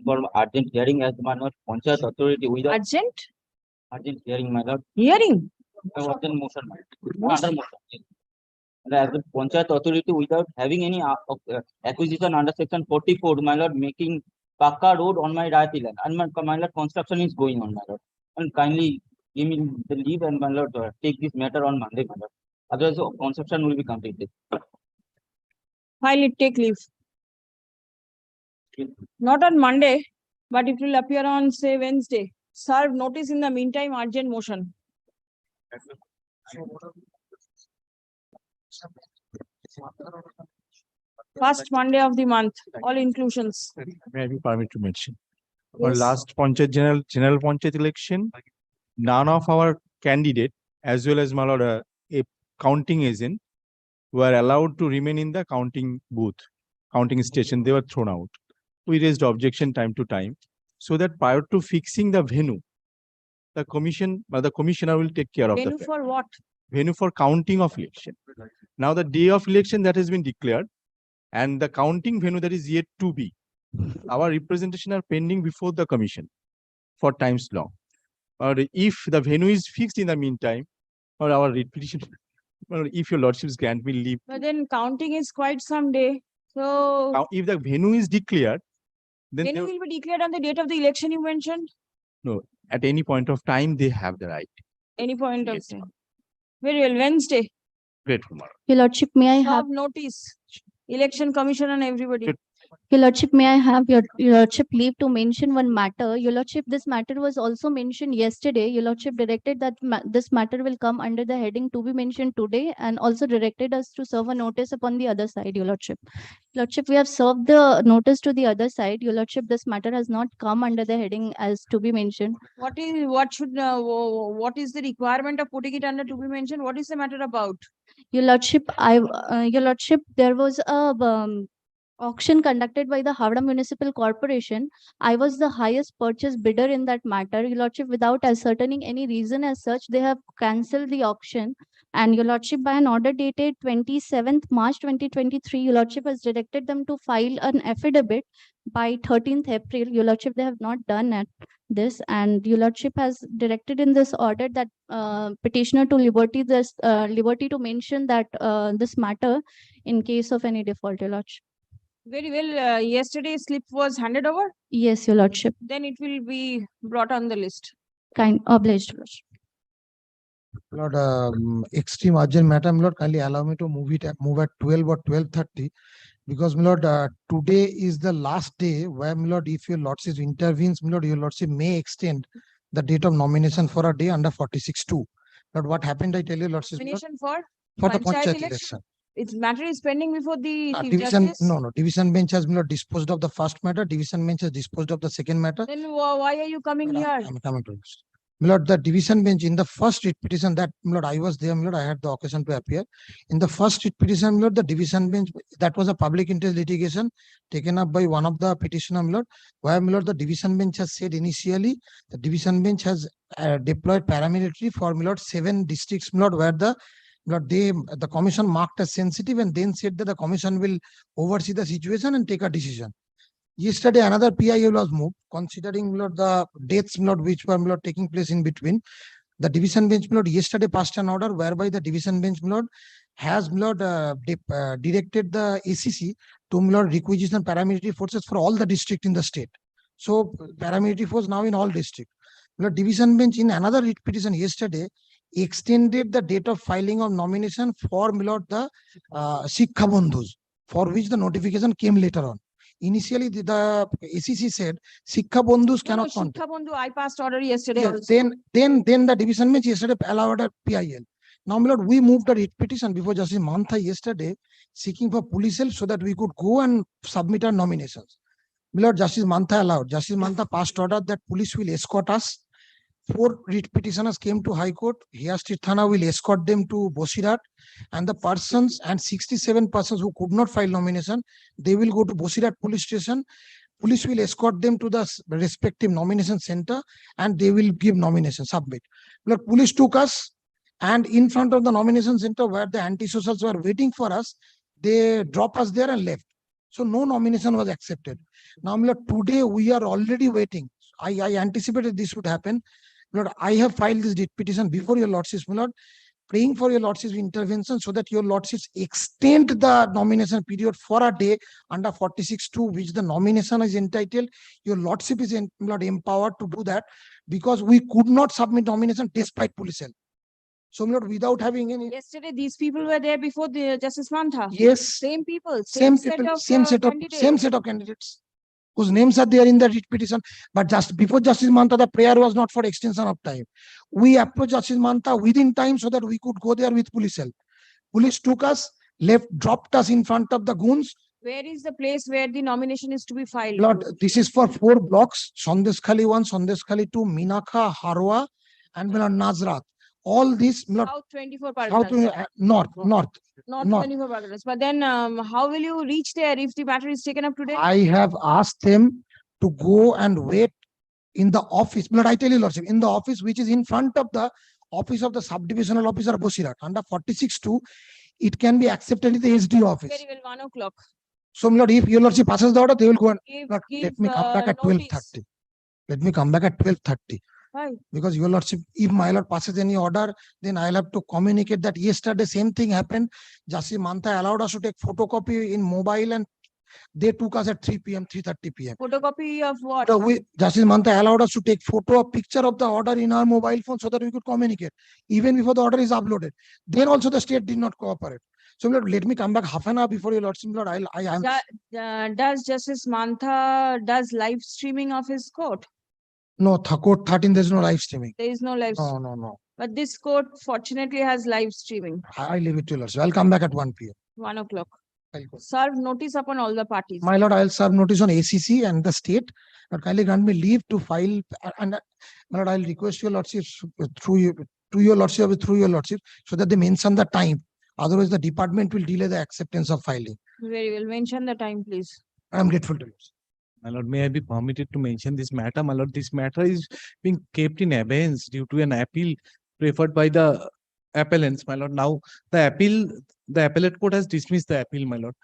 for urgent hearing as my lord, Panchayat authority without Urgent hearing, my lord. hearing. Urgent motion, my lord. Under motion. And as the Panchayat authority without having any acquisition under section 44, my lord, making Pakka road on my right land, and my lord, construction is going on, my lord. And kindly give me the leave and my lord, take this matter on Monday, my lord. Otherwise, construction will be completed. File it, take leave. Not on Monday, but it will appear on, say, Wednesday. Serve notice in the meantime, urgent motion. First Monday of the month, all inclusions. May I be permitted to mention? Yes. Our last Panchayat general Panchayat election, none of our candidate, as well as my lord, a counting agent, were allowed to remain in the counting booth, counting station. They were thrown out. We raised objection time to time, so that prior to fixing the venue, the commissioner will take care of Venue the for what? venue for counting of election. Now the day of election that has been declared, and the counting venue that is yet to be. Our representation are pending before the commission for times long. Or if the venue is fixed in the meantime, or our repetition, or if your lordships grant me leave. But then counting is quite some day. So Now, if the venue is declared, then venue will be declared on the date of the election you mentioned? no, at any point of time, they have the right. Any point of Yes, time. Very well, Wednesday. Grateful, madam. Your Lordship, may I have Serve notice. Election Commission and everybody. Good. Your Lordship, may I have your Lordship leave to mention one matter? Your Lordship, this matter was also mentioned yesterday. Your Lordship directed that this matter will come under the heading to be mentioned today, and also directed us to serve a notice upon the other side, Your Lordship. Lordship, we have served the notice to the other side. Your Lordship, this matter has not come under the heading as to be mentioned. What is the requirement of putting it under to be mentioned? What is the matter about? Your Lordship, Your Lordship, there was a auction conducted by the Havana Municipal Corporation. I was the highest purchase bidder in that matter. Your Lordship, without ascertaining any reason as such, they have cancelled the auction. And Your Lordship, by an order dated 27th March 2023, Your Lordship has directed them to file an affidavit by 13th April. Your Lordship, they have not done this, and Your Lordship has directed in this order that petitioner to liberty to mention that this matter in case of any default, Your Lordship. Very well. Yesterday's slip was handed over. Yes, Your Lordship. Then it will be brought on the list. Kind obliged, Your Lordship. Lord, extreme urgent matter, my lord, kindly allow me to move at 12 or 12:30, because my lord, today is the last day where, my lord, if your lordship intervenes, my lord, your lordship may extend the date of nomination for a day under 46(2). Lord, what happened, I tell you, lordship, Nomination for for the Panchayat Panchayat election? election. Its matter is pending before the Chief Division, Justice. no, division bench has, my lord, disposed of the first matter. Division bench has disposed of the second matter. Then why are you coming Lord, here? I'm coming to this. My lord, the division bench in the first writ petition that, my lord, I was there, my lord, I had the occasion to appear. In the first writ petition, my lord, the division bench, that was a public interest litigation taken up by one of the petitioner, my lord, where, my lord, the division bench has said initially, the division bench has deployed paramilitary for, my lord, 7 districts, my lord, where the commission marked as sensitive, and then said that the commission will oversee the situation and take a decision. Yesterday, another PIL was moved, considering, my lord, the deaths, my lord, which were, my lord, taking place in between. The division bench, my lord, yesterday passed an order whereby the division bench, my lord, has, my lord, directed the ACC to, my lord, requisition paramilitary forces for all the district in the state. So paramilitary force now in all districts. My lord, division bench in another writ petition yesterday extended the date of filing of nomination for, my lord, the Shiksha Bandhus, for which the notification came later on. Initially, the ACC said Shiksha Bandhus cannot contact. Shiksha Bandhu, I passed order yesterday. Yes, Also. then the division bench yesterday allowed a PIL. Now, my lord, we moved a writ petition before Justice Mantha yesterday, seeking for police help so that we could go and submit our nominations. My lord, Justice Mantha allowed. Justice Mantha passed order that police will escort us. 4 writ petitioners came to High Court. Hiastit Thana will escort them to Bosirat, and the persons and 67 persons who could not file nomination, they will go to Bosirat police station. Police will escort them to the respective nomination center, and they will give nomination, submit. Look, police took us, and in front of the nomination center where the anti-socials were waiting for us, they dropped us there and left. So no nomination was accepted. Now, my lord, today we are already waiting. I anticipated this would happen. My lord, I have filed this writ petition before your lordships, my lord, praying for your lordship's intervention so that your lordships extend the nomination period for a day under 46(2), which the nomination is entitled. Your lordship is my lord, empowered to do that, because we could not submit nomination despite police help. So, my lord, without having any, Yesterday, these people were there before the Justice Mantha. yes, Same people, same set people, of same set of candidates. candidates whose names are there in the writ petition. But just before Justice Mantha, the prayer was not for extension of time. We approached Justice Mantha within time so that we could go there with police help. Police took us, dropped us in front of the goons. Where is the place where the nomination is to be filed? Lord, this is for 4 blocks: Sandeshkhali 1, Sandeshkhali 2, Minakha, Harwa, and my lord, Nazrat. All these, my lord, South 24 south, Parganas. north. Not North. 24 Parganas. But then how will you reach there if the matter is taken up today? I have asked them to go and wait in the office. But I tell you, lordship, in the office which is in front of the office of the subdivisional officer Bosirat under 46(2), it can be accepted in the SD office. Very well, 1 o'clock. So, my lord, if your lordship passes the order, they will go and Give, let me come back at notice. 12:30. Let me come back at 12:30. Why? Because your lordship, if my lord passes any order, then I'll have to communicate that yesterday same thing happened. Justice Mantha allowed us to take photocopy in mobile, and they took us at 3 p.m., 3:30 p.m. Photocopy of what? Justice Mantha allowed us to take photo, a picture of the order in our mobile phone so that we could communicate even before the order is uploaded. Then also the state did not cooperate. So, my lord, let me come back half an hour before your lordship. My lord, I am. Does Justice Mantha does live streaming of his court? No, Court 13, there's no live streaming. There is no live. No. But this court fortunately has live streaming. I leave it to your lordship. I'll come back at 1 p.m. 1 o'clock. I'll go. Serve notice upon all the parties. My lord, I'll serve notice on ACC and the state. But kindly grant me leave to file. And my lord, I'll request your lordship through you, to your lordship, through your lordship, so that they mention the time. Otherwise, the department will delay the acceptance of filing. Very well. Mention the time, please. I'm grateful to you. My lord, may I be permitted to mention this matter? My lord, this matter is being kept in abeyance due to an appeal preferred by the appellants. My lord, now the appellate court has dismissed the appeal. My lord,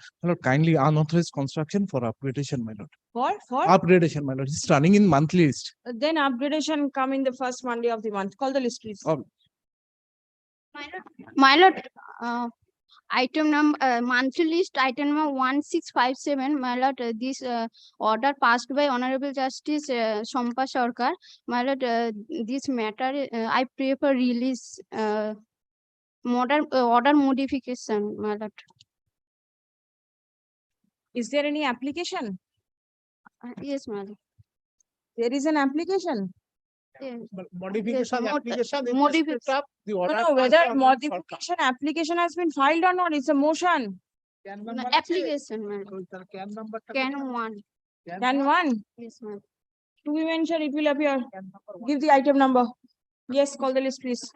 kindly unauthorized construction for upgradation. My lord, For? upgradation. My lord, it's running in monthly list. Then upgradation come in the first Monday of the month. Call the list, please. Oh. My lord, item number, monthly list, item number 1657, my lord, this order passed by Honorable Justice Shompa Sarkar. My lord, this matter, I pray for release, order modification, my lord. Is there any application? Yes, my lord. There is an application. Yes. Modification Yes, application in modification. respect of the order. No, whether modification application has been filed or not, it's a motion. Application, my lord. Can 1. Can 1? Yes, my lord. To be mentioned, it will appear. Give the item number. Yes, call the list, please.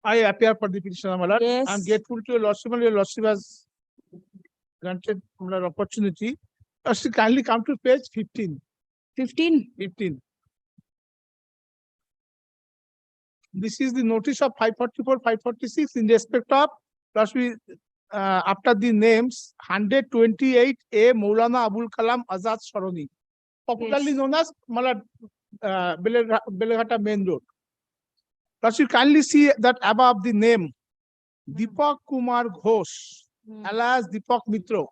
I appear for the petition, my lord. Yes. I'm grateful to your lordship, and your lordship has granted my lord opportunity. Lordship, kindly come to page 15. 15. This is the notice of 544, 546 in respect of, after the names 128A Maulana Abul Kalam Azad Saroni, popularly Yes. known as Belghata Main Road. Lordship, kindly see that above the name Deepak Kumar Ghosh, alias Deepak Mitro.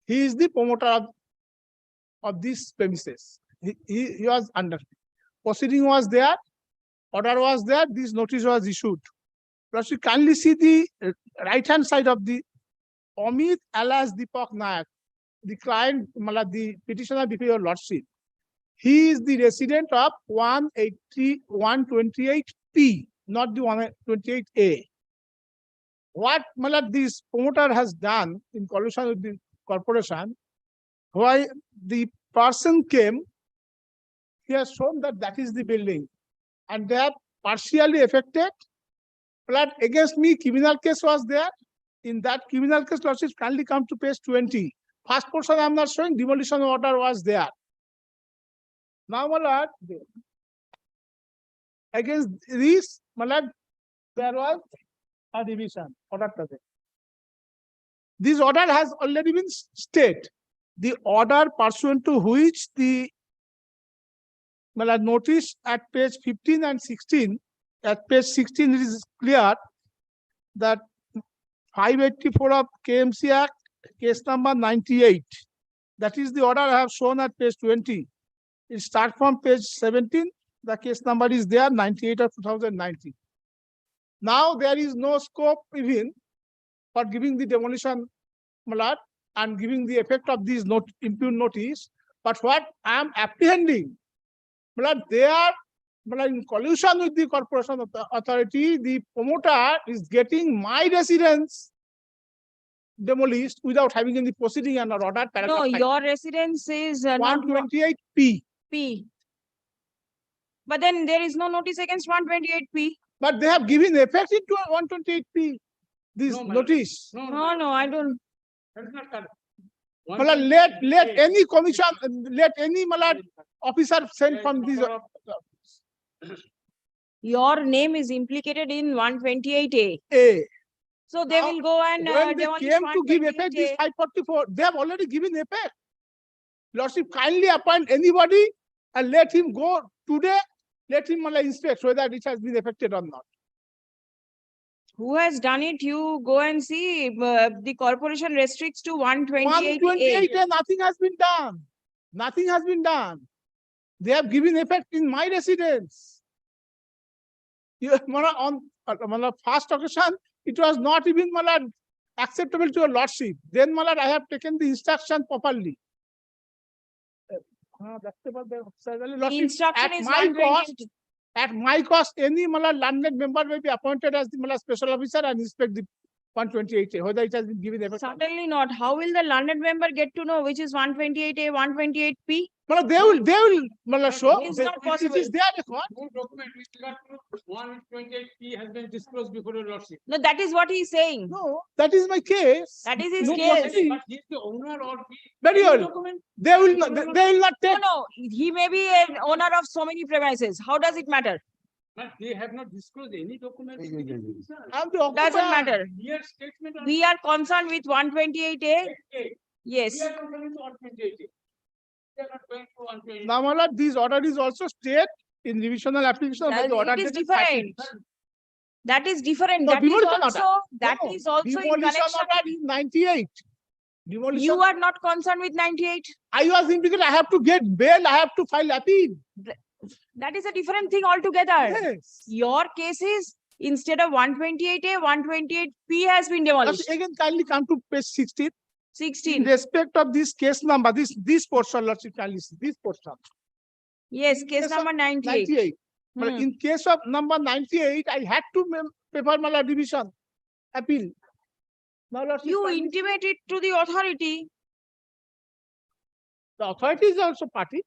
He is the promoter of these premises. He was under. Proceeding was there, order was there, this notice was issued. Plus, you kindly see the right hand side of the Amit alias Deepak Nayak, the client, the petitioner before your lordship. He is the resident of 128P, not the 128A. What this promoter has done in collusion with the corporation, why the person came, he has shown that that is the building, and they are partially affected. But against me, criminal case was there. In that criminal case, lordship, kindly come to page 20. First portion I am not showing, demolition order was there. Now, my lord, against this, my lord, there was a division order. This order has already been stated. The order pursuant to which the notice at page 15 and 16, at page 16 it is clear that 584 of KMC Act, case number 98. That is the order I have shown at page 20. It starts from page 17. The case number is there, 98 of 2019. Now there is no scope even for giving the demolition and giving the effect of this impugn notice. But what I am apprehending, they are in collusion with the corporation authority. The promoter is getting my residence demolished without having any proceeding and order. No, Paragraph your residence is not 128P. P. But then there is no notice against 128P. But they have given effect into 128P. This No, madam. notice. No, I don't. That's not correct. Let any commission, let any officer send from these. Your name is implicated in 128A. A. So they Now, will go and When they demolish came to give effect this 128A. 544, they have already given effect. Lordship, kindly appoint anybody and let him go today. Let him inspect whether it has been effected or not. Who has done it? You go and see. The corporation restricts to 128A. 128 and nothing has been done. Nothing has been done. They have given effect in my residence. On first occasion, it was not even acceptable to your lordship. Then I have taken the instruction properly. The instruction is my 128. At my cost, any landed member may be appointed as the special officer and inspect the 128A, whether it has been given effect. Certainly not. How will the London member get to know which is 128A, 128P? They will show. It's It not possible. is their record. No document with regard to 128P has been disclosed before your lordship. No, that is what he is saying. No, that is my case. That is his No case. proceeding. But he is the owner or Very any well. document. They will not No, take. no. He may be an owner of so many premises. How does it matter? But they have not disclosed any document. I'm the Doesn't occupier. matter. Mere statement on We are concerned with 128A. 128A. Yes. We are concerned with 128A. We are not going to 128A. Now, this order is also state in revisional application. But the order It is dated different. 13. That is different. No, That is demolition also, order. that No, is also in demolition connection. order is 98. Demolition. You are not concerned with 98. I was implicated. I have to get bail. I have to file appeal. That is a different thing altogether. Yes. Your case is instead of 128A, 128P has been demolished. Lordship, again, kindly come to page 16. In 16. respect of this case number, this portion, Lordship, kindly see this portion. Yes, case Case number of 98. 98. Hmm. In case of number 98, I had to paper division appeal. Now, Lordship, You kindly- intimate it to the authority, the authority is also party.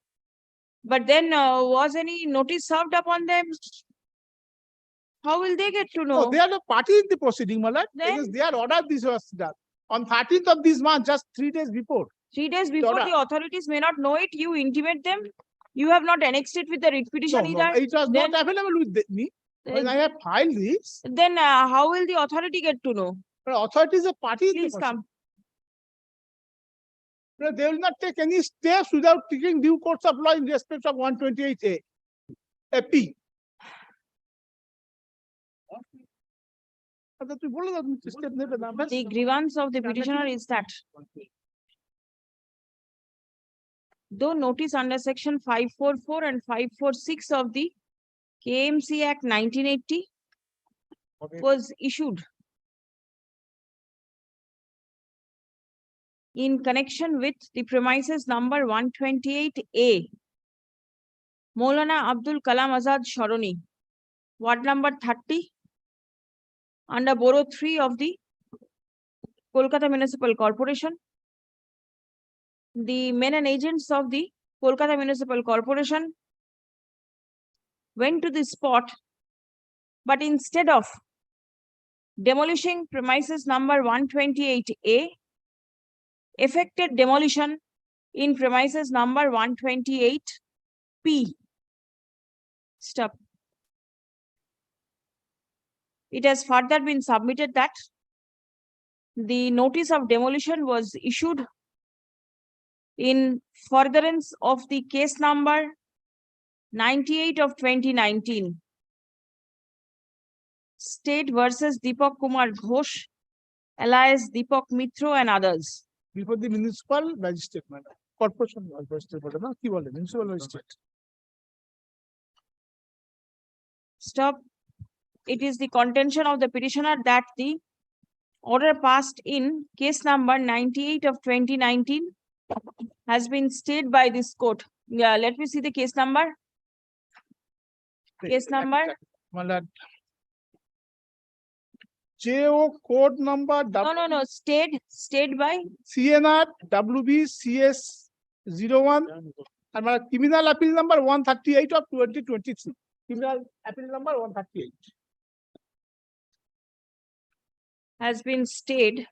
but then was any notice served upon them? How will they get to No, know? they are the party in the proceeding, Malad. Then- Because they are ordered this was done. On 13th of this month, just 3 days before. 3 days before order. the authorities may not know it, you intimate them. You have not annexed it with the writ No, petition no, either. it was Then- not available with me. When I have filed this, Then how will the authority get to know? the authority is a party in the Please proceeding. come. They will not take any steps without taking due course of law in respect of 128A. P. আচ্ছা, তুই বলে দাও, তুমি step নেবে না, ব্যাস। The grievance of the petitioner is that though notice under section 544 and 546 of the KMC Act 1980 was issued in connection with the premises number 128A, Maulana Abdul Kalam Azad Sharoni, ward number 30, under Borough 3 of the Kolkata Municipal Corporation. The men and agents of the Kolkata Municipal Corporation went to the spot, but instead of demolishing premises number 128A, effected demolition in premises number 128P. Stop. It has further been submitted that The notice of demolition was issued in furtherance of the case number 98 of 2019. State versus Deepak Kumar Ghosh, alias Deepak Mitro and others. Before the municipal magistrate, madam. Corporation magistrate, madam, কি বলে? Municipal magistrate. Stop. It is the contention of the petitioner that the order passed in case number 98 of 2019 has been stayed by this court. Yeah, let me see the case number. Case number? My lord. JO code number No, stayed by CNR WB CS 01 and my criminal appeal number 138 of 2023. Criminal appeal number 138. has been stayed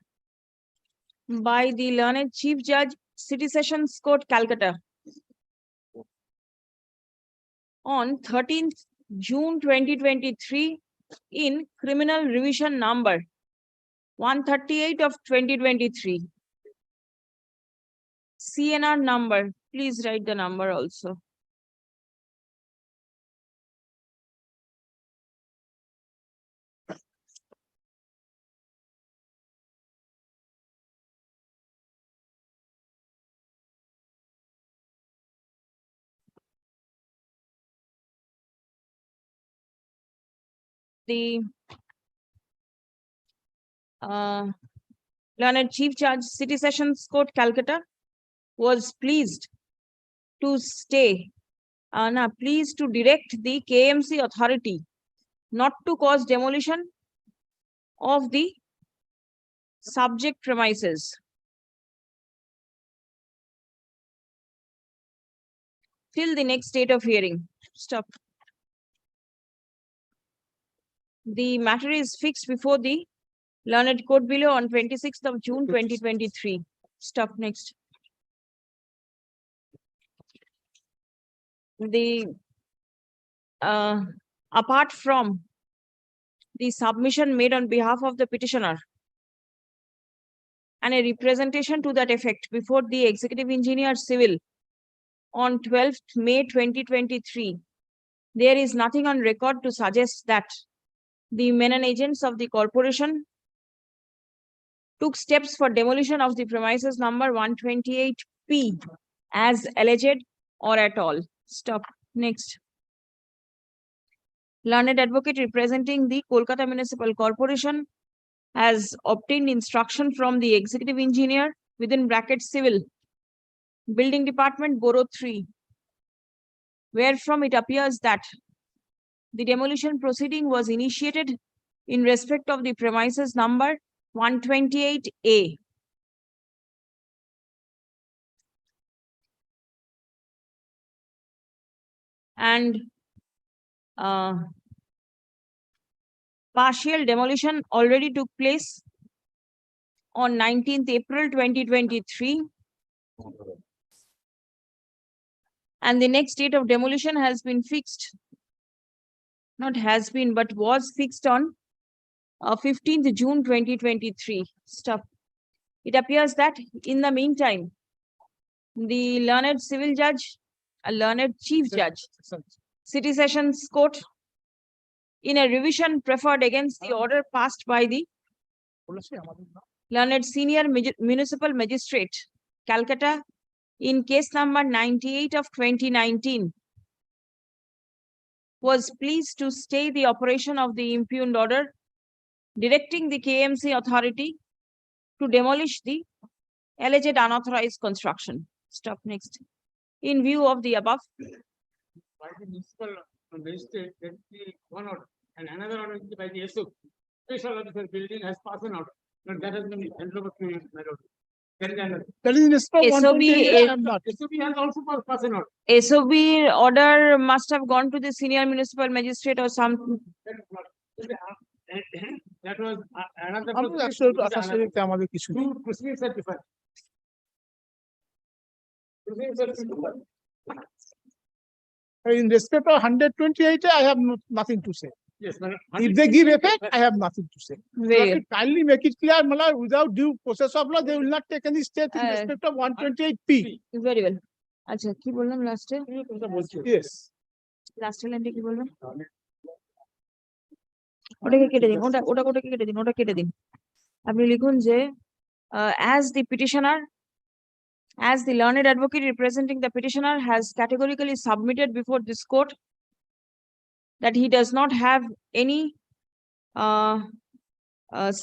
by the learned Chief Judge, City Sessions Court, Calcutta, on 13th June 2023 in criminal revision number 138 of 2023. CNR number, please write the number also. The learned Chief Judge, City Sessions Court, Calcutta, was pleased to pleased to direct the KMC authority not to cause demolition of the subject premises till the next date of hearing. Stop. The matter is fixed before the learned court below on 26th of June 2023. Stop. Next. The apart from the submission made on behalf of the petitioner and a representation to that effect before the executive engineer civil on 12th May 2023, there is nothing on record to suggest that the men and agents of the corporation took steps for demolition of the premises number 128P as alleged or at all. Stop. Next. Learned advocate representing the Kolkata Municipal Corporation has obtained instruction from the executive engineer within brackets civil building department Borough 3, wherefrom it appears that the demolition proceeding was initiated in respect of the premises number 128A. And partial demolition already took place on 19th April 2023. And the next date of demolition has been fixed. Not has been, but was fixed on 15th June 2023. Stop. It appears that in the meantime, the learned civil judge, a learned chief judge, City Sessions Court, in a revision preferred against the order passed by the learned senior municipal magistrate, Calcutta, in case number 98 of 2019, was pleased to stay the operation of the impugned order, directing the KMC authority to demolish the alleged unauthorized construction. Stop. Next. In view of the above, By the municipal magistrate, that the one order, and another order is by the SO. Special officer building has passed an order, but that has been handed over to my lord. There is another. That is in respect of SOB 128 and not. SOB has also passed an order. SOB order must have gone to the senior municipal magistrate or something. That was another. আমরা আসলে আসার আমাদের কিছু নেই। Two proceedings are different. Proceedings are different. In respect of 128, I have nothing to say. Yes, If they give effect, I have nothing to say. Very But kindly make it clear, Malad, without due process of law, they will not take any step in respect of 128P. very well. আচ্ছা কি বললাম লাস্টে? Yes. লাস্টের লাইনটা কি বললাম? ওটাকে কেটে দিন, ওটাকে কেটে দিন, ওটা কেটে দিন। আপনি লিখুন যে as the petitioner, as the learned advocate representing the petitioner has categorically submitted before this court that he does not have any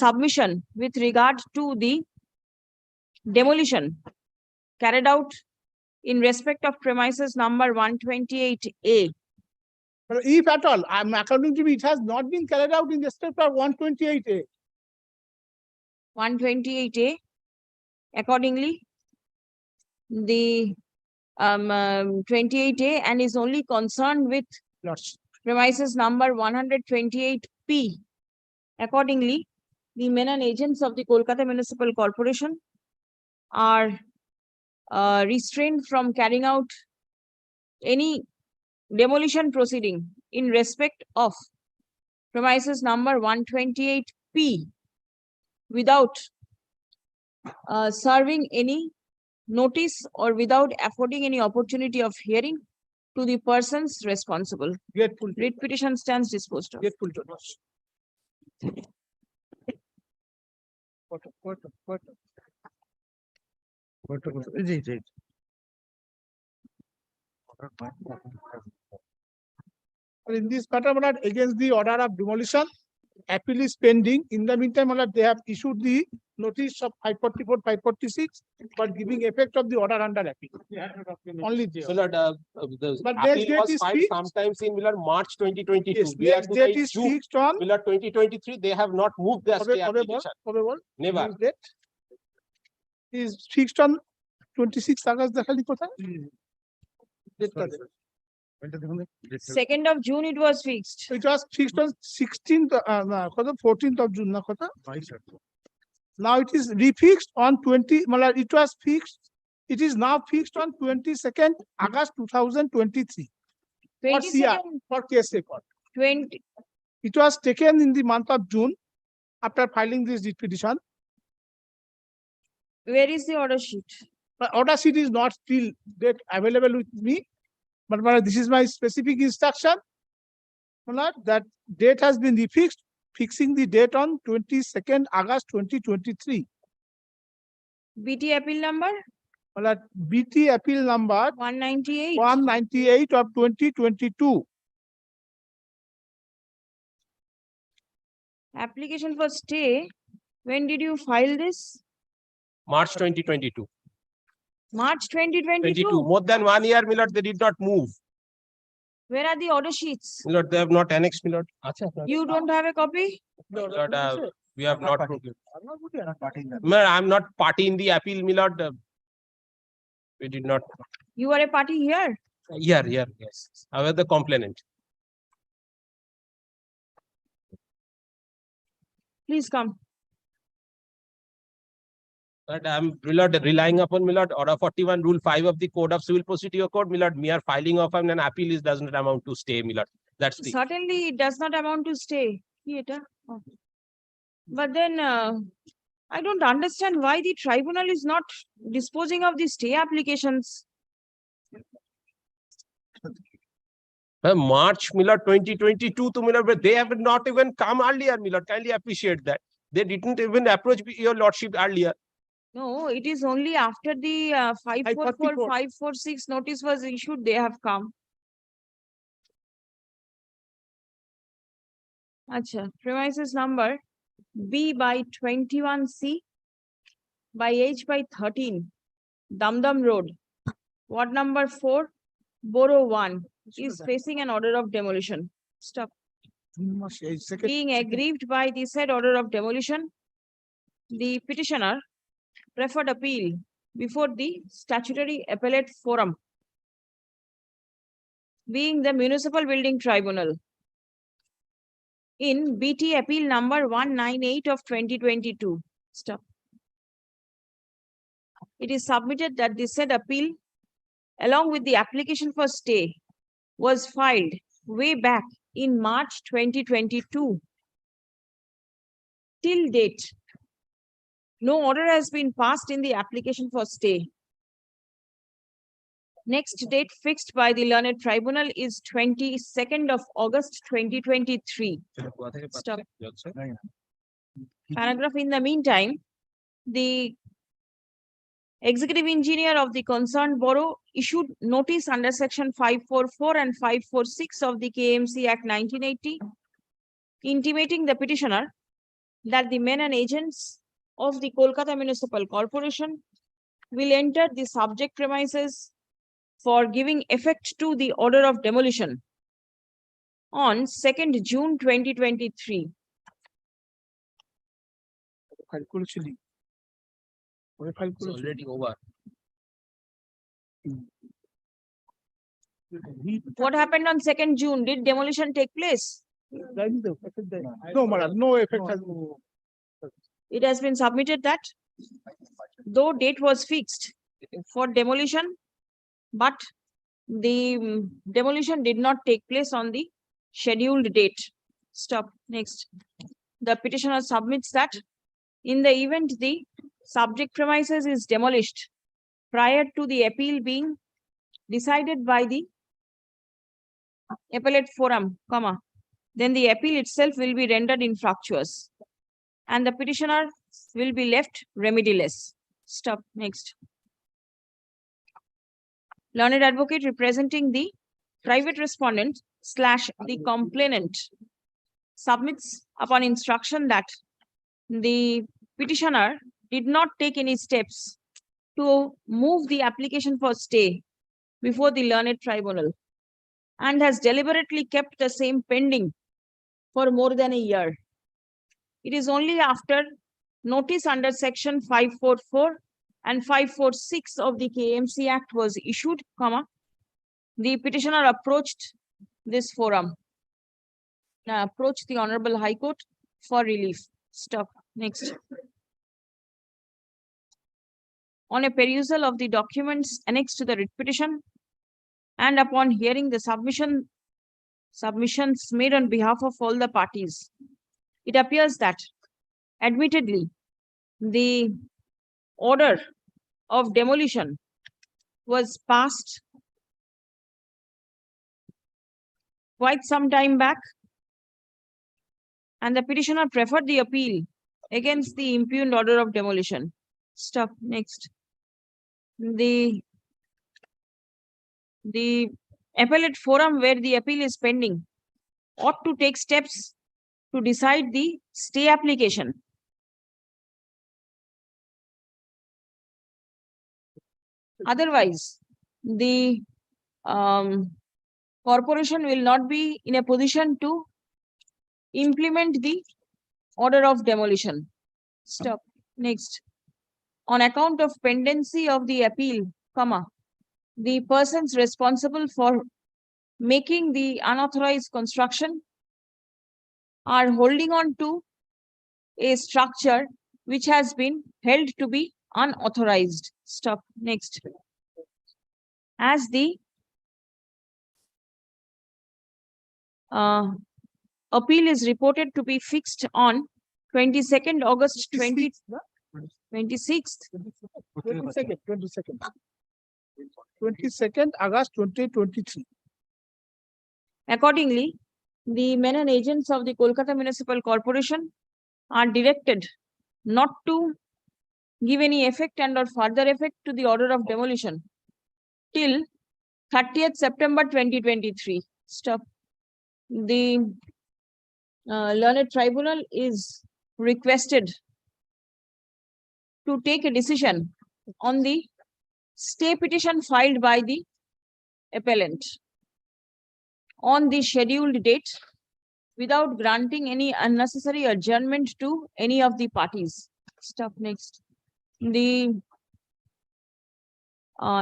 submission with regard to the demolition carried out in respect of premises number 128A. But if at all, according to me, it has not been carried out in respect of 128A. 128A. Accordingly, the 28A and is only concerned with Lots. premises number 128P. Accordingly, the men and agents of the Kolkata Municipal Corporation are restrained from carrying out any demolition proceeding in respect of premises number 128P without serving any notice or without affording any opportunity of hearing to the persons responsible. Grateful. Writ petition stands disposed of. Grateful to us. In this matter, my lord, against the order of demolition, appeal is pending. In the meantime, my lord, they have issued the notice of 544, 546 for giving effect of the order under appeal. Only there. So Lord, the But next appeal date was is filed fixed. sometimes in Millard March 2022. Yes, We are next date is June. fixed on. Millard 2023, they have not moved their stay Probable, application. probable. Never. Next date is fixed on 26 August. দেখালি কোথায়? Date টা দেন। 2nd of June it was fixed. It was fixed on 16th, 14th of June, na kotha? Now it is refixed on 20, it was fixed. It is now fixed on 22nd August 2023 for CR, 22nd, for case record. 20, It was taken in the month of June after filing this writ petition. where is the order sheet? My order sheet is not still date available with me, but this is my specific instruction. That date has been refixed, fixing the date on 22nd August 2023. BT appeal number BT appeal number 198. 198 of 2022. Application for stay. When did you file this? March 2022. March 2022. More than 1 year, Millard, they did not move. Where are the order sheets? Millard, they have not annexed, Millard. You don't have a copy? Millard, we have not. Millard, I'm not party in the appeal, Millard. We did not. You are a party here. Here, yes. I was the complainant. Please come. But I'm Millard relying upon Millard order 41 rule 5 of the Code of Civil Procedure Code, Millard, mere filing of an appeal does not amount to stay, Millard. That's the. Certainly it does not amount to stay. Theater. Oh. But then I don't understand why the tribunal is not disposing of the stay applications. March, Millard 2022 to Millard, but they have not even come earlier, Millard. Kindly appreciate that. They didn't even approach your lordship earlier. No, it is only after the 544, 546 notice was issued, they have come. Acha, premises number B by 21C by H by 13, Damdam Road, ward number 4, Borough 1 is facing an order of demolition. Stop. Being aggrieved by the said order of demolition, the petitioner preferred appeal before the statutory appellate forum, being the Municipal Building Tribunal, in BT appeal number 198 of 2022. Stop. It is submitted that the said appeal, along with the application for stay, was filed way back in March 2022. Till date, no order has been passed in the application for stay. Next date fixed by the learned tribunal is 22nd of August 2023. Stop. Paragraph. In the meantime, the executive engineer of the concerned borough issued notice under section 544 and 546 of the KMC Act 1980, intimating the petitioner that the men and agents of the Kolkata Municipal Corporation will enter the subject premises for giving effect to the order of demolition on 2nd June 2023. Already over. What happened on 2nd June? Did demolition take place? No, madam, no effect has been. It has been submitted that though date was fixed for demolition, but the demolition did not take place on the scheduled date. Stop. Next. The petitioner submits that in the event the subject premises is demolished prior to the appeal being decided by the appellate forum, then the appeal itself will be rendered infructuous and the petitioner will be left remediless. Stop. Next. Learned advocate representing the private respondent / the complainant submits upon instruction that the petitioner did not take any steps to move the application for stay before the learned tribunal and has deliberately kept the same pending for more than a year. It is only after notice under section 544 and 546 of the KMC Act was issued, the petitioner approached this forum, approached the Honorable High Court for relief. Stop. Next. On a perusal of the documents annexed to the writ petition and upon hearing the submissions made on behalf of all the parties, it appears that admittedly the order of demolition was passed quite some time back and the petitioner preferred the appeal against the impugned order of demolition. Stop. Next. The appellate forum where the appeal is pending ought to take steps to decide the stay application. Otherwise, the corporation will not be in a position to implement the order of demolition. Stop. Next. On account of pendency of the appeal, the persons responsible for making the unauthorized construction are holding on to a structure which has been held to be unauthorized. Stop. Next. As the appeal is reported to be fixed on 22nd August 2026. 22nd August 2023. Accordingly, the men and agents of the Kolkata Municipal Corporation are directed not to give any effect and or further effect to the order of demolition till 30th September 2023. Stop. The learned tribunal is requested to take a decision on the stay petition filed by the appellant on the scheduled date without granting any unnecessary adjournment to any of the parties. Stop. Next. The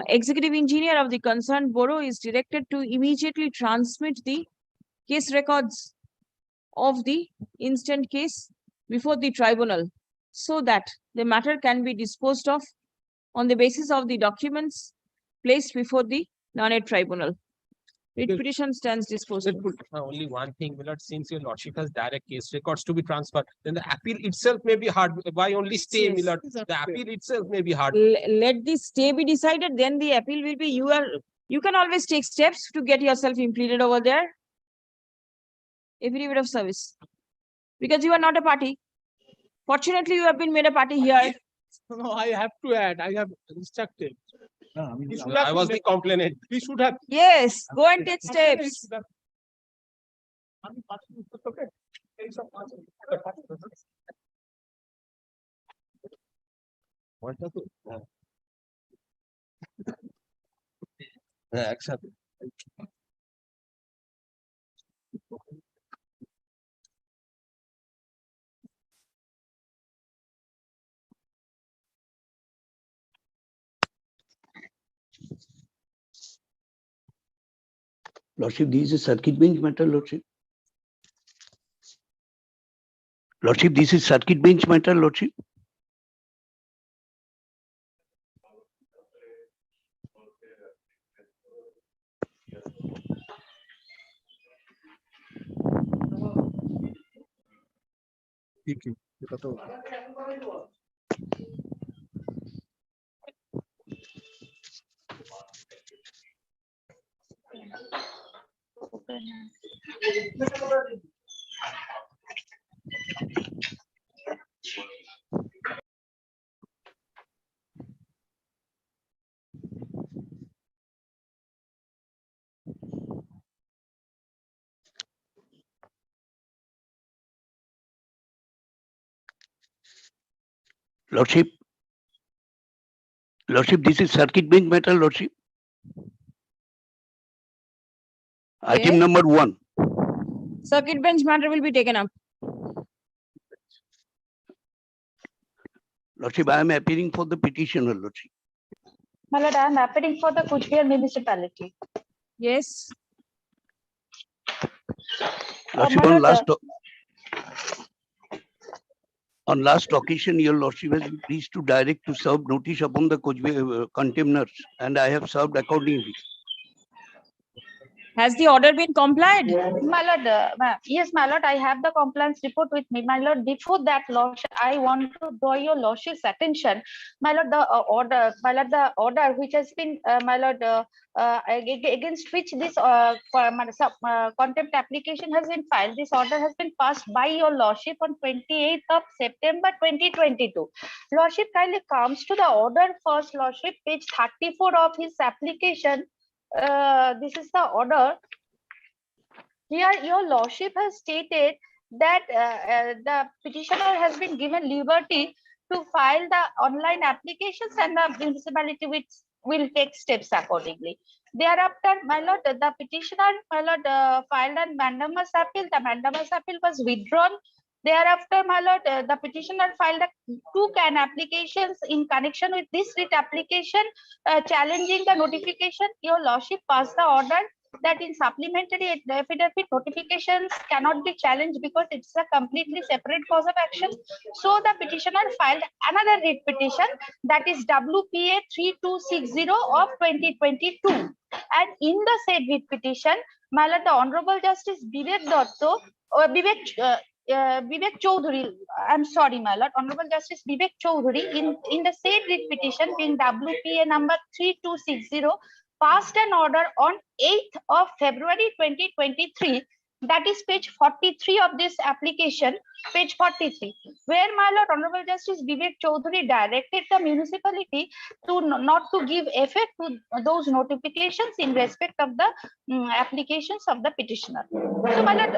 executive engineer of the concerned borough is directed to immediately transmit the case records of the instant case before the tribunal so that the matter can be disposed of on the basis of the documents placed before the learned tribunal. Writ Yes. petition stands disposed of. Only one thing, my lord, since your lordship has direct case records to be transferred, then the appeal itself may be hard. Why only stay, my Yes. lord? The appeal itself may be hard. Let the stay be decided, then the appeal will be, you can always take steps to get yourself implemented over there. Affidavit of service. Because you are not a party. Fortunately, you have been made a party here. No, I have to add, I have instructed. He should I have was the complainant. He should have. Yes, go and take steps. Accept. Lordship, this is a circuit bench matter, Lordship. Lordship, this is circuit bench matter, Lordship. Lordship, this is circuit bench matter, Lordship. Item Yes. number 1. Circuit bench matter will be taken up. Lordship, I am appearing for the petitioner, Lordship. My lord, I am appealing for the Kuchbihar municipality. Yes. Lordship, my on lord, last occasion, your Lordship has been pleased to direct to serve notice upon the contemners, and I have served accordingly. Has the order been complied? My lord, yes, my lord, I have the compliance report with me. My lord, before that, lordship, I want to draw your lordship's attention. My lord, the order which has been, my lord, against which this contempt application has been filed. This order has been passed by your lordship on 28th of September 2022. Lordship kindly comes to the order first, lordship, page 34 of his application. This is the order. Here, your lordship has stated that the petitioner has been given liberty to file the online applications, and the municipality which will take steps accordingly. Thereafter, my lord, the petitioner, my lord, filed a mandamus appeal. The mandamus appeal was withdrawn. Thereafter, my lord, the petitioner filed two CAN applications in connection with this writ application, challenging the notification. Your lordship passed the order that in supplementary affidavit notifications cannot be challenged because it's a completely separate cause of action. So the petitioner filed another writ petition, that is WPA 3260 of 2022. And in the said writ petition, my lord, the Honorable Justice Vivek Choudhury, I'm sorry, my lord, Honorable Justice Vivek Choudhury, in the said writ petition being WPA number 3260, passed an order on 8th of February 2023, that is page 43 of this application, page 43, where my lord, Honorable Justice Vivek Choudhury directed the municipality to not to give effect to those notifications in respect of the applications of the petitioner. So my lord,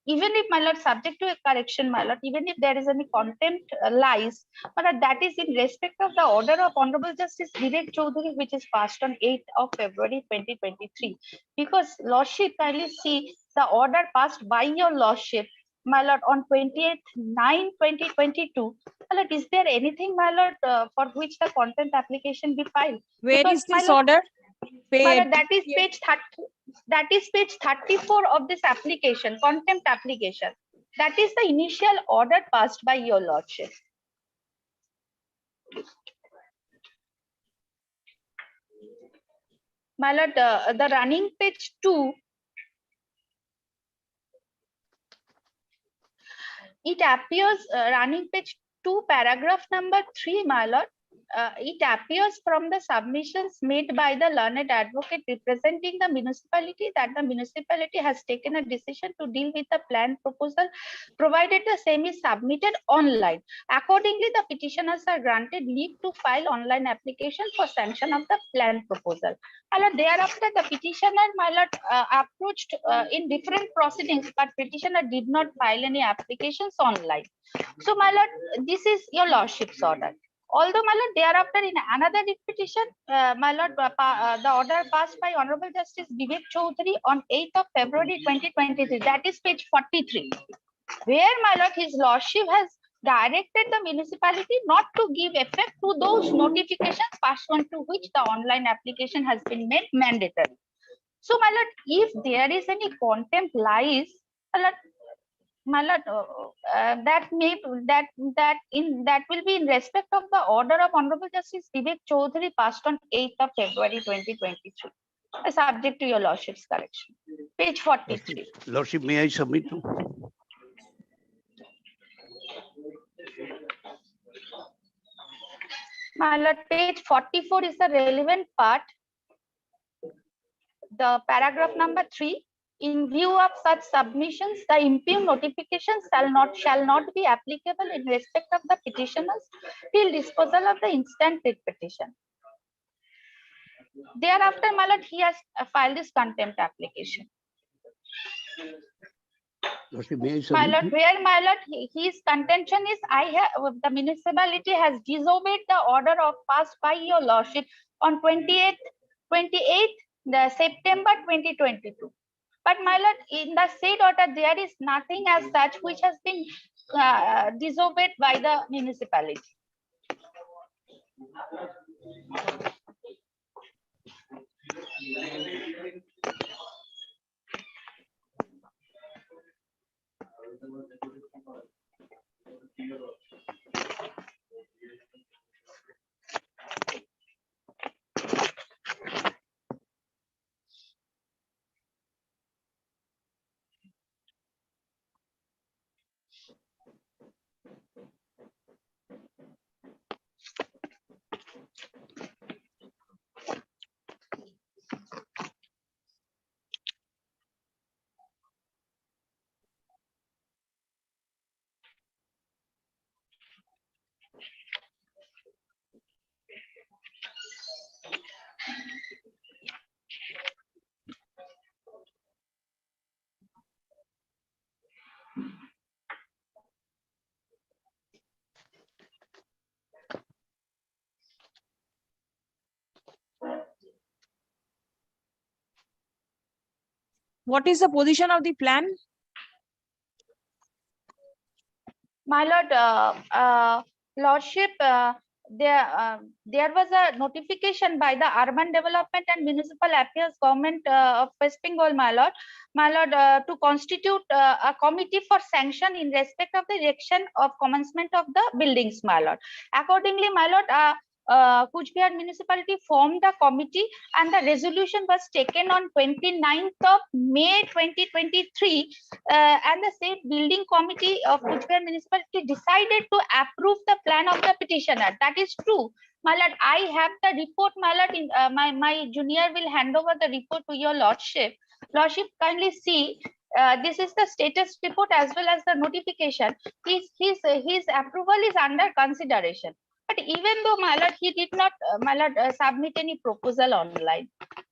even if, my lord, subject to a correction, my lord, even if there is any contempt lies, but that is in respect of the order of Honorable Justice Vivek Choudhury, which is passed on 8th of February 2023. Because lordship, kindly see the order passed by your lordship, my lord, on 28/9/2022. My lord, is there anything, my lord, for which the contempt application be filed? Where Because, is this my lord, order? my lord, that is page 30. That is page 34 of this application, contempt application. That is the initial order passed by your lordship. My lord, the running page 2, it appears running page 2, paragraph number 3, my lord. It appears from the submissions made by the learned advocate representing the municipality that the municipality has taken a decision to deal with the plan proposal, provided the same is submitted online. Accordingly, the petitioners are granted leave to file online application for sanction of the plan proposal. My lord, thereafter, the petitioner, my lord, approached in different proceedings, but petitioner did not file any applications online. So, my lord, this is your lordship's order. Although, my lord, thereafter in another petition, my lord, the order passed by Honorable Justice Vivek Chaudhary on 8th of February 2023, that is page 43, where, my lord, his lordship has directed the municipality not to give effect to those notifications pursuant to which the online application has been made mandatory. So, my lord, if there is any contempt lies, my lord, that will be in respect of the order of Honorable Justice Vivek Chaudhary passed on 8th of February 2023, subject to your lordship's correction. Page 43. Lordship, may I submit to? My lord, page 44 is the relevant part. The paragraph number 3. In view of such submissions, the impugned notification shall not be applicable in respect of the petitioners till disposal of the instant writ petition. Thereafter, my lord, he has filed this contempt application. Lordship, may I submit My lord, to? where, my lord, his contention is the municipality has disobeyed the order of passed by your lordship on 28th September 2022. But, my lord, in the said order, there is nothing as such which has been disobeyed by the municipality. What is the position of the plan? My lord, lordship, there was a notification by the Urban Development and Municipal Affairs Government of West Bengal, my lord, to constitute a committee for sanction in respect of the erection of commencement of the buildings, my lord. Accordingly, my lord, Coach Bihar municipality formed a committee and the resolution was taken on 29th of May 2023, and the state building committee of Coach Bihar municipality decided to approve the plan of the petitioner. That is true. My lord, I have the report, my lord. My junior will hand over the report to your lordship. Lordship, kindly see. This is the status report as well as the notification. His approval is under consideration. But even though, my lord, he did not, submit any proposal online.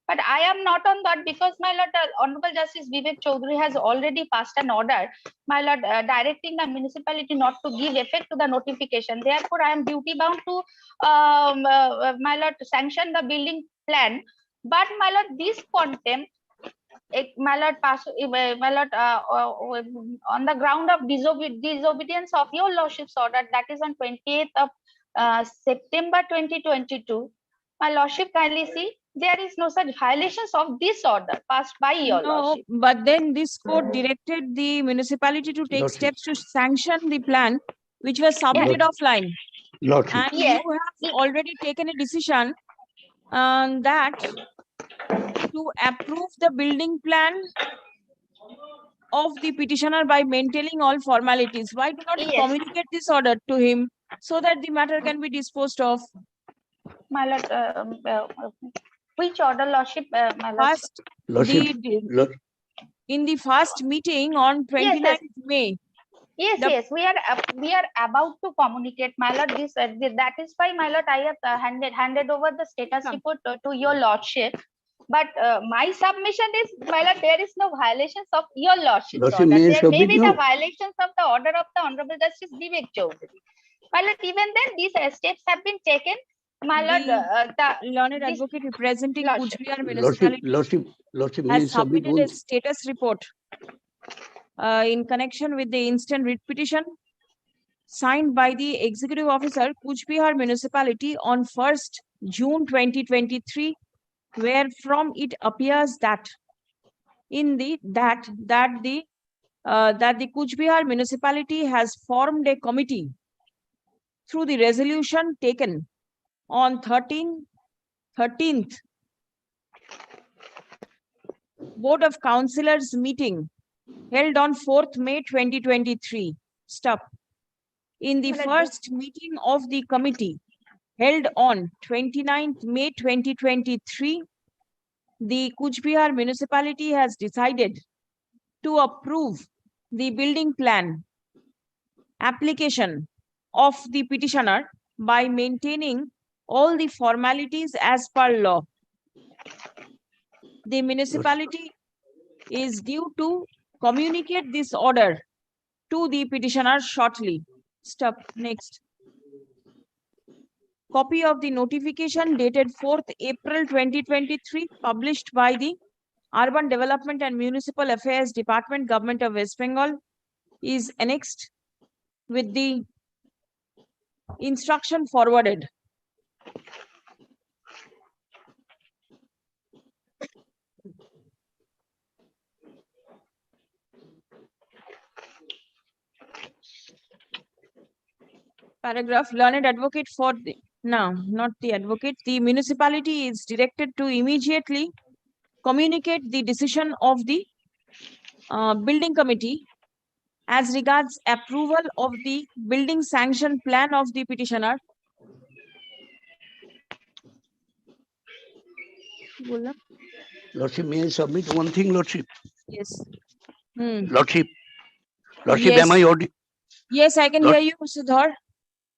But I am not on that because, my lord, Honorable Justice Vivek Chaudhary has already passed an order, my lord, directing the municipality not to give effect to the notification. Therefore, I am duty bound to, my lord, sanction the building plan. But, my lord, this contempt, my lord, on the ground of disobedience of your lordship's order, that is on 28th of September 2022, my lordship, kindly see, there is no such violations of this order passed by your No, lordship. but then this court directed the municipality to take Lordship. steps to sanction the plan, which was submitted offline. Lordship. And Yes. you have already taken a decision that to approve the building plan of the petitioner by maintaining all formalities. Why do not Yes. communicate this order to him so that the matter can be disposed of? My lord, which order, lordship, my lord? First, Lordship, Lord- in the first meeting on 29th May. Yes, The- yes, we are about to communicate, my lord. This that is why, my lord, I have handed over the status Come. report to your lordship. But my submission is, my lord, there is no violations of your lordship's Lordship, order. may I There may submit be the now? violations of the order of the Honorable Justice Vivek Chaudhary. My lord, even then these steps have been taken. My lord, The learned this- advocate representing Lordship. Kuch Bihar Lordship, municipality Lordship, may I has submit submitted one? a status report in connection with the instant writ petition signed by the executive officer Kuch Bihar municipality on 1st June 2023, where from it appears that the Kuch Bihar municipality has formed a committee through the resolution taken on 13th Board of Councillors meeting held on 4th May 2023. Stop. In the first meeting of the committee held on 29th May 2023, the Kuch Bihar municipality has decided to approve the building plan application of the petitioner by maintaining all the formalities as per law. The municipality is due to communicate this order to the petitioner shortly. Stop. Next. Copy of the notification dated 4th April 2023, published by the Urban Development and Municipal Affairs Department, Government of West Bengal, is annexed with the instruction forwarded. Paragraph, learned advocate for the, no, not the advocate. The municipality is directed to immediately communicate the decision of the building committee as regards approval of the building sanction plan of the petitioner. Lordship, may I submit one thing, Lordship? Yes. Lordship, Yes. am I audible? Yes, I can hear you, Sudhar.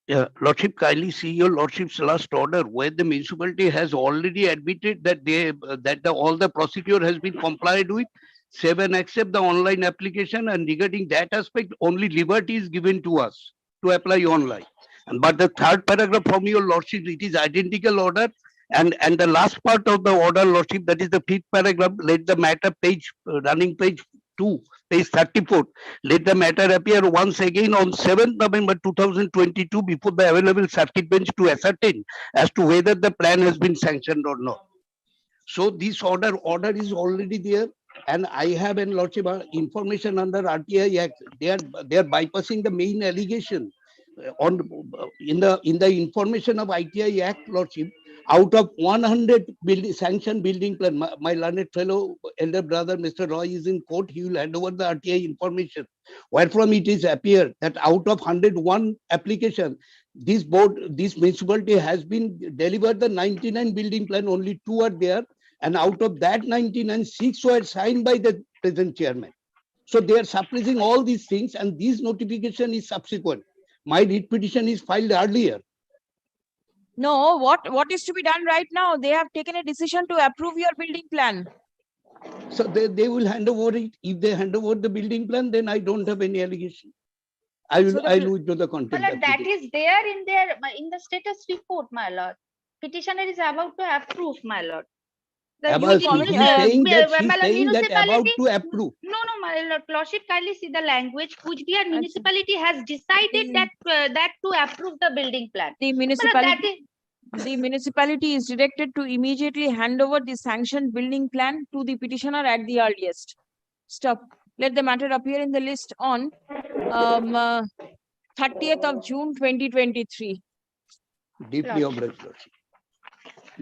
Yeah, Lordship, kindly see your Lordship's last order where the municipality has already admitted that all the procedure has been complied with. 7, accept the online application, and regarding that aspect, only liberty is given to us to apply online. But the third paragraph from your Lordship, it is identical order. And the last part of the order, Lordship, that is the 5th paragraph, let the matter running page 2, page 34. Let the matter appear once again on 7th November 2022 before the available circuit bench to ascertain as to whether the plan has been sanctioned or not. So this order is already there, and I have in Lordship information under RTI Act. They are bypassing the main allegation in the information of ITI Act, Lordship. Out of 100 sanctioned building plan, my learned fellow elder brother, Mr. Roy, is in court. He will hand over the RTI information, wherefrom it is appeared that out of 101 application, this municipality has been delivered the 99 building plan. Only 2 are there, and out of that 99, 6 were signed by the present chairman. So they are suppressing all these things, and this notification is subsequent. My writ petition is filed earlier. No, what is to be done right now? They have taken a decision to approve your building plan. So they will hand over it. If they hand over the building plan, then I don't have any allegation. I will withdraw the contempt. My lord, that is there in the status report, my lord. Petitioner is about to approve, my lord. She's saying that about to approve. No, my lord, lordship, kindly see the language. Kuch Bihar municipality has decided that to approve the building plan. The municipality is directed to immediately hand over the sanctioned building plan to the petitioner at the earliest. Stop. Let the matter appear in the list on 30th of June 2023. Deeply obliged, Lordship.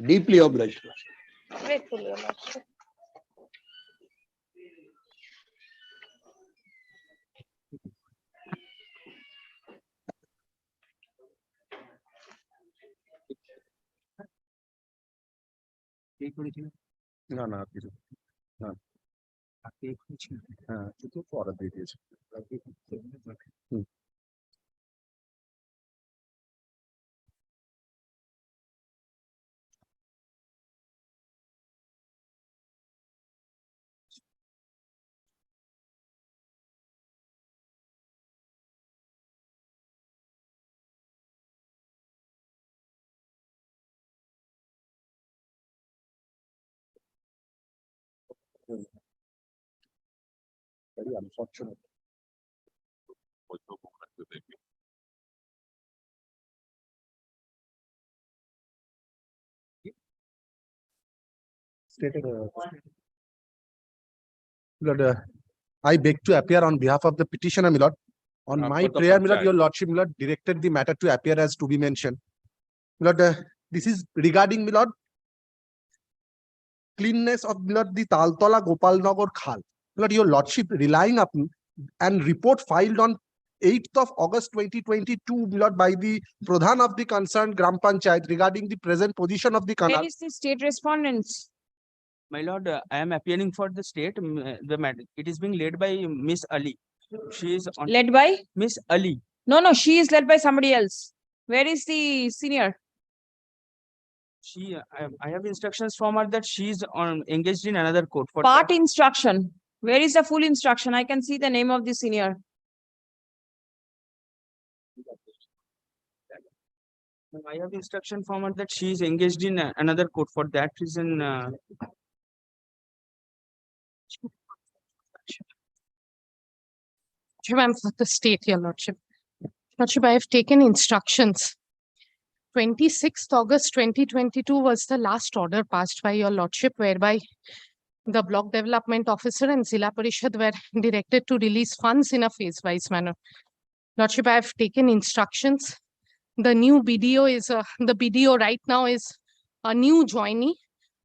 Deeply obliged, Lordship. Gratefully, lordship. না না কিছু না হ্যাঁ কিছু পরে দিয়ে দিয়েছে হুম। Very unfortunate. Stated, Lord, I beg to appear on behalf of the petitioner, my lord. On my for the prayer, my lord, panchayat. your lordship, my lord, directed the matter to appear as to be mentioned. My lord, this is regarding, my lord, cleanness of, my lord, the Taltola Gopalnagar Khal. My lord, your lordship, relying upon and report filed on 8th of August 2022, my lord, by the Pradhan of the concerned Gram Panchayat regarding the present position of the Where canal. is the state respondents? My lord, I am appearing for the state, the matter. It is being led by Miss Ali. She is on Led by? Miss Ali. No, she is led by somebody else. Where is the senior? She, I have instructions from her that she is on engaged in another court for Part instruction. Where is the full instruction? I can see the name of the senior. I have instruction from her that she is engaged in another court. For that reason, I'm for the state, your lordship. Lordship, I have taken instructions. 26th August 2022 was the last order passed by your lordship, whereby the block development officer and Zilla Parishad were directed to release funds in a phase-wise manner. Lordship, I have taken instructions. The new BDO is, the BDO right now is a new joinee,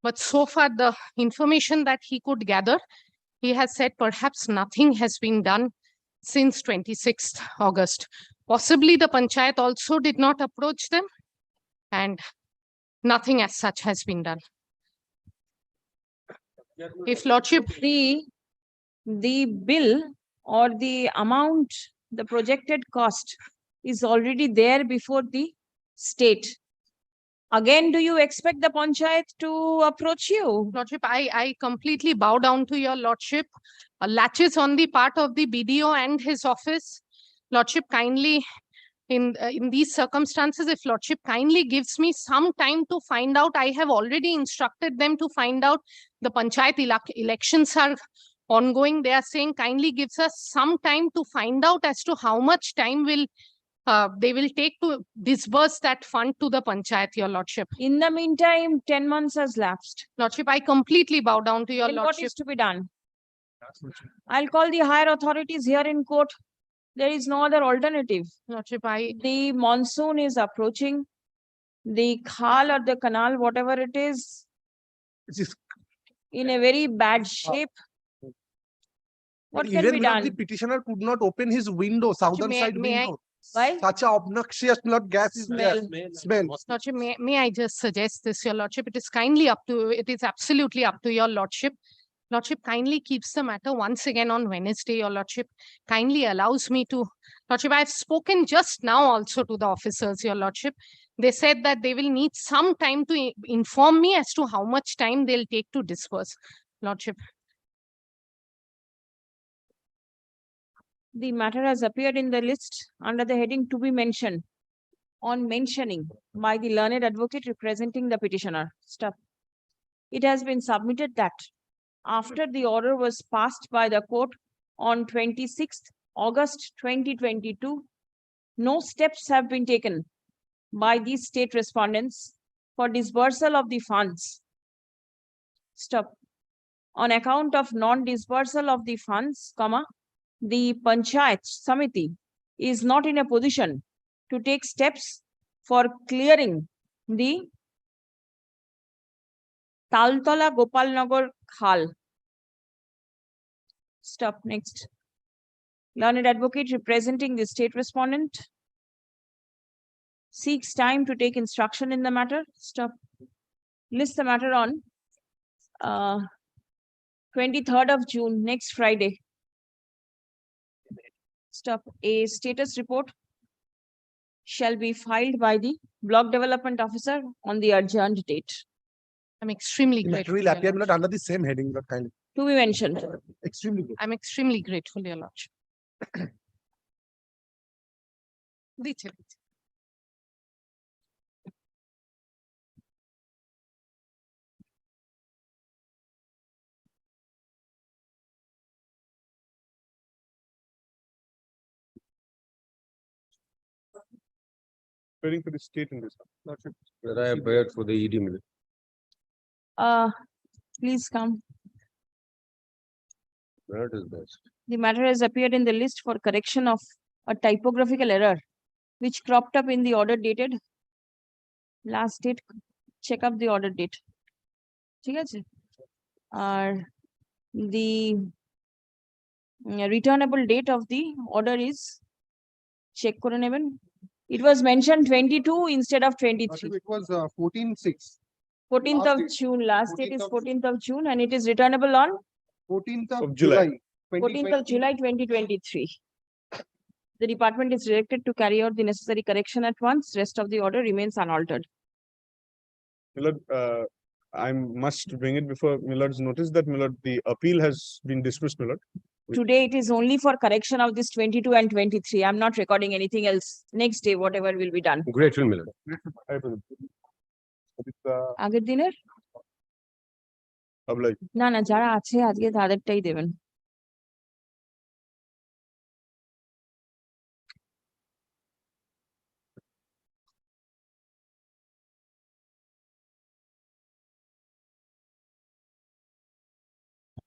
but so far the information that he could gather, he has said perhaps nothing has been done since 26th August. Possibly the panchayat also did not approach them, and nothing as such has been done. If lordship, The bill or the amount, the projected cost is already there before the state. Again, do you expect the panchayat to approach you? lordship, I completely bow down to your lordship. Latches on the part of the BDO and his office. Lordship, kindly, in these circumstances, if lordship kindly gives me some time to find out, I have already instructed them to find out. The panchayat elections are ongoing. They are saying kindly gives us some time to find out as to how much time will they will take to disburse that fund to the panchayat, your lordship. In the meantime, 10 months has lapsed. Lordship, I completely bow down to your Then what lordship. is to be done? I'll call the higher authorities here in court. There is no other alternative. Lordship, The monsoon is approaching. The khal or the canal, whatever it is, in a very bad shape. What can Even be the done? petitioner could not open his window, southern side may I- window. Why? Such a obnoxious gas is there. Smell. Lordship, may I just suggest this, your lordship? It is absolutely up to your lordship. Lordship kindly keeps the matter once again on Wednesday, your lordship. Kindly allows me to, lordship, I have spoken just now also to the officers, your lordship. They said that they will need some time to inform me as to how much time they'll take to disperse, lordship. The matter has appeared in the list under the heading to be mentioned on mentioning by the learned advocate representing the petitioner. Stop. It has been submitted that after the order was passed by the court on 26th August 2022, no steps have been taken by these state respondents for disbursal of the funds. Stop. On account of non-disbursal of the funds, the Panchayat Samiti is not in a position to take steps for clearing the Taltola Gopalnagar Khal. Stop. Next. Learned advocate representing the state respondent seeks time to take instruction in the matter. Stop. List the matter on 23rd of June, next Friday. Stop. A status report shall be filed by the block development officer on the adjourned date. I'm extremely The matter grateful. will Your appear, my lord, Lordship. under the same heading, my lord, kindly. To be mentioned. Extremely good. I'm extremely grateful, Your Lordship. দিচ্ছে, দিচ্ছে। Waiting for the state in this. Lordship. I have prepared for the ED minute. Please come. That is best. The matter has appeared in the list for correction of a typographical error which cropped up in the order dated last date. Check up the order date. ঠিক আছে? আর the returnable date of the order is check করে নেবেন. It was mentioned 22 instead of 23. It was 14/6. 14th of Last date. June. Last date is 14th 14th of June and it is returnable on 14th Of of July. July. 14th of July 2023. The department is directed to carry out the necessary correction at once. Rest of the order remains unaltered. My lord, I must bring it before my lord's notice that my lord, the appeal has been dismissed, my lord. Today it is only for correction of this 22 and 23. I'm not recording anything else. Next day, whatever will be done. Grateful, my lord. আগের দিনের Oblige. না না যারা আছে আজকে তাদেরটাই দেবেন.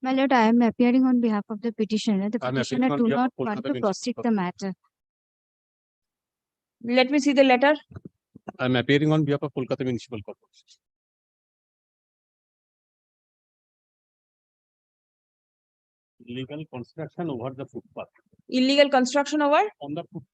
My lord, I am appearing on behalf of the petitioner. The I am appearing petitioner on do behalf not of want Kolkata to Municipal proceed the matter. Let me see the letter. I am appearing on behalf of Kolkata Municipal Corporation. Illegal construction over the footpath. Illegal construction over On the foot.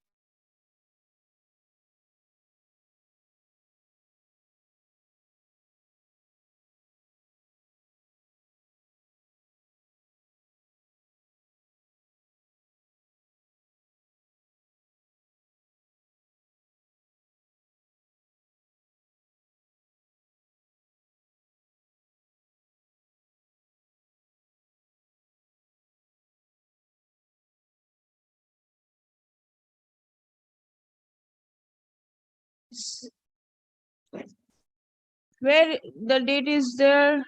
where the date is there.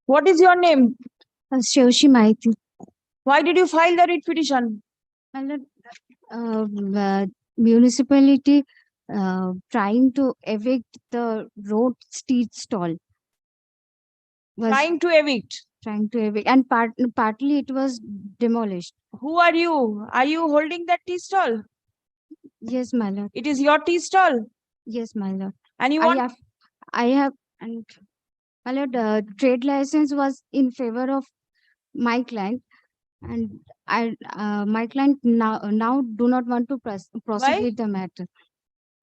What is your name? Shreyoshi Maiti. Why did you file the writ petition? My lord, municipality trying to evict the road street stall. Was Trying to evict. trying to evict and partly it was demolished. Who are you? Are you holding that tea stall? Yes, my lord. It is your tea stall Yes, my lord. and you I want have, and my lord, trade license was in favor of my client, and my client now do not want to proceed Why? with the matter.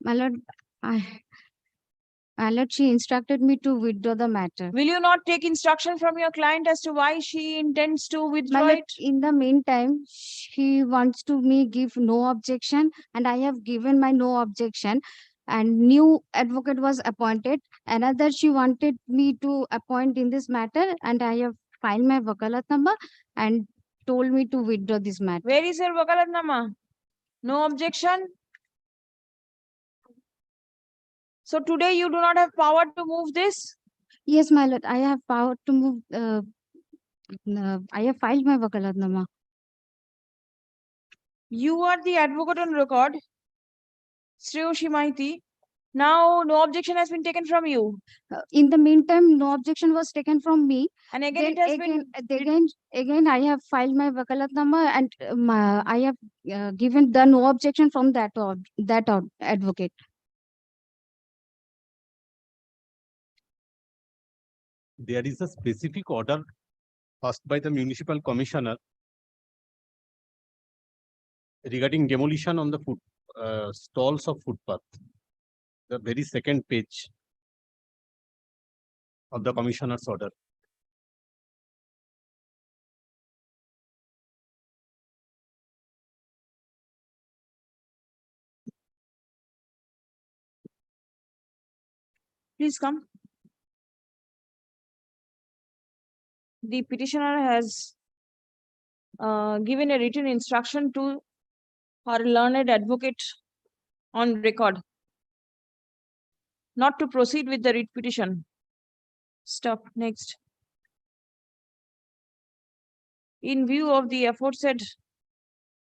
My lord, my lord, she instructed me to withdraw the matter. Will you not take instruction from your client as to why she intends to My withdraw lord, it? in the meantime, she wants to me give no objection, and I have given my no objection. And new advocate was appointed. Another she wanted me to appoint in this matter, and I have filed my wakalat number and told me to withdraw this matter. Where is your wakalatnama? No objection. So today you do not have power to move this? Yes, my lord, I have power to move. I have filed my wakalat number. You are the advocate on record, Shreyoshi Maiti. Now no objection has been taken from you. In the meantime, no objection was taken from me. And again Then it has been again, I have filed my wakalat number, and I have given the no objection from that advocate. There is a specific order passed by the municipal commissioner regarding demolition on the stalls of footpath. the very second page of the commissioner's order. Please come. The petitioner has given a written instruction to her learned advocate on record not to proceed with the writ petition. Stop. Next. In view of the aforesaid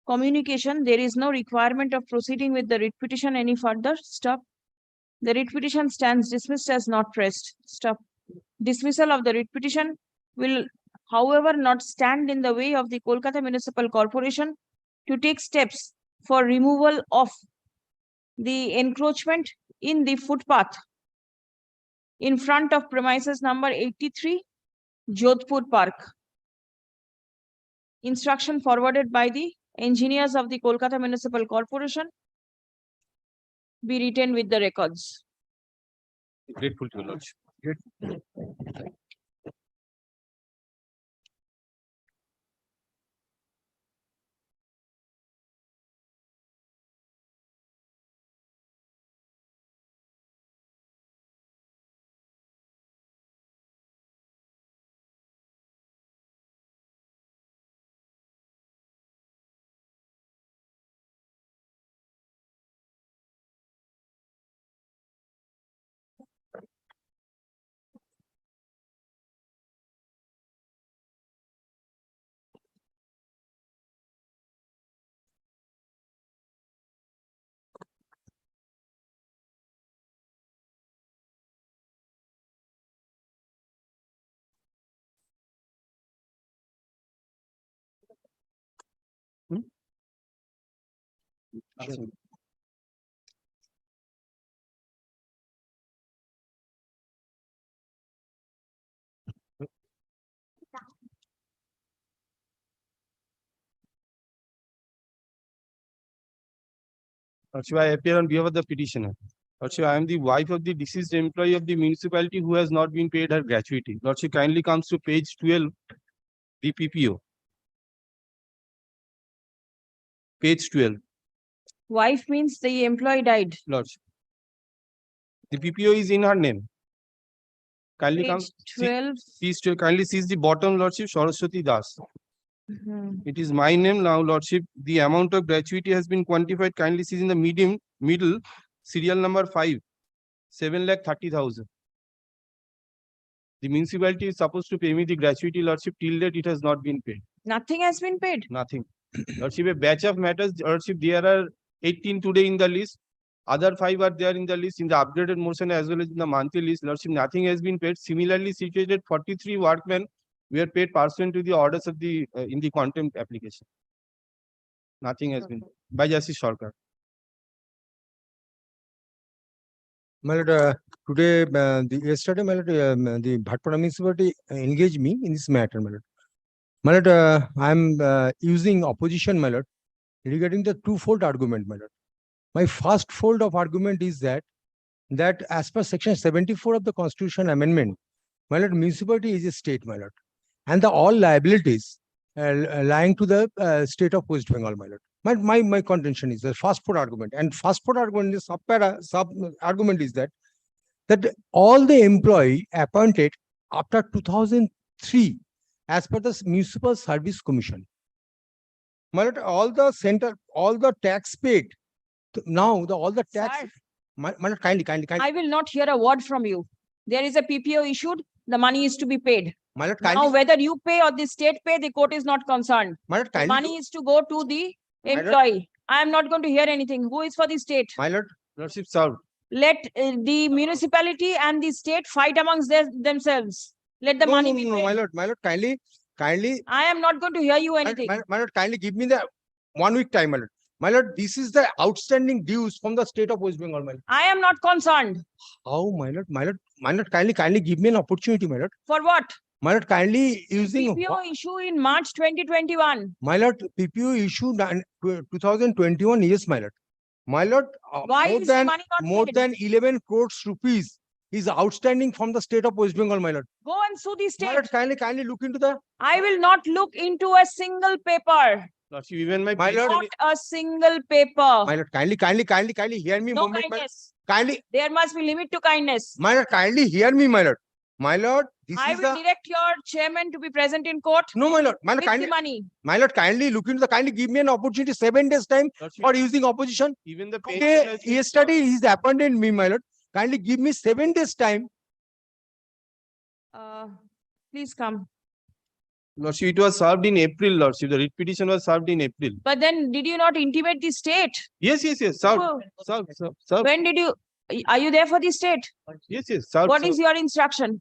communication, there is no requirement of proceeding with the writ petition any further. Stop. The writ petition stands dismissed as not pressed. Stop. Dismissal of the writ petition will, however, not stand in the way of the Kolkata Municipal Corporation to take steps for removal of the encroachment in the footpath in front of premises number 83, Jodhpur Park. Instruction forwarded by the engineers of the Kolkata Municipal Corporation be retained with the records. Grateful to your lordship. Lordship, I appear on behalf of the petitioner. Lordship, I am the wife of the deceased employee of the municipality who has not been paid her gratuity. Lordship, kindly comes to page 12, the PPO. Page 12, Wife means the employee died. Lordship. The PPO is in her name. Kindly come. Page 12. Please kindly seize the bottom, Lordship, Saraswati Das. Mhm. It is my name now, Lordship. The amount of gratuity has been quantified. Kindly see in the middle, serial number 5, 7,30,000. The municipality is supposed to pay me the gratuity, Lordship. Till date, it has not been paid. Nothing has been paid. Nothing. Lordship, a batch of matters, Lordship, there are 18 today in the list. Other 5 are there in the list in the updated motion as well as in the monthly list. Lordship, nothing has been paid. Similarly situated, 43 workmen were paid pursuant to the orders of the in the contempt application. Nothing has been by Justice Sarkar. My lord, today, yesterday, my lord, the Bhatpara municipality engaged me in this matter, my lord. My lord, I am using opposition, my lord, regarding the twofold argument, my lord. My first fold of argument is that as per section 74 of the Constitution Amendment, my lord, municipality is a state, my lord, and all liabilities lying to the state of West Bengal, my lord. My contention is the first fold argument, and first fold argument, the sub argument is that all the employee appointed after 2003 as per the Municipal Service Commission, my lord, all the tax paid now, all the tax. Sir, My lord, kindly. I will not hear a word from you. There is a PPO issued. The money is to be paid. My lord, Now, kindly. whether you pay or the state pay, the court is not concerned. My lord, The kindly. money is to go to the My lord- employee. I am not going to hear anything. Who is for the state? My lord, Lordship served. Let the municipality and the state fight amongst themselves. Let the no, money no, be no, paid. my lord, kindly. I am not going to hear you anything. My lord, kindly give me the 1 week time, my lord. My lord, this is the outstanding dues from the state of West Bengal, my lord. I am not concerned. How, my lord, kindly give me an opportunity, my lord. For what? My lord, kindly using PPO issue in March 2021. my lord, PPO issue 2021, yes, my lord. My lord, Why more is the than money not more paid? than 11 crores rupees is outstanding from the state of West Bengal, my lord. Go and sue the My state. lord, kindly look into the, I will not look into a single paper. Lordship, even my My lord, pension, Not a single paper. my lord, kindly hear me No moment, my lord. kindness. Kindly, There must be limit to kindness. my lord, kindly hear me, my lord. My lord, this I is will the, direct your chairman to be present in court no, my lord, with the money. my lord, kindly look into the, kindly give me an opportunity, 7 days time Lordship, for using opposition. even the pension Okay, has been yesterday he's abandoned me, my lord. Kindly give me 7 days time. Please come. Lordship, it was served in April, Lordship. The writ petition was served in April. But then did you not intimate the state? Yes, served, Who- served. When did you, are you there for the state? Yes, served. What is your instruction?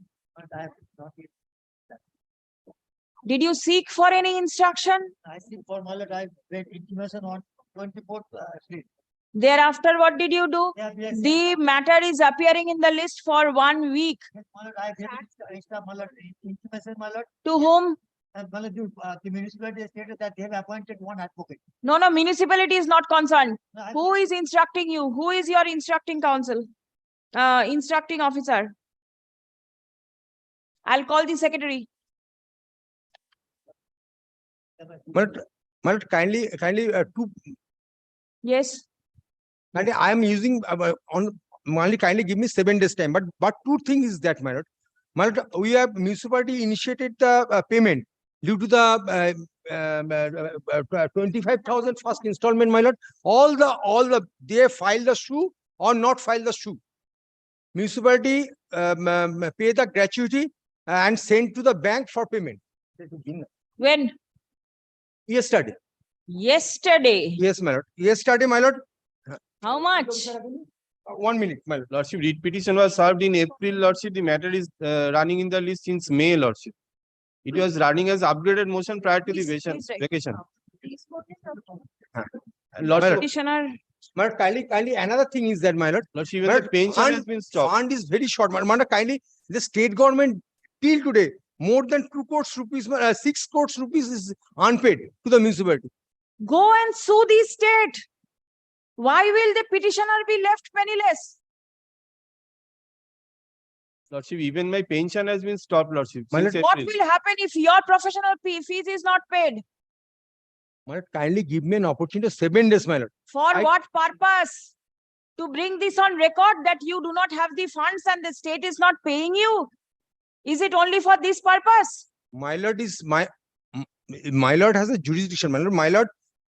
Did you seek for any instruction? I think for my lord, I read intimation on 24th street. Thereafter, what did you do? Yeah, yes, The matter is appearing in the list for 1 week. yes, my lord, I read extra, my lord, intimation, my lord. To whom? And my lord, the municipality stated that they have appointed one advocate. No, municipality is not concerned. No, I- Who is instructing you? Who is your instructing counsel? Instructing officer? I'll call the secretary. My lord, kindly, Yes. kindly, I am using only kindly give me 7 days time. But two things is that, my lord. My lord, we have municipality initiated the payment due to the 25,000 first installment, my lord. All the they filed the shoe or not filed the shoe. Municipality pay the gratuity and send to the bank for payment. When? Yesterday. Yesterday. Yes, my lord. Yesterday, my lord. How much? 1 minute, my lord. Lordship, writ petition was served in April, Lordship. The matter is running in the list since May, Lordship. It was running as upgraded motion prior to the Please write. vacation. My Lordship, lord, Petitioner. my lord, kindly, another thing is that, my lord. Lordship, even My the lord, pension has been stopped. fund is very short. My lord, kindly, the state government till today, more than 2 crores rupees, 6 crores rupees is unpaid to the municipality. Go and sue the state. Why will the petitioner be left penniless? Lordship, even my pension has been stopped, Lordship. My Since lord, What April. will happen if your professional fees is not paid? My lord, kindly give me an opportunity, 7 days, my lord. For I- what purpose? To bring this on record that you do not have the funds and the state is not paying you? Is it only for this purpose? My lord is my lord has a jurisdiction, my lord.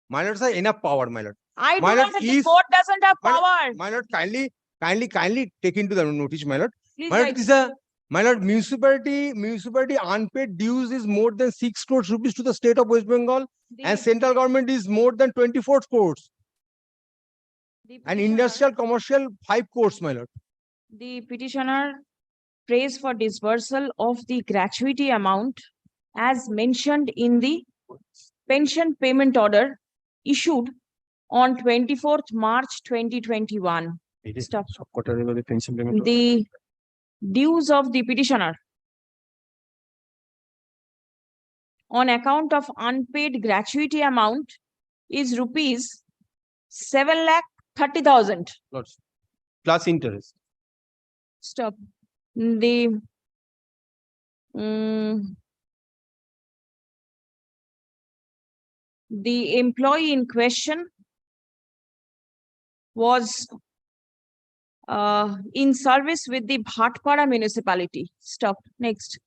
My lord has enough power, my lord. I do My lord, not, the if- court doesn't have My lord, power. My lord, kindly take into the notice, my lord. Please My lord, write. this is my lord, municipality unpaid dues is more than 6 crores rupees to the state of West Bengal, and The- central government is more than 24 crores, the and petitioner- industrial commercial 5 crores, my lord. The petitioner prays for disbursal of the gratuity amount as mentioned in the pension payment order issued on 24th March 2021. Stop. Pension payment. The dues of the petitioner on account of unpaid gratuity amount is rupees 7,30,000. Lordship, plus interest. Stop. The the employee in question was in service with the Bhatpara municipality. Stop. Next.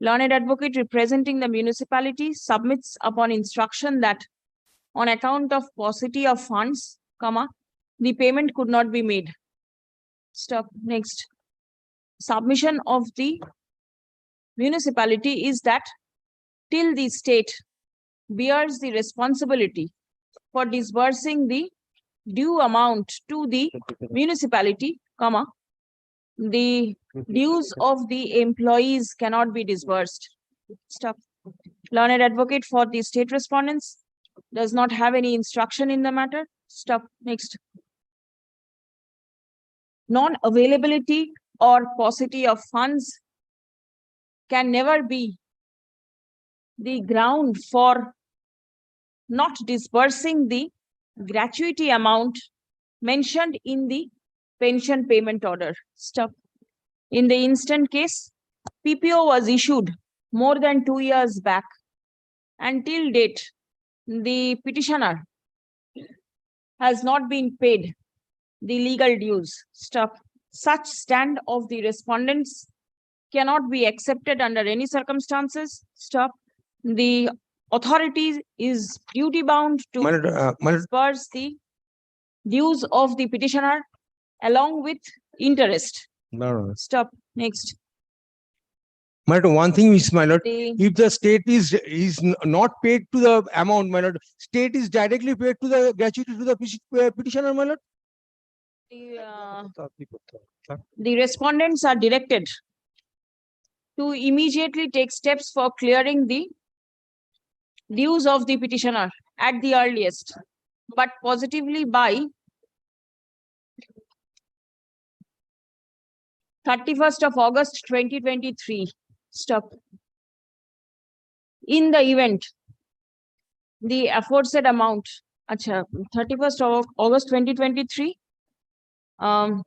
Learned advocate representing the municipality submits upon instruction that on account of paucity of funds, the payment could not be made. Stop. Next. Submission of the municipality is that till the state bears the responsibility for disbursing the due amount to the municipality, the dues of the employees cannot be disbursed. Stop. Learned advocate for the state respondents does not have any instruction in the matter. Stop. Next. Non-availability or paucity of funds can never be the ground for not disbursing the gratuity amount mentioned in the pension payment order. Stop. In the instant case, PPO was issued more than 2 years back. Until date, the petitioner has not been paid the legal dues. Stop. Such stand of the respondents cannot be accepted under any circumstances. Stop. The authority is duty bound to disburse the dues of the petitioner along with interest. Stop. Next. My lord, one thing is, my lord, The- if the state is not paid to the amount, my lord, state is directly paid to the gratuity to the petitioner, my lord. The respondents are directed to immediately take steps for clearing the dues of the petitioner at the earliest, but positively by 31st of August 2023. Stop. In the event the aforesaid amount, 31st of August 2023, along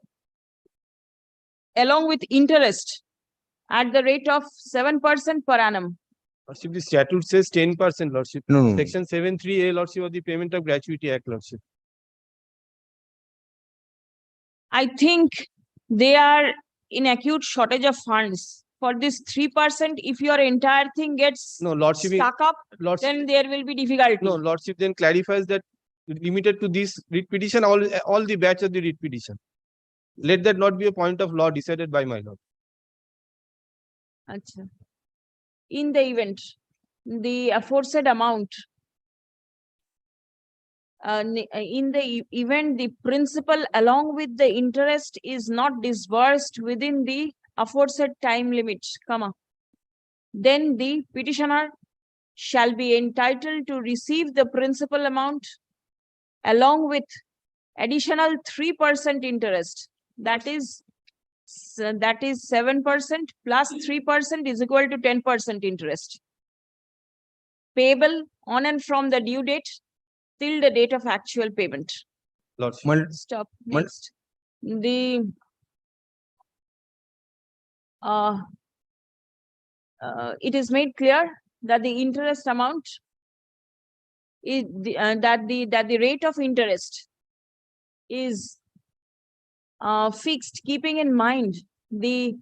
with interest at the rate of 7% per annum. Lordship, the statute says 10%, Lordship. No. Section 7(3)(a), Lordship, of the Payment of Gratuity Act, Lordship. I think they are in acute shortage of funds. For this 3%, if your entire thing gets No, Lordship, stuck up, Lordship, then there will be difficulty. no, Lordship then clarifies that limited to this writ petition, all the batch of the writ petition. Let that not be a point of law decided by my lord. Acha. In the event, the aforesaid amount, in the event the principal along with the interest is not disbursed within the aforesaid time limit, then the petitioner shall be entitled to receive the principal amount along with additional 3% interest. That is 7% plus 3% is equal to 10% interest. Payable on and from the due date till the date of actual payment. Lordship. Stop. Next. The it is made clear that the interest amount is that the rate of interest is fixed, keeping in mind the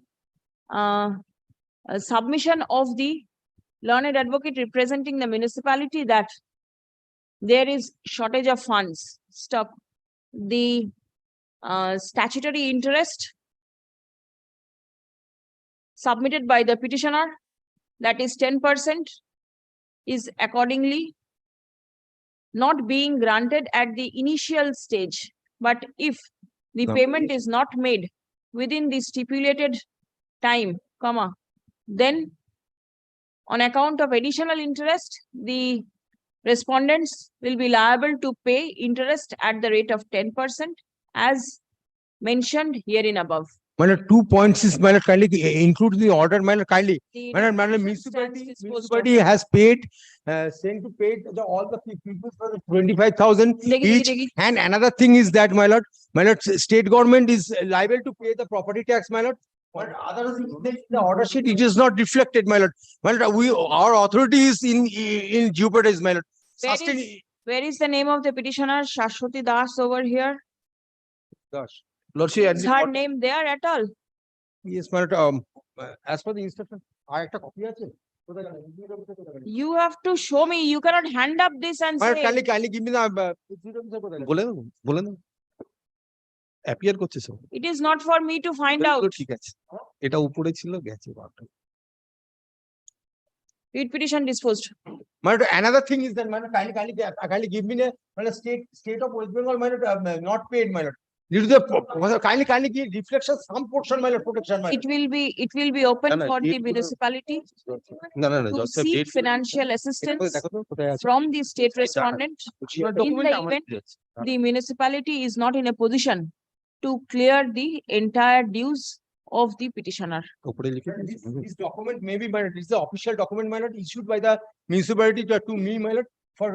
submission of the learned advocate representing the municipality that there is shortage of funds. Stop. The statutory interest submitted by the petitioner, that is 10%, is accordingly not being granted at the initial stage. But if the payment is not made within the stipulated time, then on account of additional interest, the respondents will be liable to pay interest at the rate of 10% as mentioned herein above. My lord, 2 points is, my lord, kindly include the order, my lord, kindly. The My lord, resolution stands disposed of. municipality has paid, sent to pay all the people for the 25,000 each. And another thing is that, my lord, state government is liable to pay the property tax, my lord. But other than the order sheet, it is not reflected, my lord. My lord, our authority is in jeopardy, my lord. Where is the name of the petitioner, Shashwati Das, over here? Gosh. Lordship, at Is the her court- name there at all? Yes, my lord, as per the instruction, I একটা copy আছে? You have to show me. You cannot hand up this and My lord, say. kindly give me the. বলে দাও appear করছে সব It is not for me to find out. ঠিক আছে এটা উপরে ছিল গেছে বারটা Writ petition disposed. My lord, another thing is that, my lord, kindly give me the state of West Bengal, my lord, not paid, my lord. Due to the kindly give reflection some portion, my lord, protection, my lord. It will be open No, for the date গুলো- municipality না না না to জজ সাহেব seek date financial assistance দেখো তো কোথায় আছে from the state respondent. In document the আমার event কাছে আছে। the municipality is not in a position to clear the entire dues of the petitioner. উপরে লিখে This document may be, my lord, this is the official document, my lord, issued by the municipality to me, my lord, for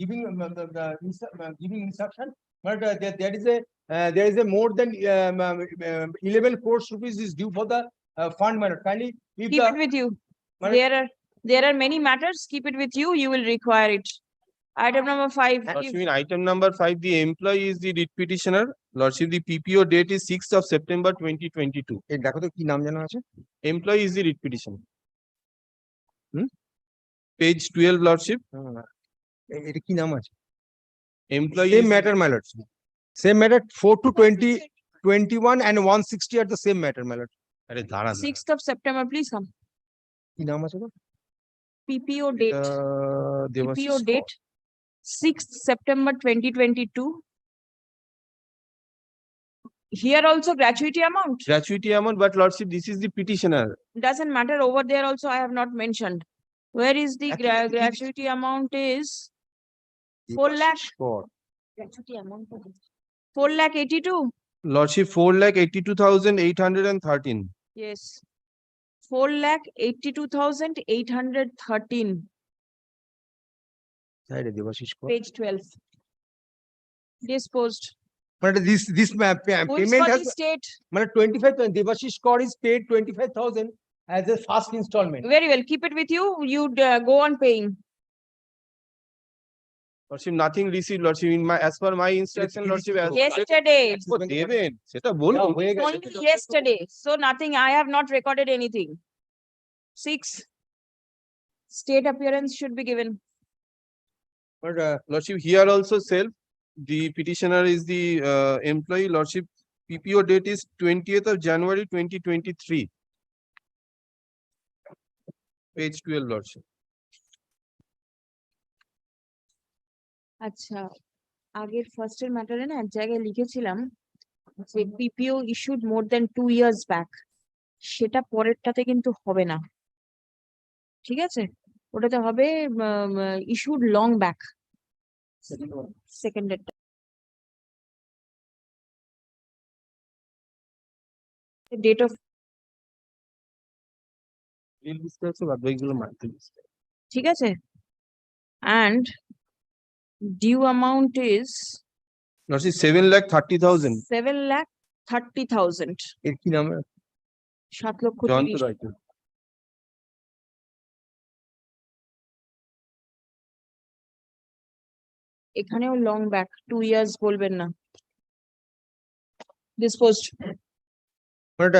giving giving instruction But there is a more than 11 crores rupees is due for the fund, my lord. Kindly, if Keep the it with you. my lord, There are many matters. Keep it with you. You will require it. Item number 5. Lordship, in item number 5, the employee is the writ petitioner. Lordship, the PPO date is 6th of September 2022. এই দেখো তো কি নাম জানা আছে? Employee is the writ petitioner. Page 12, Lordship. এটা কি নাম আছে? Employee Same is matter, my lord. Same matter, 4 to 20, 21 and 160 are the same matter, my lord. আরে দাঁড়া 6th of September, please come. কি নাম আছে গো? PPO date. Debashis PPO date 6th September 2022. Here also gratuity amount. gratuity amount, but Lordship, this is the petitioner. Doesn't matter. Over there also I have not mentioned. Where is the Actually, gratuity amount is 4 lakh. Sure. Gratuity amount 4 lakh 82. Lordship, 4,82,813. Yes. 4 lakh 82,813. Side Debashis কর। Page 12. Disposed. But this Who is payment for has, the state? but 25, Devashish Kaur is paid 25,000 as a first installment. Very well. Keep it with you. You go on paying. Lordship, nothing received, Lordship, in my, as per my instruction, Lordship. as- Yesterday. ও দেবেন, সেটা বলুন। হয়ে গেছে। Only yesterday. So nothing. I have not recorded anything. 6. State appearance should be given. But Lordship, here also self, the petitioner is the employee. Lordship, PPO date is 20th of January 2023. Page 12, Lordship. আচ্ছা আগের ফার্স্টের ম্যাটারে না এক জায়গায় লিখেছিলাম যে পিপিও issued মোর দেন 2 years back, সেটা পরেরটাতে কিন্তু হবে না, ঠিক আছে? ওটাতে হবে ইস্যুড লং ব্যাক, সেকেন্ডের ডেট অফ, ঠিক আছে? And due amount is Lordship, 7,30,000. 7,30,000. এর কি নাম? 7,30,000 জয়ন্ত রায়চৌধুরী। এখানেও লং ব্যাক 2 years বলবেন না। Disposed. But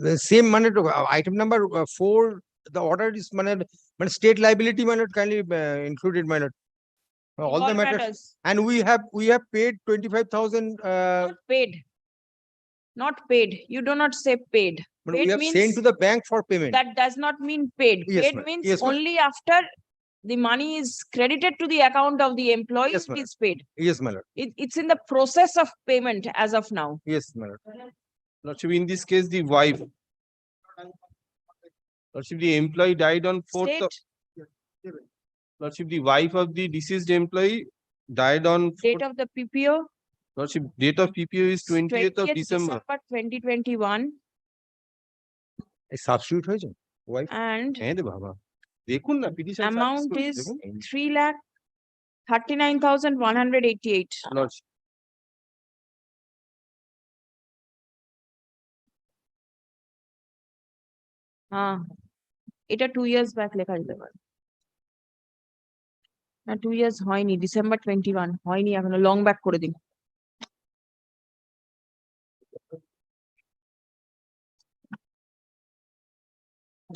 the same money to item number 4, the order is money state liability money kindly included money. All the matters, and we have paid 25,000. Not paid. Not paid. You do not say paid. But Paid we have means sent to the bank for payment. that does not mean paid. Yes, Paid ma'am. means Yes, ma'am. only after the money is credited to the account of the employee, Yes, it ma'am. is paid. Yes, my lord. It's in the process of payment as of now. Yes, my lord. Lordship, in this case, the wife. Lordship, the employee died on 4th of, State, Lordship, the wife of the deceased employee died on date of the PPO, Lordship, date of PPO is 20th of December. 2021, এই substitute হয়েছে? Wife? and হ্যাঁ রে বাবা, দেখুন না petition service amount করে is দেখুন। 3,39,188. Lordship, হ্যাঁ, এটা 2 years ব্যাক লেখা যেতে পারে না, 2 years হয়নি, ডিসেম্বর 21 হয়নি এখনো, লং ব্যাক করে দিন।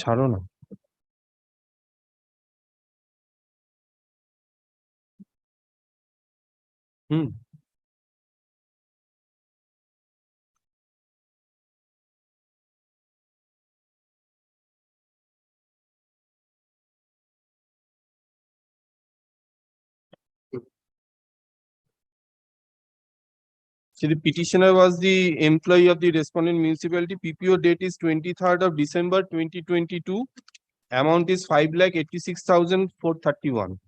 ছাড়ো না। হুম। So the petitioner was the employee of the respondent municipality. PPO date is 23rd of December 2022. Amount is 5,86,431.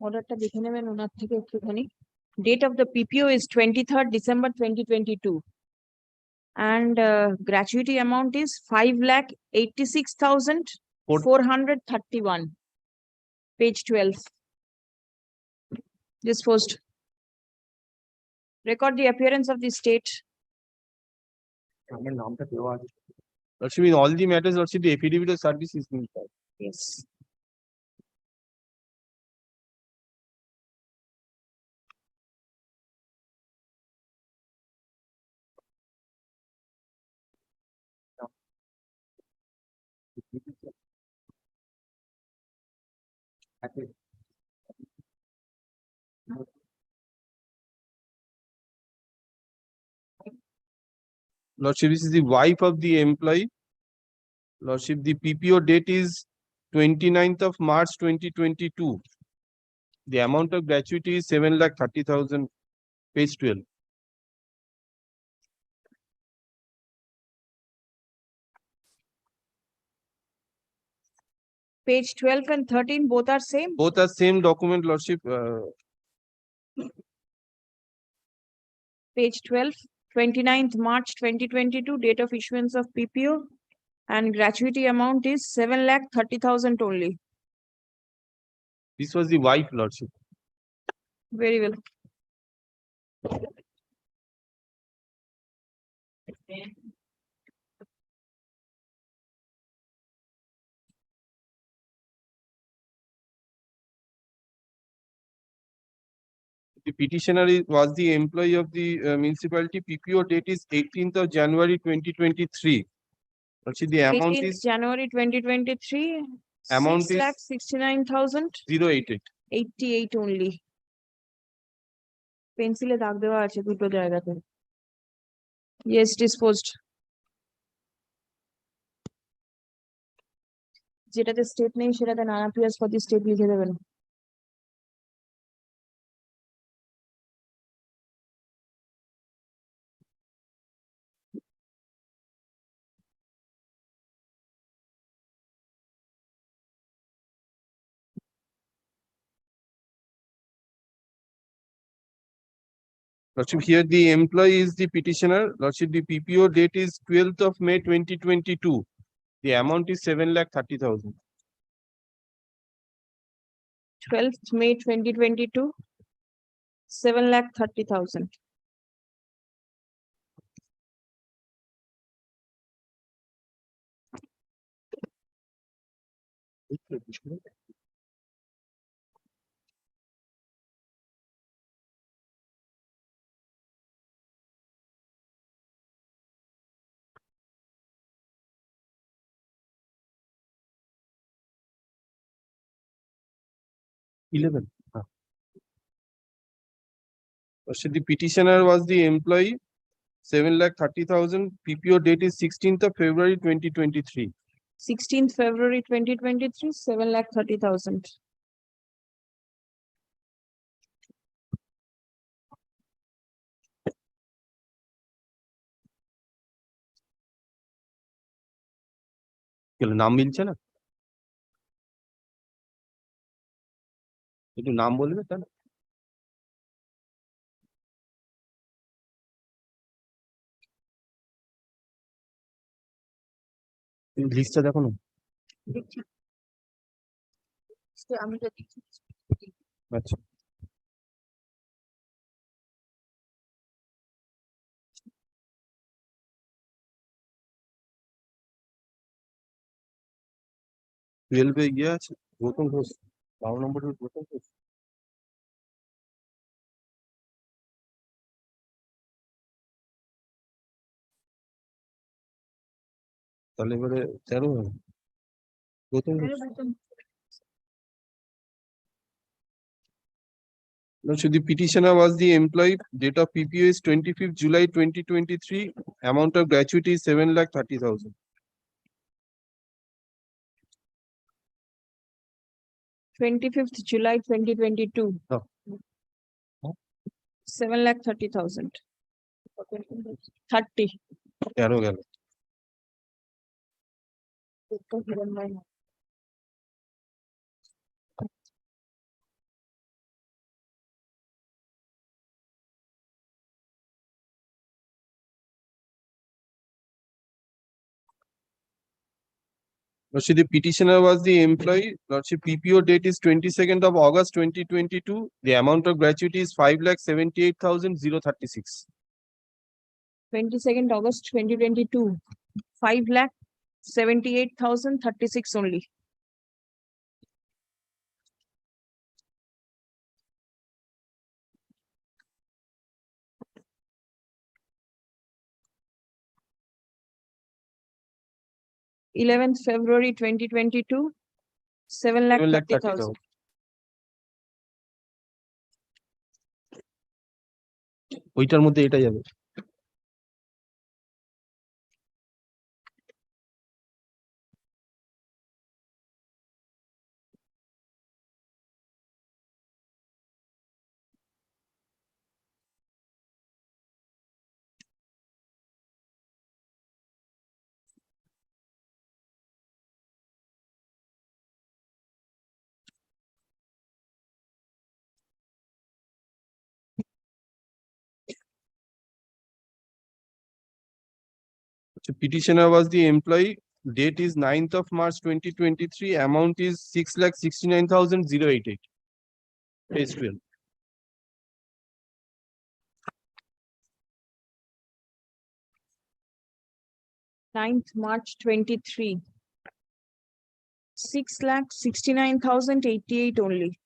অর্ডারটা দেখে নেবেন ওনার থেকে একটুখানি। Date of the PPO is 23rd December 2022. And gratuity amount is 5,86,431. Page 12. Disposed. Record the appearance of the state. Lordship, in all the matters, Lordship, the affidavit of service is being filed. Yes. Lordship, this is the wife of the employee. Lordship, the PPO date is 29th of March 2022. The amount of gratuity is 7,30,000. Page 12. Page 12 and 13, both are same. Both are same document, Lordship. Page 12, 29th March 2022, date of issuance of PPO, and gratuity amount is 7,30,000 only. This was the wife, Lordship. Very well. The petitioner was the employee of the municipality. PPO date is 18th of January 2023. Lordship, the amount 18th is January 2023. Amount is 6,69,088. 088. only. পেন্সিলে দাগ দেওয়া আছে দুটো জায়গাতে। Yes, disposed. যেটাতে state নেই সেটাতে non appears for the state লিখে দেবেন। Lordship, here the employee is the petitioner. Lordship, the PPO date is 12th of May 2022. The amount is 7,30,000. 12th May 2022. 7,30,000. Lordship, the petitioner was the employee. 7,30,000. PPO date is 16th of February 2023. 16th February 2023, 7,30,000. নাম মিলছে না একটু নাম বলবে তাহলে লিস্টটা দেখো না আচ্ছা টুয়েলভে গিয়ে আছে গৌতম ঘোষ 12 নম্বরের গৌতম ঘোষ তাহলে এবারে 13 Gautam Ghosh So the petitioner was the employee. Date of PPO is 25th July 2023. Amount of gratuity is 7,30,000. 25th July 2022. No. 7,30,000. 30. 13 গেল Lordship, the petitioner was the employee. Lordship, PPO date is 22nd of August 2022. The amount of gratuity is 5,78,036. 22nd August 2022, 5,78,036 only. February 2022, 7,30,000. ওইটার মধ্যে এটা যাবে। So petitioner was the employee. Date is 9th of March 2023. Amount is 6,69,088. Page 12. March 23. 6,69,088 only.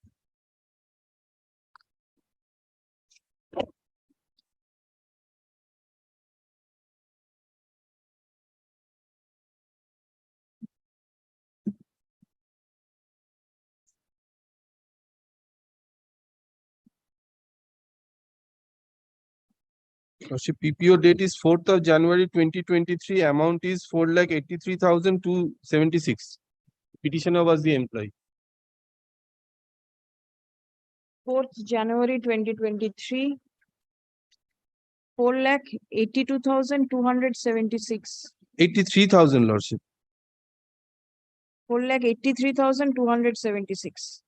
Lordship, PPO date is 4th of January 2023. Amount is 4,83,276. Petitioner was the employee. 4th January 2023, 4,82,276. 83,000, Lordship. 4,83,276.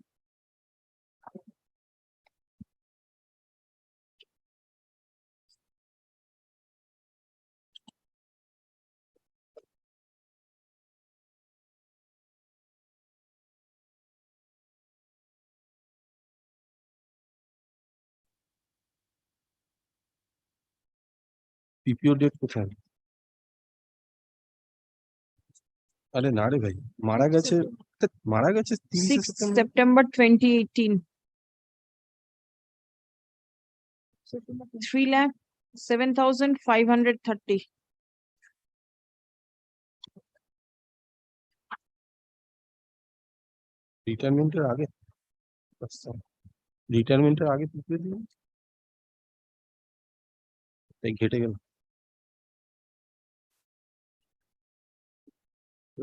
PPO date কোথায়? আরে না রে ভাই, মারা গেছে 30 September 2018. 3,07,530. রিটায়ারমেন্টের আগে। রিটায়ারমেন্টের আগে PPO দিন। তাই ঘেটে গেল।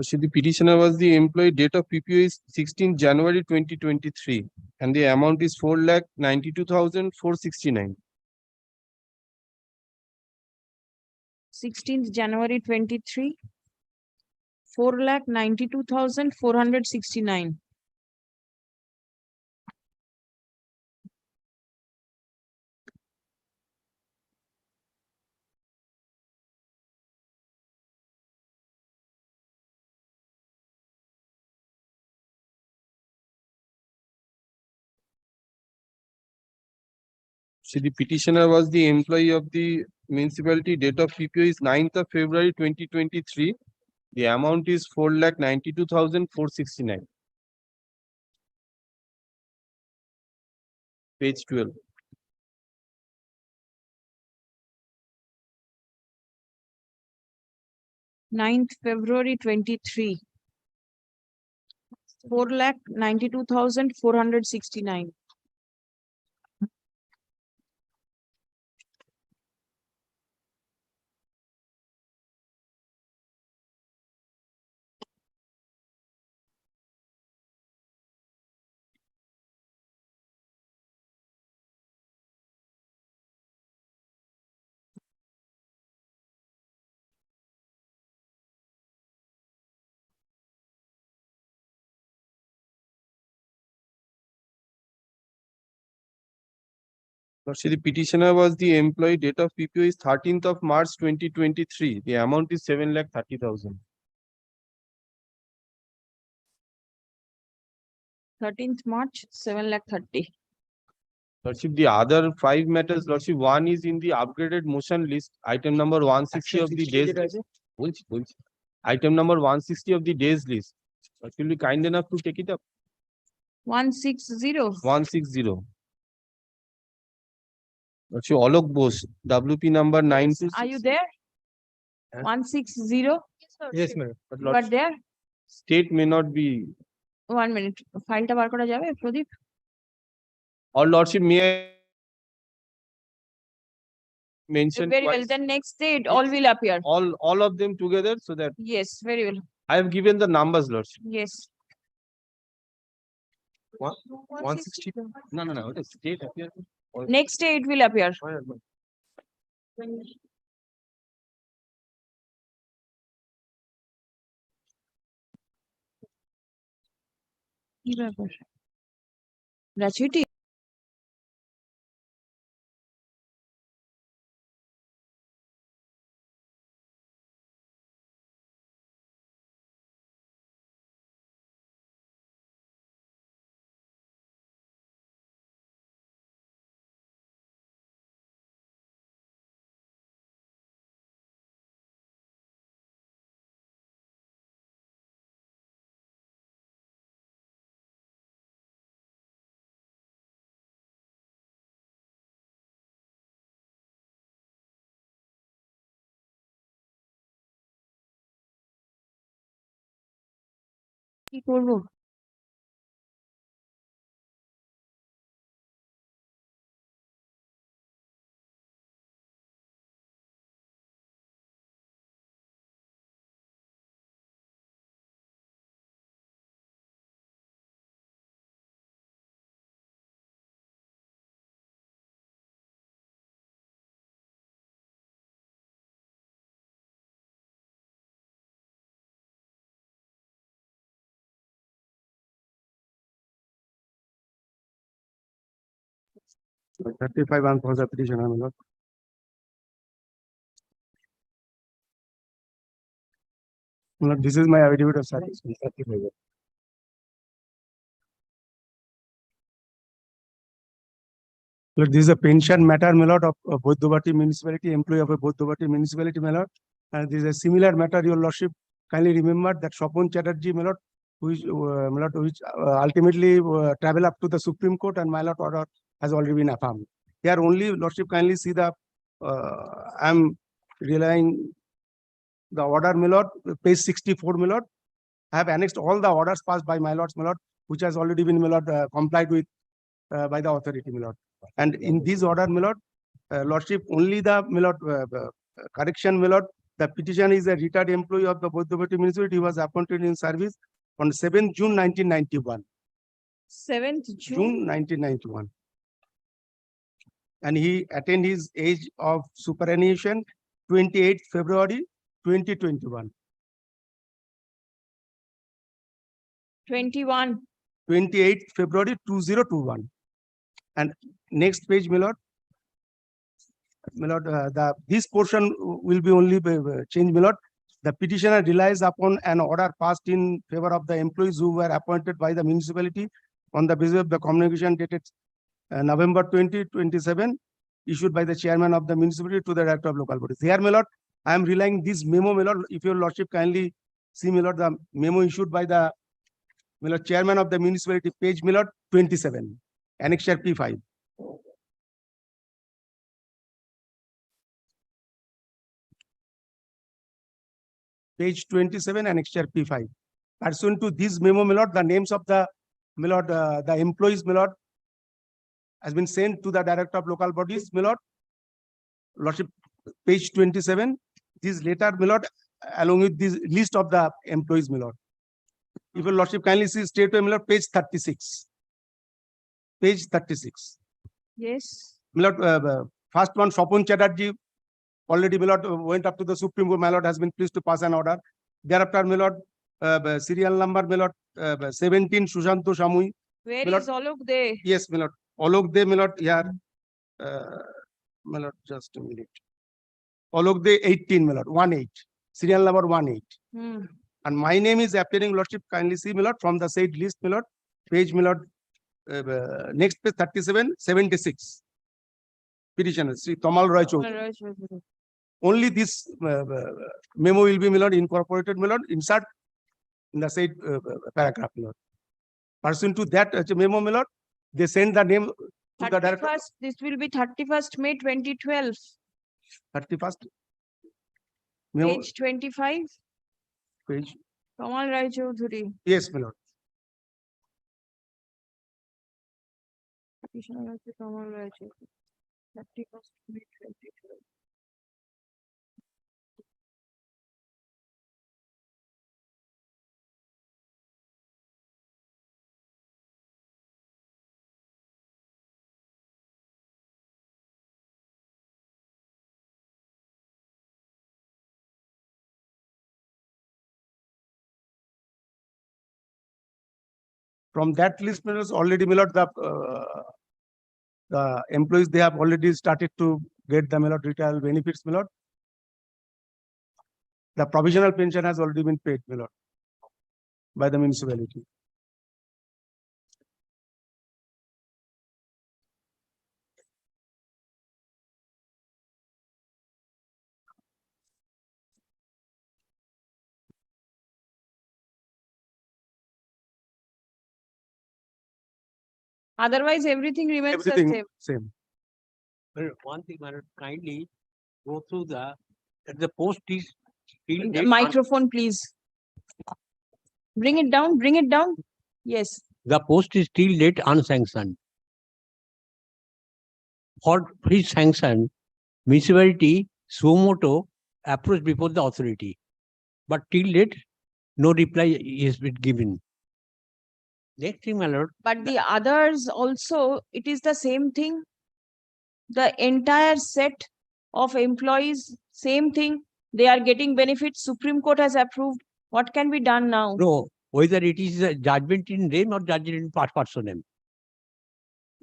So the petitioner was the employee. Date of PPO is 16th January 2023 and the amount is 4,92,469. 16th January 23, 4,92,469. So the petitioner was the employee of the municipality. Date of PPO is 9th of February 2023. The amount is 4,92,469. Page 12. February 23. 4,92,469. So the petitioner was the employee. Date of PPO is 13th of March 2023. The amount is 7,30,000. 13th March, 7,30,000. Lordship, the other 5 matters, Lordship, one is in the upgraded motion list, item number 160 of the days. Item number 160 of the days list. Lordship, will be kind enough to take it up. 160. 160. Lordship, Alok Bose, WP number 926. Are you there? Huh? 160. Yes, madam. But You Lordship, are there? state may not be, 1 minute. File টা বার করা যাবে, প্রদীপ? or Lordship, may I mention Very well. twice? Then next day it all will appear. All of them together so that Yes, very well. I have given the numbers, Lordship. Yes. 160. No. What is state appear? Next day it will appear. কি ব্যাপার? Gratuity? কি করবো? So 35 and for the petition, my lord. Lord, this is my affidavit of satisfaction. Lord, this is a pension matter, my lord, of Bodhdobati municipality, employee of a Bodhdobati municipality, my lord. And this is a similar matter, your lordship. Kindly remember that Swapon Chatterjee, my lord, which ultimately travel up to the Supreme Court, and my lord order has already been affirmed. Here only, lordship, kindly see the, I am relying the order, my lord, page 64, my lord. I have annexed all the orders passed by my lords, my lord, which has already been, my lord, complied with by the authority, my lord. And in this order, my lord, lordship, only the, my lord, correction, my lord, the petition is a retired employee of the Bodhdobati municipality. He was appointed in service on 7th June 1991. 7th June 1991. And he attained his age of superannuation 28th February 2021. 21. 28th February 2021. And next page, my lord. My lord, this portion will be only changed, my lord. The petitioner relies upon an order passed in favor of the employees who were appointed by the municipality on the basis of the communication dated November 2027, issued by the chairman of the municipality to the director of local bodies. Here, my lord, I am relying this memo, my lord. If your lordship kindly see, my lord, the memo issued by the, my lord, chairman of the municipality, page, my lord, 27, annexure P5. Page 27, annexure P5. Pursuant to this memo, my lord, the names of the, my lord, the employees, my lord, has been sent to the director of local bodies, my lord. Lordship, page 27. This letter, my lord, along with this list of the employees, my lord. If your lordship kindly see straight away, my lord, page 36. Page 36. Yes. My lord, first one, Swapon Chatterjee, already, my lord, went up to the Supreme Court, my lord, has been pleased to pass an order. Thereafter, my lord, serial number, my lord, 17, Sushanto Shamui. Where My lord, is Alok De? yes, my lord. Alok De, my lord, here. My lord, just a minute. Alok De 18, my lord, 18. Serial number 18. Hmm. And my name is appearing, lordship, kindly see, my lord, from the said list, my lord, page, my lord, next page 3776. Petitioner, Sri Tamal Rai Chaudhary. Only this memo will be, my lord, incorporated, my lord, insert in the said paragraph, my lord. Pursuant to that memo, my lord, they send the name to the director. 31st, this will be 31st May 2012, 31st. Memo, page 25, page. Kamal Rai Chaudhary. Yes, my lord. Petitioner of the Kamal Rai Chaudhary, 31st May 2012. From that list, my lord, already, my lord, the employees, they have already started to get the, my lord, retail benefits, my lord. The provisional pension has already been paid, my lord, by the municipality. Otherwise, everything remains the Everything same. same. Well, one thing, madam, kindly go through the post is till The date. microphone, please. Bring it down, bring it down. Yes. The post is till date unsanctioned. For his sanction, municipality suo motu approached before the authority. But till date, no reply is been given. Next thing, my lord. But the others also, it is the same thing. The entire set of employees, same thing. They are getting benefits. Supreme Court has approved. What can be done now? No, whether it is a judgment in rem or judgment in personam.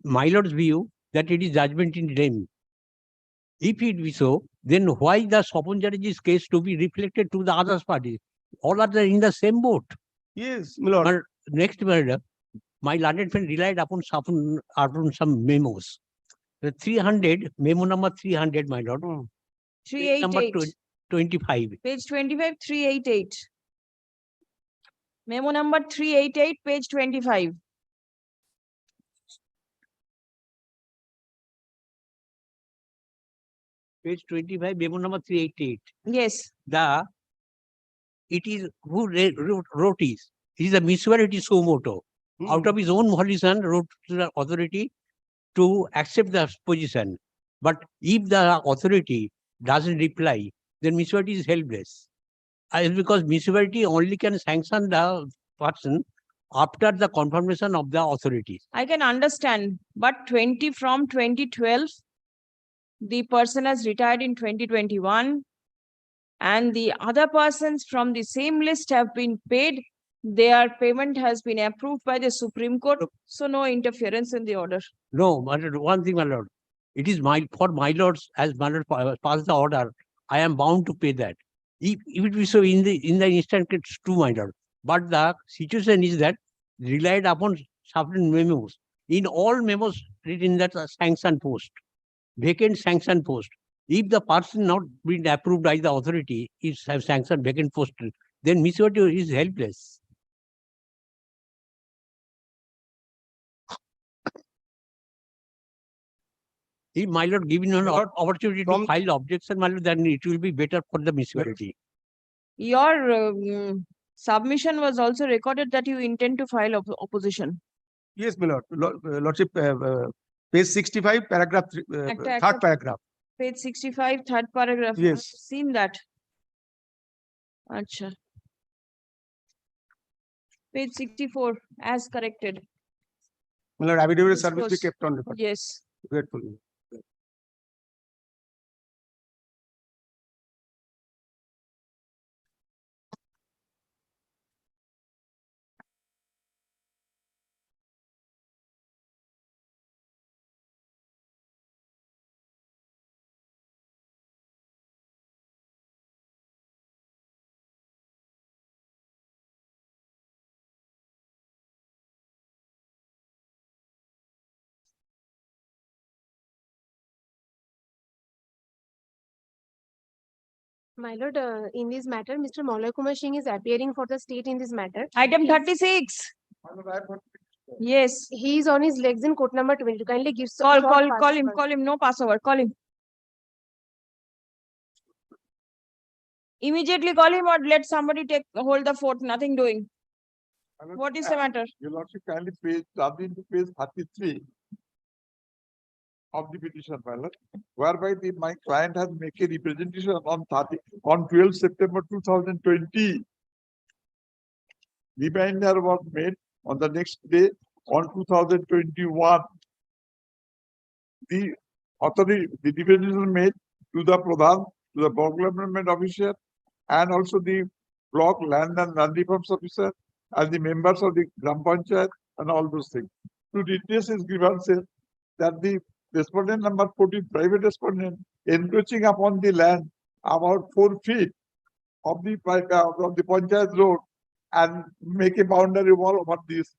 My lord's view that it is judgment in rem. If it be so, then why the Sopon judge's case to be reflected to the other parties? All are in the same boat. Yes, my lord. But next, my learned friend relied upon some memos. The 300, memo number 300, my lord. Page number 388. 25. Page 25, 388. Memo number 388, page 25. Page 25, memo number 388. Yes. It is who wrote is. It is the municipality suo motu. Out of his own volition, wrote to the authority to accept the position. But if the authority doesn't reply, then municipality is helpless. Because municipality only can sanction the person after the confirmation of the authorities. I can understand, but from 2012, the person has retired in 2021, and the other persons from the same list have been paid. Their payment has been approved by the Supreme Court, so no interference in the order. No, my lord, one thing, my lord. It is for my lords, as my lord passed the order, I am bound to pay that. If it be so in the instant, it's true, my lord. But the situation is that relied upon certain memos. In all memos written that sanction post, vacant sanction post. If the person not been approved by the authority is have sanctioned vacant post, then municipality is helpless. If my lord given an opportunity to file objection, my lord, then it will be better for the municipality. Your submission was also recorded that you intend to file opposition. Yes, my lord. Lordship, page 65, paragraph, third paragraph. Page 65, third paragraph. Yes. I've seen that. Acha. Page 64, as corrected. My lord, affidavit Yes, service be course. kept on record. Yes. Grateful. My lord, in this matter, Mr. Malay Kumar Singh is appearing for the state in this matter. Item 36. Yes. He is on his legs in court number 20. Kindly give some Call, short call, pass call him, over. call him. No passover. Call him. Immediately call him or let somebody take hold the fort. Nothing doing. What is the matter? Your Lordship, kindly turn into page 33 of the petition, my lord, whereby my client has made a representation on 12 September 2020. Reminder was made on the next day on 2021. The authority, the representation made to the Pradhan, to the block development officer, and also the block land and land reforms officer, and the members of the Gram Panchayat, and all those things. To redress his grievances that the respondent number 14, private respondent, encroaching upon the land about 4 feet of the Panchayat road and make a boundary wall over this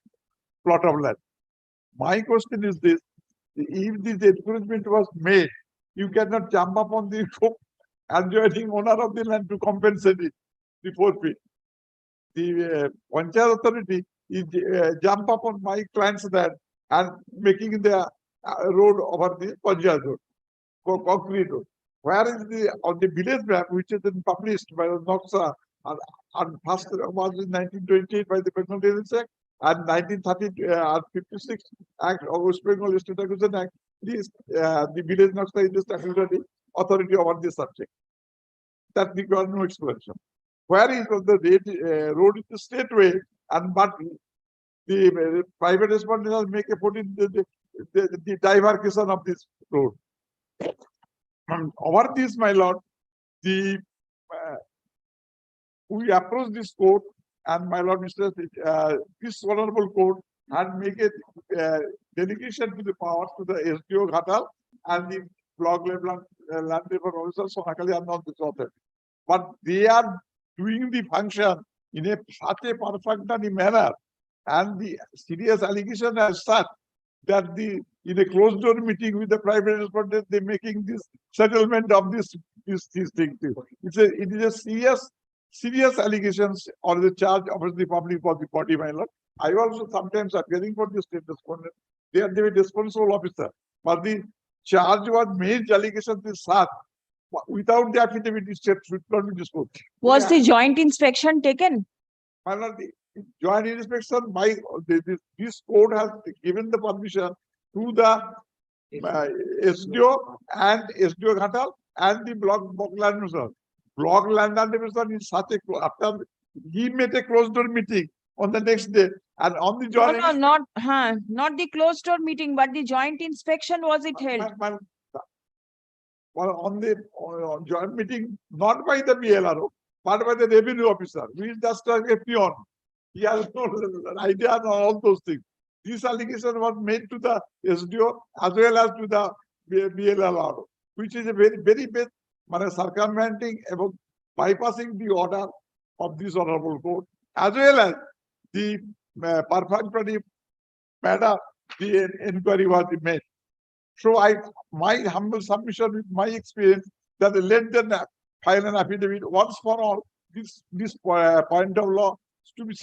plot of land. My question is this: if this encroachment was made, you cannot jump upon the adjoining owner of the land to compensate it, the 4 feet. The Panchayat authority is jump upon my client's land and making the road over the Panchayat road, concrete road. Where is on the village map, which has been published by the Noxa and first was in 1928 by the Personal Details Act and 1930 and 56 Act of West Bengal State Acquisition Act. This the village Noxa is the statutory authority over this subject. That requires no explanation. Where is the road is the state way, and but the private respondent has make a put in the diversion of this road. Over this, my lord, the we approach this court, and my lord, Mr. This honorable court had make a delegation to the powers to the SDO Ghatal and the block level land labor officers Sonakali and all this author. But they are doing the function in such a perfect manner, and the serious allegation as such that in a closed door meeting with the private respondent, they making this settlement of this thing. It is a serious allegations or the charge of the public for the body, my lord. I also sometimes appearing for the state respondent. They are the responsible officer, but the charge was made allegations is such. Without the affidavit, it should not be disclosed. Was the joint inspection taken? My lord, the joint inspection by this court has given the permission to the SDO and SDO Ghatal and the block land administrator. Block land administrator in such a after he made a closed door meeting on the next day, and on the joint No, not the closed door meeting, but the joint inspection was it held? On the joint meeting, not by the BLRO, but by the revenue officer, who is just like a peon. He has no idea on all those things. This allegation was made to the SDO as well as to the BLRO, which is a very bad circumventing about bypassing the order of this honorable court, as well as the perfect matter the inquiry was made. So my humble submission with my experience that let them file an affidavit once for all. This point of law is to be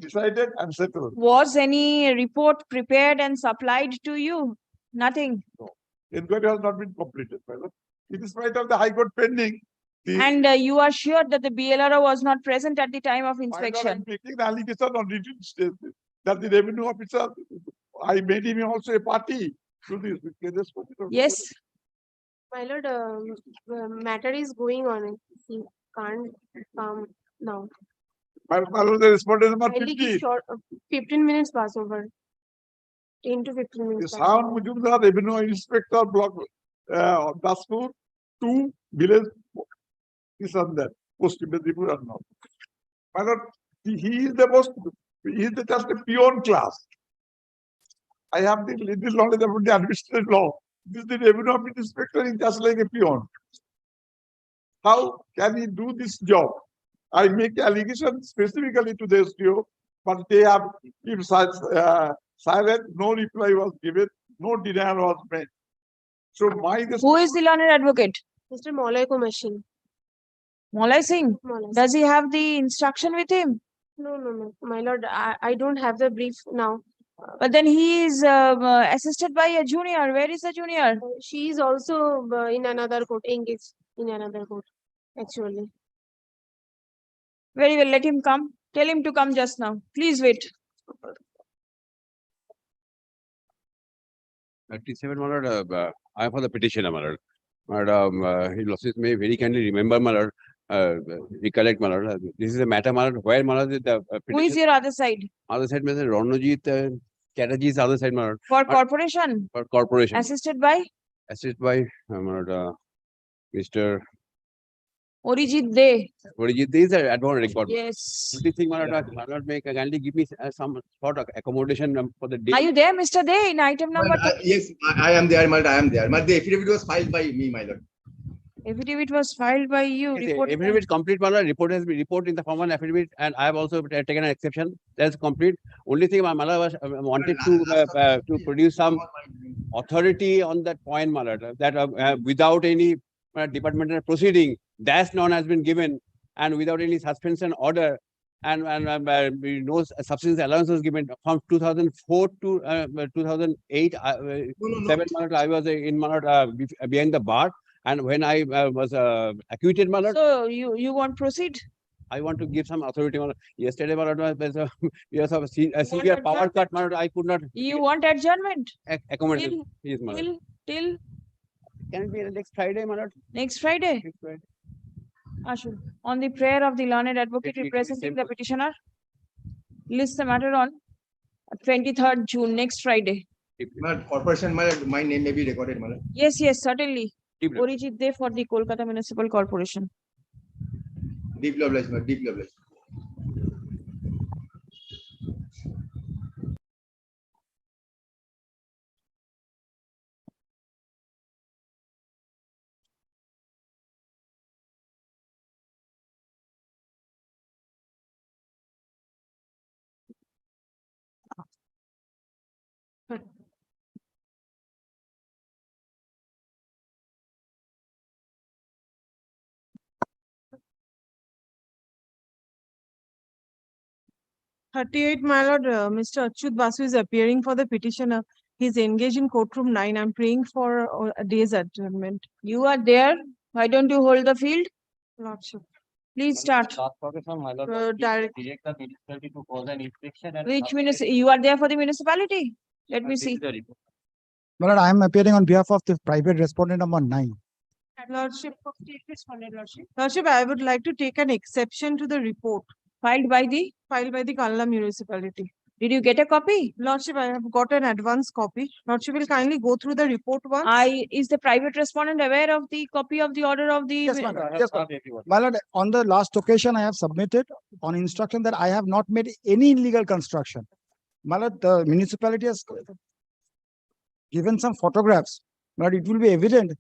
decided and settled. Was any report prepared and supplied to you? Nothing. No. Inquiry has not been completed. In spite of the High Court pending. And you are sure that the BLRO was not present at the time of inspection? I'm making the allegation on written statement that the revenue officer, I made him also a party to this. Yes. My lord, matter is going on. He can't come now. My lord, the respondent number Kindly 15. give short, 15 minutes pass over. 10 to 15 minutes. The Sound Mujumdar Revenue Inspector Block Daspur, 2 village is on that post Medipur and now. My lord, he is the most, he is just a peon class. I have the little knowledge about the administrative law. This is the revenue office inspector is just like a peon. How can he do this job? I make allegation specifically to the SDO, but they have kept silent, no reply was given, no denial was made. So Who is the learned advocate? Mr. Malay Kumar Singh. Molay Singh, Molay does he have the instruction with him? No, my lord, I don't have the brief now. But then he is assisted by a junior. Where is the junior? She is also in another court, engaged in another court, actually. Very well, let him come. Tell him to come just now. Please wait. 37, my lord, I am for the petitioner, my lord. Madam, His Lordship may very kindly remember, my lord, recollect, my lord. This is a matter, my lord, where, my lord, the Who is your other side? other side, Mr. Ranojit Chatterjee is other side, my lord. For corporation? For corporation. Assisted by? Assisted by, my lord, Mr. Orijit De. Orijit is an advocate record. Yes. Do you think, my lord, may kindly give me some sort of accommodation for the day? Are you there, Mr. De, in item number two? Yes, I am there, my lord, I am there. But the affidavit was filed by me, my lord. Affidavit was filed by you. Yes, Report affidavit complete, my lord. Report has been reported in the form of an affidavit, and I have also taken an exception. That's complete. Only thing my lord was wanted to produce some authority on that point, my lord, that without any departmental proceeding, dash none has been given, and without any suspension order, and no substance allowance was given from 2004 to 2008. 7 months I was in my lord, behind the bar. And when I was acquitted, my lord, So you want proceed? I want to give some authority. My lord. Yesterday, my lord, yes, a severe power cut, my lord. I could not You want adjournment? accommodate. Till? Yes, my lord. Till? Can it be next Friday, my lord? Next Friday? Next Friday. Ashu, on the prayer of the learned advocate representing the petitioner, list the matter on 23rd June, next Friday. My lord, corporation, my name may be recorded, my lord. Yes, certainly. Orijit De for the Kolkata Municipal Corporation. Deeply obliged, my lord, deeply obliged. My lord, Mr. Achyut Basu is appearing for the petitioner. He's engaged in courtroom 9. I'm praying for a day's adjournment. You are there. Why don't you hold the field? Lordship. Please start. Direct. Which municipality? You are there for the municipality? Let me see. My lord, I am appearing on behalf of the private respondent number 9. Lordship, Lordship, I would like to take an exception to the report filed by the Kalla municipality. Did you get a copy? Lordship, I have got an advance copy. Lordship will kindly go through the report once. Is the private respondent aware of the copy of the order of the? Yes, my lord. Yes, my lord, on the last occasion, I have submitted on instruction that I have not made any illegal construction. My lord, the municipality has given some photographs. My lord, it will be evident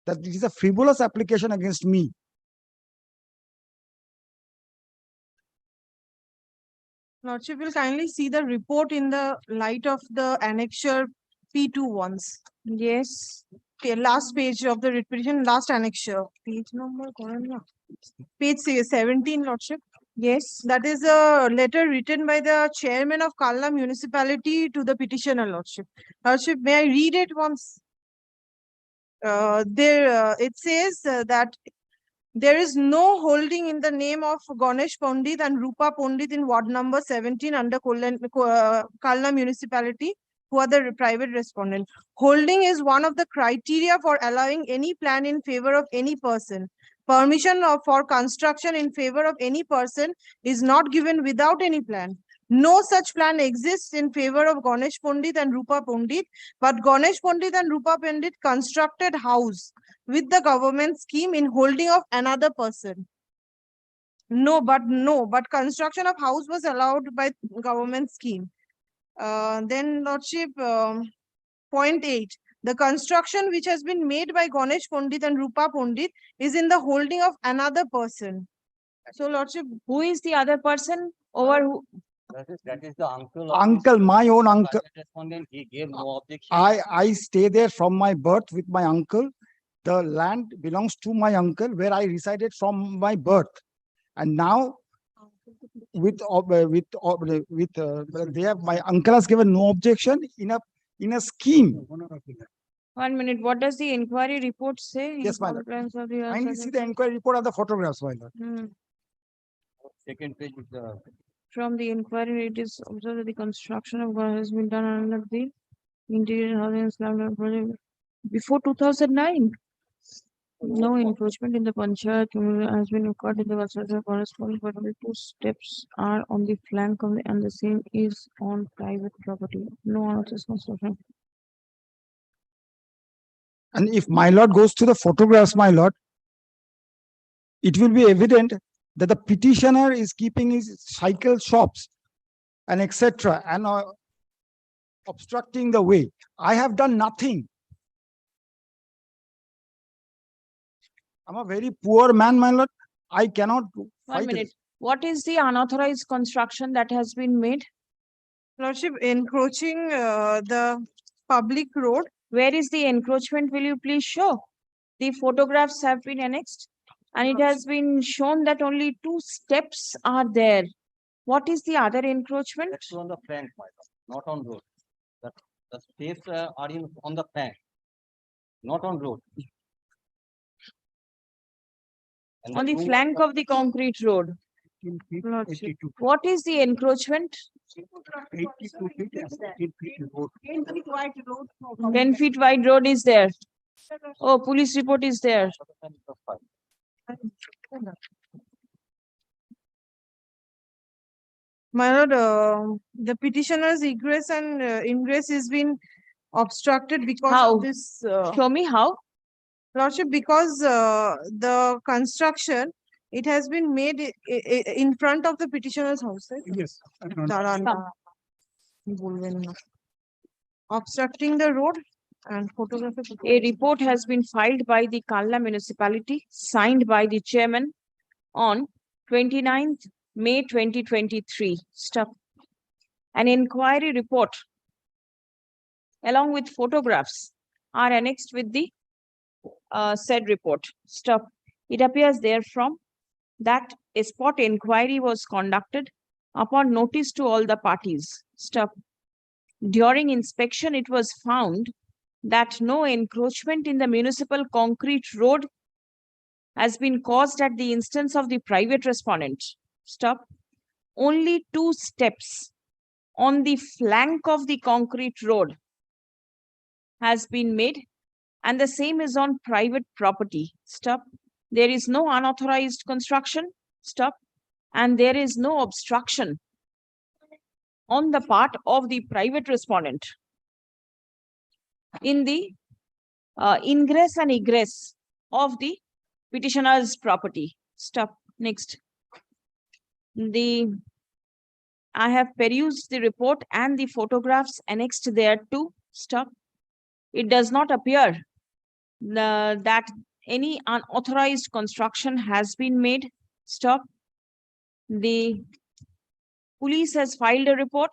that it is a frivolous application against me. Lordship will kindly see the report in the light of the annexure P2 once. Yes. Okay, last page of the petition, last annexure. Page number, page 17, Lordship. Yes. That is a letter written by the chairman of Kalla municipality to the petitioner, Lordship. Lordship, may I read it once? It says that there is no holding in the name of Ganesh Pandit and Rupa Pandit in ward number 17 under Kalla municipality, who are the private respondent. Holding is one of the criteria for allowing any plan in favor of any person. Permission for construction in favor of any person is not given without any plan. No such plan exists in favor of Ganesh Pandit and Rupa Pandit, but Ganesh Pandit and Rupa Pandit constructed house with the government scheme in holding of another person. But construction of house was allowed by government scheme. Then Lordship, point 8. The construction which has been made by Ganesh Pandit and Rupa Pandit is in the holding of another person. So Lordship, who is the other person over who? That is the uncle. Uncle, my own uncle. Respondent, he gave no objection. I stay there from my birth with my uncle. the land belongs to my uncle where I resided from my birth. And now with they have, my uncle has given no objection in a scheme. 1 minute, what does the inquiry report say? Yes, my lord. Compliance of the Kindly see the inquiry report and the photographs, my lord. Second page with the. From the inquiry, it is observed that the construction of God has been done under the interior housing slum project before 2009. No encroachment in the panchayat has been recorded in the construction corresponding, but only 2 steps are on the flank of the, and the same is on private property. No unauthorized construction. And if my lord goes to the photographs, my lord, it will be evident that the petitioner is keeping his cycle shops and etc. and obstructing the way. I have done nothing. I'm a very poor man, my lord. I cannot. 1 minute. What is the unauthorized construction that has been made? Lordship, encroaching the public road. Where is the encroachment? Will you please show? The photographs have been annexed and it has been shown that only 2 steps are there. What is the other encroachment? That's on the flank, my lord, not on road. The steps are on the flank, not on road. And On the two flank of the concrete road. Lordship, what is the encroachment? 10 feet wide road is there. Oh, police report is there. My lord, the petitioner's egress and ingress is been obstructed because How? of this. Show me how. Lordship, because the construction, it has been made in front of the petitioner's house, right? Yes. দাঁড়ান। বলবেন না। Obstructing the road and photography. A report has been filed by the Kalna municipality, signed by the chairman on 29th May 2023. Stop. An inquiry report along with photographs are annexed with the said report. Stop. It appears therefrom that a spot inquiry was conducted upon notice to all the parties. Stop. During inspection, it was found that no encroachment in the municipal concrete road has been caused at the instance of the private respondent. Stop. Only 2 steps on the flank of the concrete road has been made and the same is on private property. Stop. There is no unauthorized construction. Stop. And there is no obstruction on the part of the private respondent in the ingress and egress of the petitioner's property. Stop. Next. I have perused the report and the photographs annexed thereto. Stop. It does not appear that any unauthorized construction has been made. Stop. The police has filed a report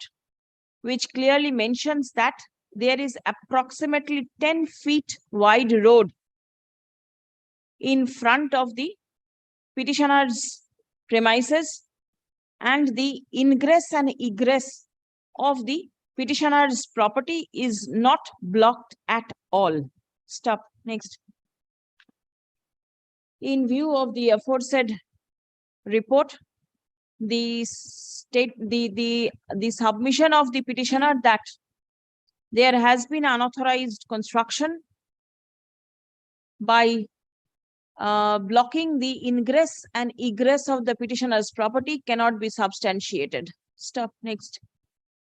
which clearly mentions that there is approximately 10 feet wide road in front of the petitioner's premises and the ingress and egress of the petitioner's property is not blocked at all. Stop. Next. In view of the aforesaid report, the submission of the petitioner that there has been unauthorized construction by blocking the ingress and egress of the petitioner's property cannot be substantiated. Stop. Next.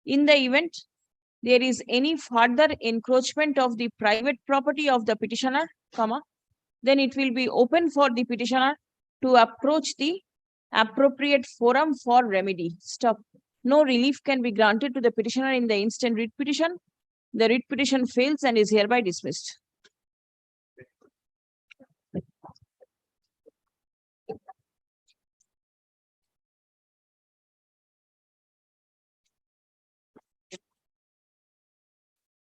In the event there is any further encroachment of the private property of the petitioner, then it will be open for the petitioner to approach the appropriate forum for remedy. Stop. No relief can be granted to the petitioner in the instant writ petition. The writ petition fails and is hereby dismissed.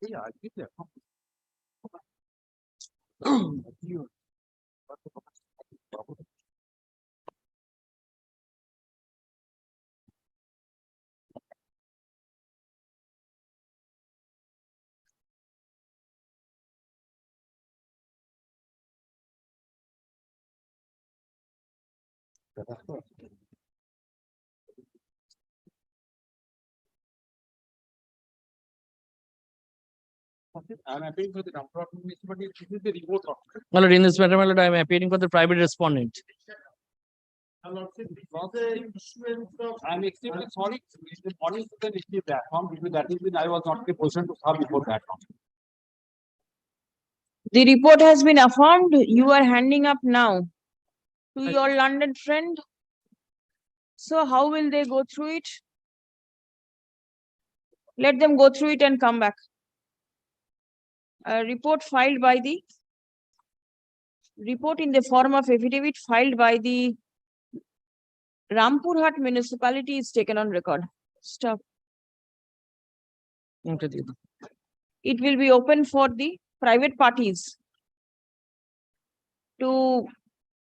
Yeah, I did that. I'm appealing for the number of municipalities. This is the report of. My lord, in this matter, my lord, I am appealing for the private respondent. I'm extremely sorry. The body is the issue platform because that is when I was not in a position to serve before that. The report has been affirmed. You are handing up now to your London friend. So how will they go through it? Let them go through it and come back. A report filed by the report in the form of affidavit filed by the Rampurhat municipality is taken on record. Stop. It will be open for the private parties to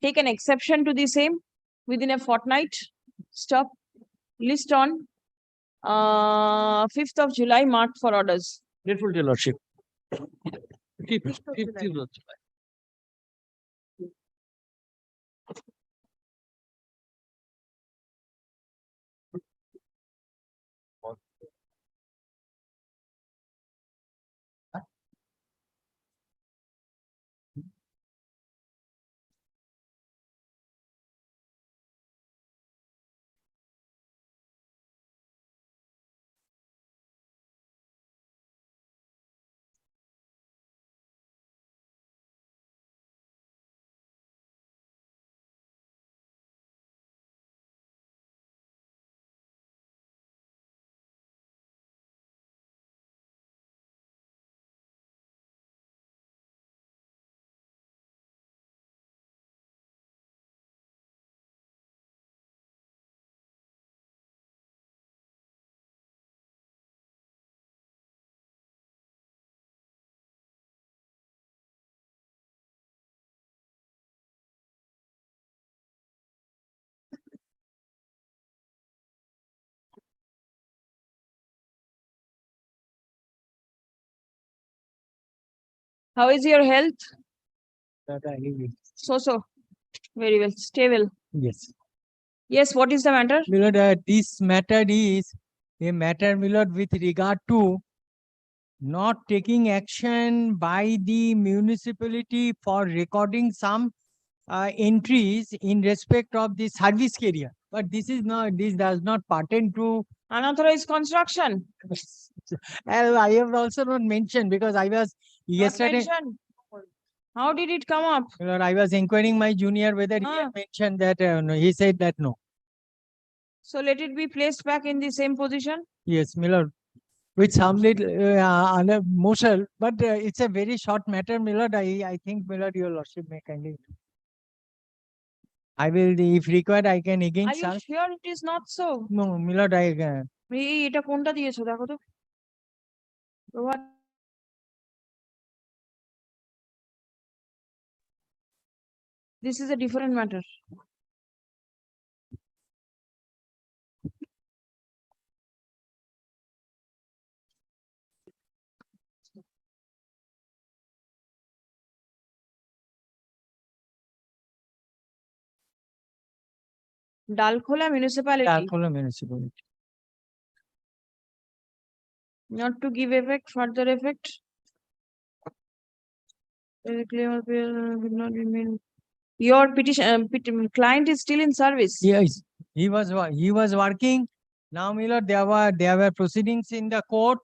take an exception to the same within a fortnight. Stop. List on 5th of July marked for orders. Grateful to your lordship. Keep it. How is your health? So. Very well. Stay well. Yes. Yes, what is the matter? My lord, this matter is a matter, my lord, with regard to not taking action by the municipality for recording some entries in respect of the service career. But this is not, this does not pertain to unauthorized construction. I have also not mentioned because I was yesterday. How did it come up? My lord, I was inquiring my junior whether he had mentioned that. No, he said that no. So let it be placed back in the same position. Yes, my lord. With some little motion, but it's a very short matter, my lord. I think, my lord, your lordship may kindly. I will, if required, I can again. Are you sure it is not so? No, my lord, I. এটা কোনটা দিয়েছো দেখো তো। This is a different matter. Dalkola municipality. Dalkola municipality. Not to give effect, further effect. Your petition client is still in service. Yes, he was working. Now, my lord, there were proceedings in the court.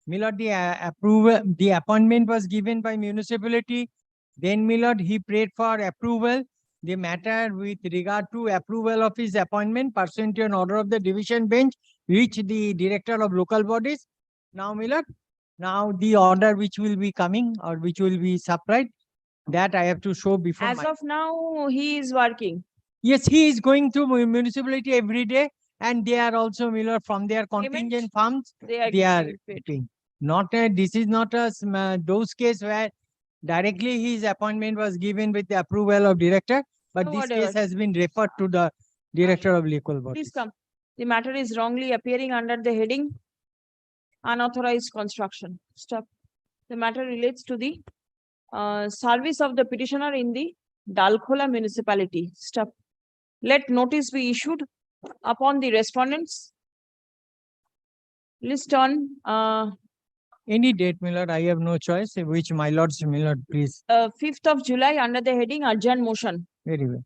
My lord, the appointment was given by municipality. Then, my lord, he prayed for approval. The matter with regard to approval of his appointment pursuant to an order of the division bench reached the director of local bodies. Now, my lord, now the order which will be coming or which will be supplied, that I have to show before. As of now, he is working. Yes, he is going to municipality every day, and they are also, my lord, from their contingent funds. They are paying. Not this is not a those case where Directly his appointment was given with the approval of director, but No, this whatever. case has been referred to the director of legal bodies. Please come. The matter is wrongly appearing under the heading unauthorized construction. Stop. The matter relates to the service of the petitioner in the Dalkhola municipality. Stop. Let notice be issued upon the respondents list on Any date, my lord, I have no choice, which my lords, my lord, please. 5th of July under the heading urgent motion. Very well.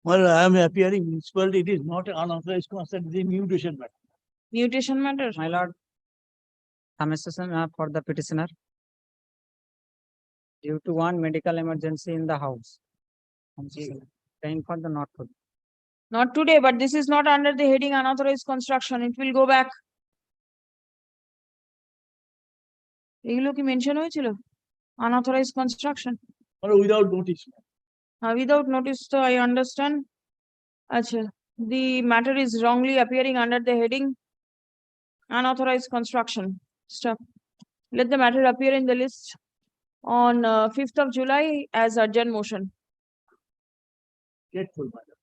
Well, I am appearing municipality. It is not an unauthorized construction, it is a mutation matter. Mutation matter. My lord, submission for the petitioner. Due to one medical emergency in the house. Paying for the not for. Not today, but this is not under the heading unauthorized construction. It will go back. এগুলো কি mention হয়েছিল unauthorized construction? Without notice. Without notice, so I understand. Acha, the matter is wrongly appearing under the heading unauthorized construction. Stop. Let the matter appear in the list on 5th of July as urgent motion. Get full matter.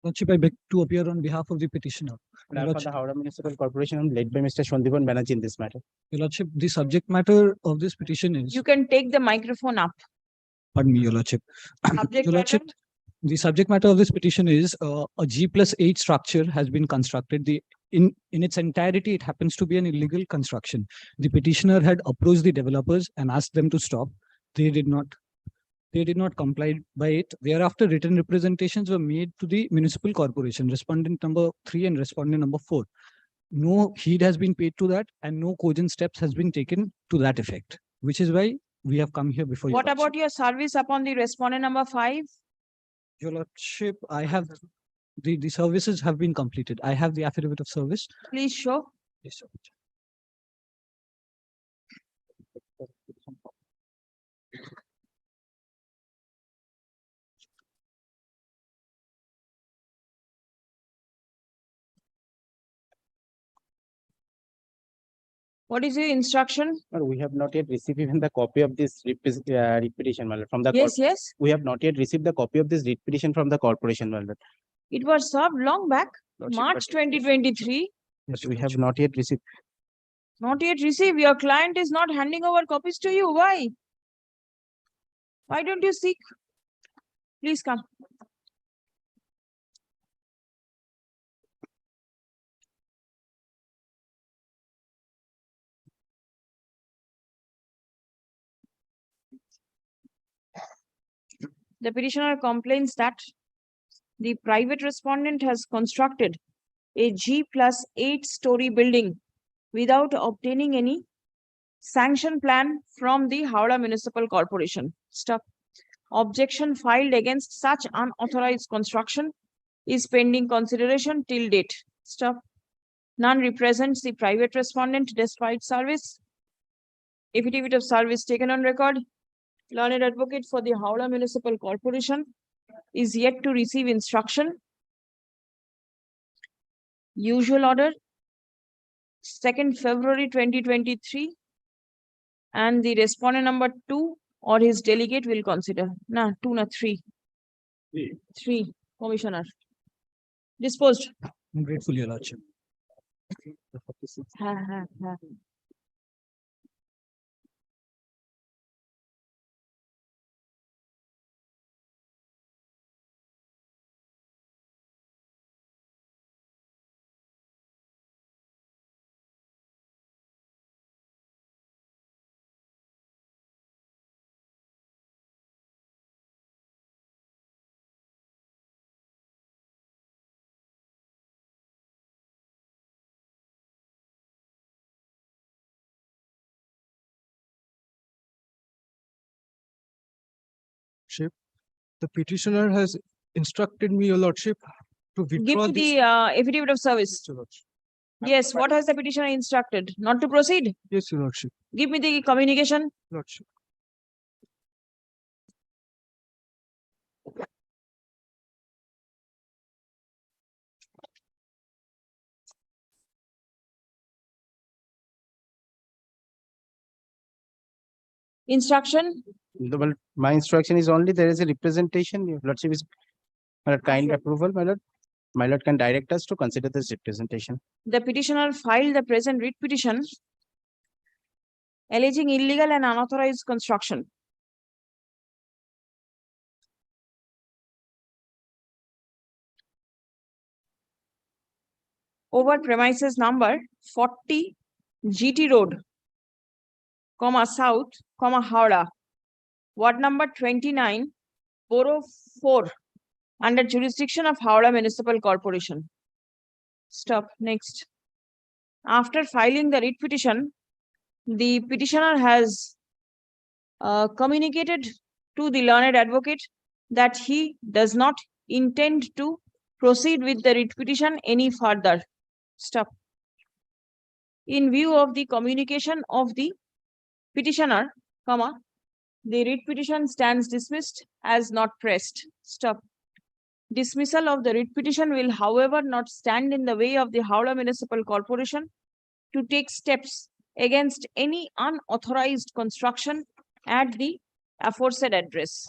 Lordship, I beg to appear on behalf of the petitioner. For the Howrah Municipal Corporation led by Mr. Shandipan Banerjee in this matter. Your Lordship, the subject matter of this petition is. You can take the microphone up. Pardon me, Your Lordship. Subject Your Lordship, matter? the subject matter of this petition is a G+8 structure has been constructed. In its entirety, it happens to be an illegal construction. The petitioner had approached the developers and asked them to stop. They did not comply by it. Thereafter, written representations were made to the municipal corporation, respondent number 3 and respondent number 4. No heed has been paid to that and no cogent steps has been taken to that effect, which is why we have come here before you. What about your service upon the respondent number 5? Your Lordship, I have the services have been completed. I have the affidavit of service. Please show. Yes, sir. What is your instruction? But we have not yet received even the copy of this petition from the. Yes, yes. We have not yet received the copy of this petition from the corporation. It was served long back, Lordship, March but- 2023. Yes, we have not yet received. Not yet received. Your client is not handing over copies to you. Why? Why don't you seek? Please come. The petitioner complains that the private respondent has constructed a G+8-story building without obtaining any sanction plan from the Howrah Municipal Corporation. Stop. Objection filed against such unauthorized construction is pending consideration till date. Stop. None represents the private respondent despite service. Affidavit of service taken on record. Learned advocate for the Howrah Municipal Corporation is yet to receive instruction. Usual order, 2nd February 2023. And the respondent number 2 or his delegate will consider. Nah, 2 na 3. 3, Commissioner. Disposed. I'm grateful, Your Lordship. Ha, ha. lordship. The petitioner has instructed me, your lordship, to Give withdraw me this. the affidavit of service. Your lordship. Yes, what has the petitioner instructed? Not to proceed? Yes, your lordship. Give me the communication. Lordship. Instruction. My instruction is only there is a representation. Your lordship is kind approval, my lord. My lord can direct us to consider this representation. The petitioner filed the present writ petition alleging illegal and unauthorized construction. Over premises number 40 GT Road, South, Howrah, Ward number 29, Borough 4, under jurisdiction of Howrah Municipal Corporation. Stop. Next. After filing the writ petition, the petitioner has communicated to the learned advocate that he does not intend to proceed with the writ petition any further. Stop. In view of the communication of the petitioner, the writ petition stands dismissed as not pressed. Stop. Dismissal of the writ petition will, however, not stand in the way of the Howrah Municipal Corporation to take steps against any unauthorized construction at the aforesaid address.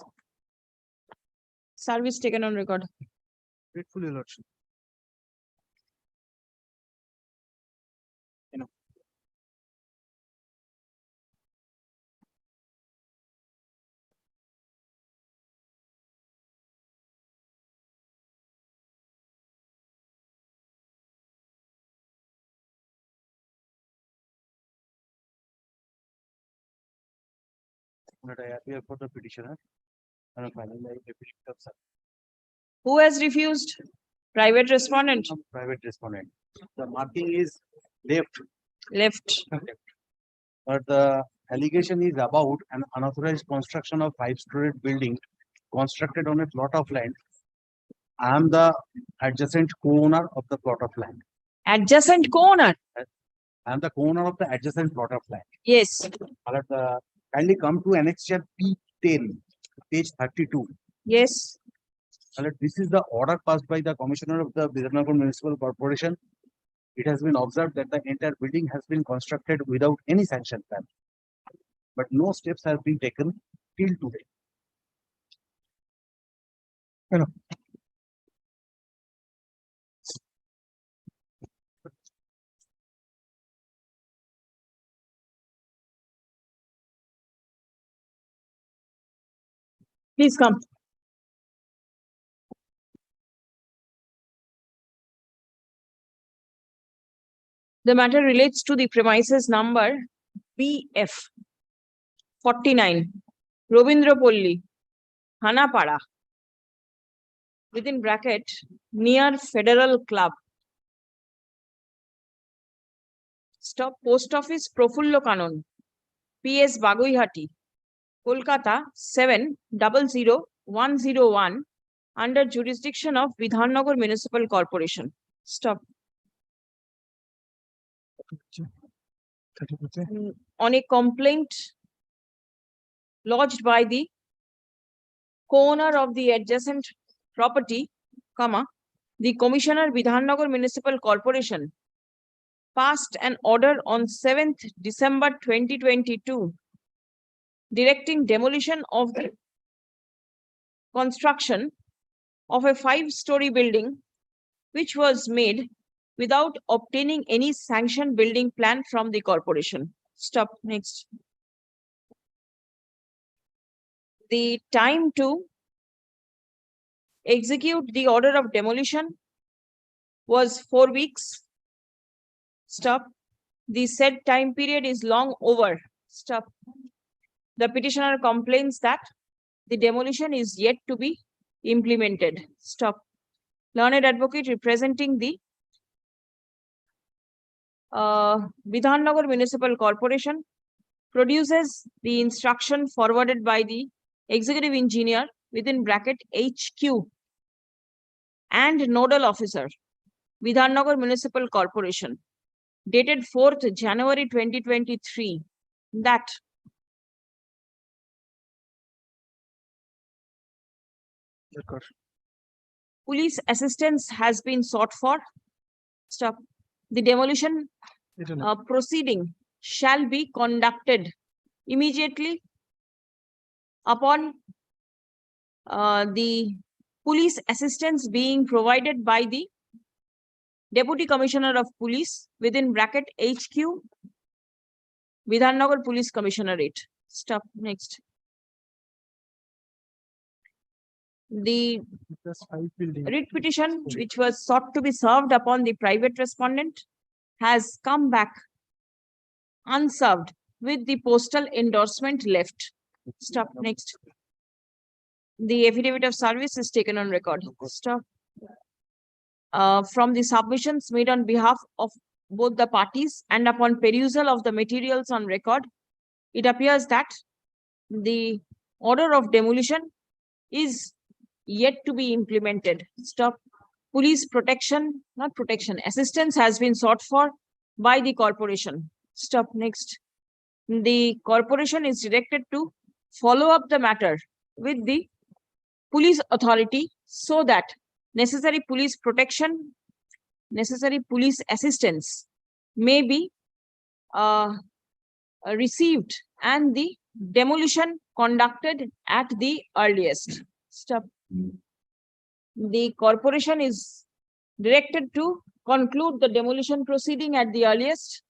Service taken on record. Gratefully, lordship. That I appear for the petitioner and finally affidavit of service. Who has refused? Private respondent. Private respondent. The marking is left. Left. But the allegation is about an unauthorized construction of 5-story building constructed on a plot of land. I am the adjacent co-owner of the plot of land. Adjacent co-owner? I am the co-owner of the adjacent plot of land. Yes. Kindly come to annexure P10, page 32. Yes. This is the order passed by the Commissioner of the Bidharnagar Municipal Corporation. It has been observed that the entire building has been constructed without any sanction plan, but no steps have been taken till today. Please come. The matter relates to the premises number BF 49, Robindrapolli, Hanapara, within bracket, near Federal Club. Stop. Post Office Profullo Kanon, PS Baguihati, Kolkata 700101, under jurisdiction of Bidharnagar Municipal Corporation. Stop. On a complaint lodged by the co-owner of the adjacent property, the Commissioner Bidharnagar Municipal Corporation passed an order on 7th December 2022 directing demolition of the construction of a 5-story building which was made without obtaining any sanctioned building plan from the corporation. Stop. Next. The time to execute the order of demolition was 4 weeks. Stop. The said time period is long over. Stop. The petitioner complains that the demolition is yet to be implemented. Stop. Learned advocate representing the Bidharnagar Municipal Corporation produces the instruction forwarded by the executive engineer within bracket HQ and nodal officer, Vidhannagar Municipal Corporation, dated 4th January 2023, that police assistance has been sought for. Stop. The demolition proceeding shall be conducted immediately upon the police assistance being provided by the Deputy Commissioner of Police within bracket HQ, Vidhannagar Police Commissionerate. Stop. Next. The writ petition, which was sought to be served upon the private respondent, has come back unserved with the postal endorsement left. Stop. Next. The affidavit of service is taken on record. Stop. From the submissions made on behalf of both the parties and upon perusal of the materials on record, it appears that the order of demolition is yet to be implemented. Stop. Police protection, not protection, assistance has been sought for by the corporation. Stop. Next. The corporation is directed to follow up the matter with the police authority so that necessary police protection, necessary police assistance may be received and the demolition conducted at the earliest. Stop. The corporation is directed to conclude the demolition proceeding at the earliest,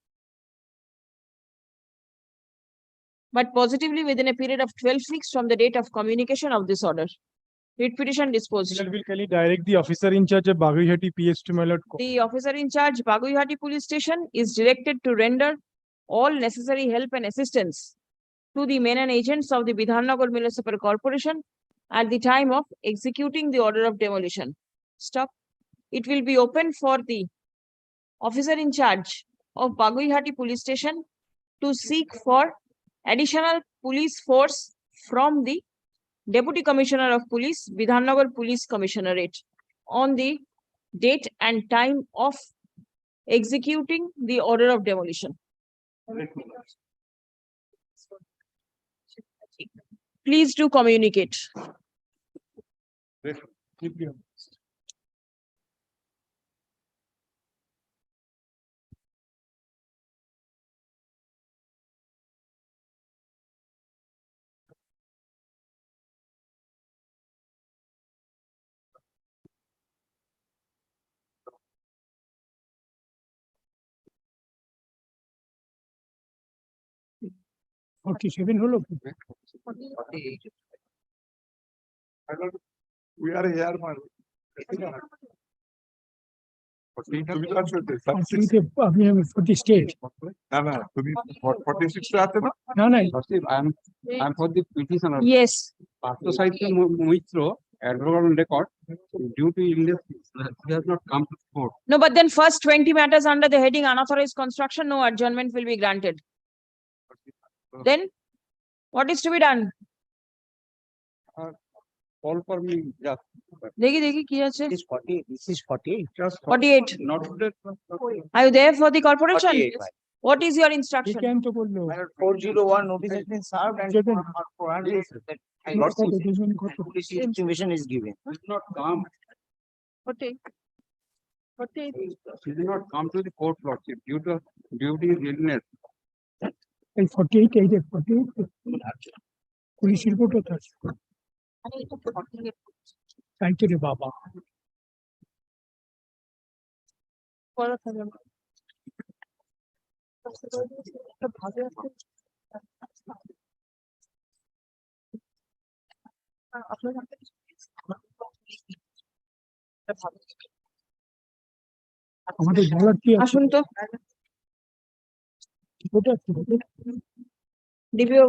but positively within a period of 12 weeks from the date of communication of this order. Writ petition disposed. Will direct the officer in charge of Baguihati PS to my lord. The officer in charge, Baguihati Police Station, is directed to render all necessary help and assistance to the men and agents of the Vidhannagar Municipal Corporation at the time of executing the order of demolition. Stop. It will be open for the officer in charge of Baguihati Police Station to seek for additional police force from the Deputy Commissioner of Police, Vidhannagar Police Commissionerate, on the date and time of executing the order of demolition. Please do communicate. Okay, 7 holo. We are here, man. তুমি কাজ করতে আপনি 40 state. না না তুমি 46 টা আছে না না না I'm for the petitioner. Yes. Partosite Moitro, advocate on record, due to illness, he has not come to court. No, but then first 20 matters under the heading unauthorized construction, no adjournment will be granted. Then what is to be done? Call for me, just. Dekhi ki ache? This is 48, this is 48. Just 48. Not that. Are you there for the corporation? 48. What is your instruction? 401 notice has been served and police information is given. He did not come. 48. He did not come to the court, lordship, due to his illness. 48, 48. Police report hota hai. Thank you, Baba. আমাদের বলার কি আছে? আসুন তো। DPO.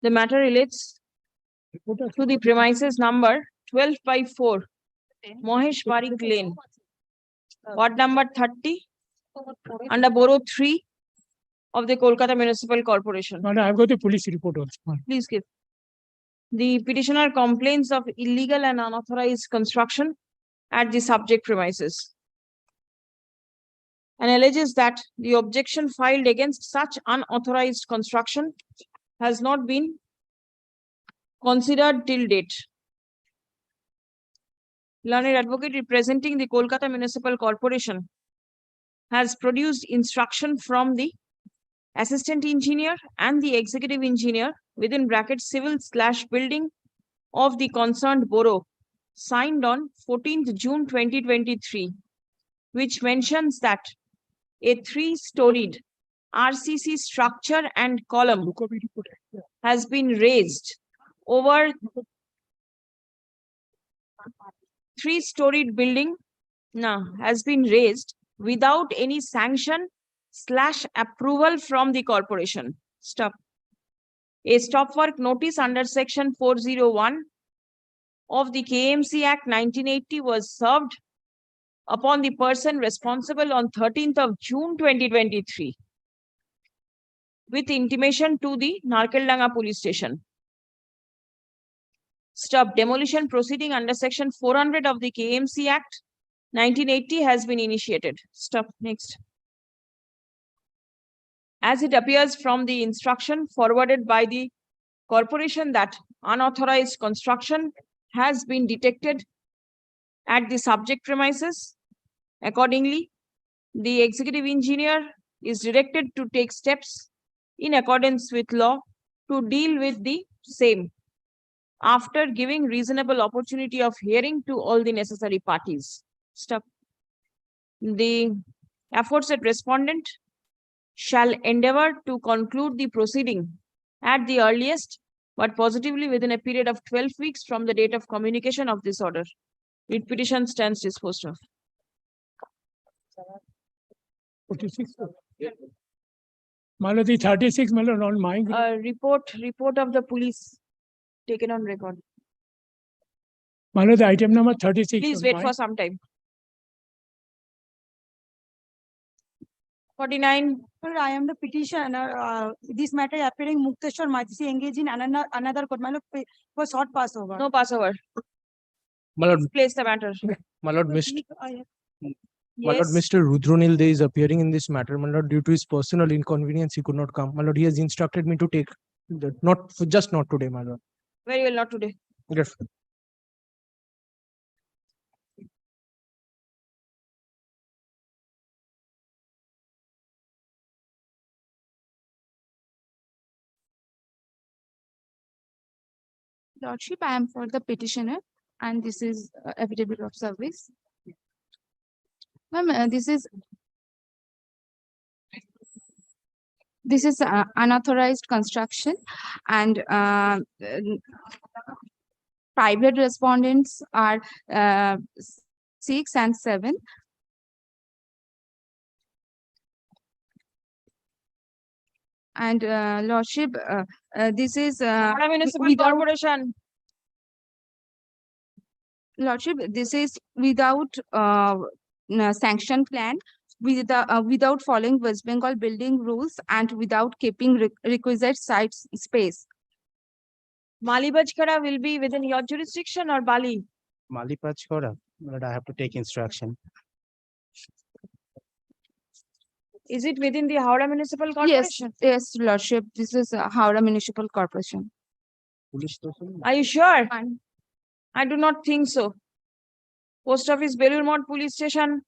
The matter relates to the premises number 12/4, Mohesh Parik Lane, ward number 30, under Borough 3 of the Kolkata Municipal Corporation. Madam, I've got the police report also. Madam. Please give. The petitioner complains of illegal and unauthorized construction at the subject premises and alleges that the objection filed against such unauthorized construction has not been considered till date. Learned advocate representing the Kolkata Municipal Corporation has produced instruction from the assistant engineer and the executive engineer within brackets civil/building of the concerned borough signed on 14th June 2023, which mentions that a 3-storied RCC structure and column has been raised over 3-storied building has been raised without any sanction/approval from the corporation. Stop. A stop work notice under section 401 of the KMC Act 1980 was served upon the person responsible on 13th of June 2023 with intimation to the Narkeldanga police station. Stop. Demolition proceeding under section 400 of the KMC Act 1980 has been initiated. Stop. Next. As it appears from the instruction forwarded by the corporation that unauthorized construction has been detected at the subject premises, accordingly, the executive engineer is directed to take steps in accordance with law to deal with the same after giving reasonable opportunity of hearing to all the necessary parties. Stop. The aforesaid respondent shall endeavor to conclude the proceeding at the earliest, but positively within a period of 12 weeks from the date of communication of this order. Writ petition stands disposed of. 46. Malati 36, Malati on my. Report of the police taken on record. Malati item number 36. Please wait for some time. 49. I am the petitioner. This matter appearing Mukteshwar Maitisi engaged in another court. For short passover. No passover. Malad, Place the matter. Malad, Mr. Yes. Mr. Rudronil Dey is appearing in this matter. Malad, due to his personal inconvenience, he could not come. Malad, he has instructed me to take that. Not today, Malad. Very well, not today. Yes. Lordship, I am for the petitioner, and this is affidavit of service. Ma'am, this is unauthorized construction, and private respondents are 6 and 7. And Lordship, this is Municipal Corporation. Lordship, this is without sanction plan, without following West Bengal building rules, and without keeping requisite site space. Malibajkara will be within your jurisdiction or Bali? Malipachkora, but I have to take instruction. Is it within the Howrah Municipal Corporation? Yes, Lordship, this is Howrah Municipal Corporation. Are you sure? I do not think so. Post Office, Belur Mott Police Station.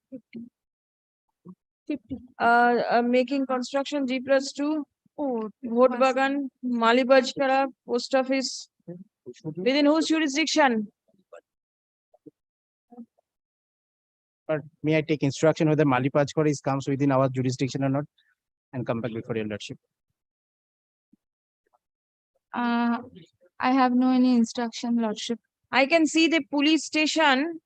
Making construction G+2. Vote Bagan, Malibajkara, Post Office. Within whose jurisdiction? But may I take instruction whether Malipachkora comes within our jurisdiction or not, and come back before your Lordship? I have no any instruction, Lordship. I can see the police station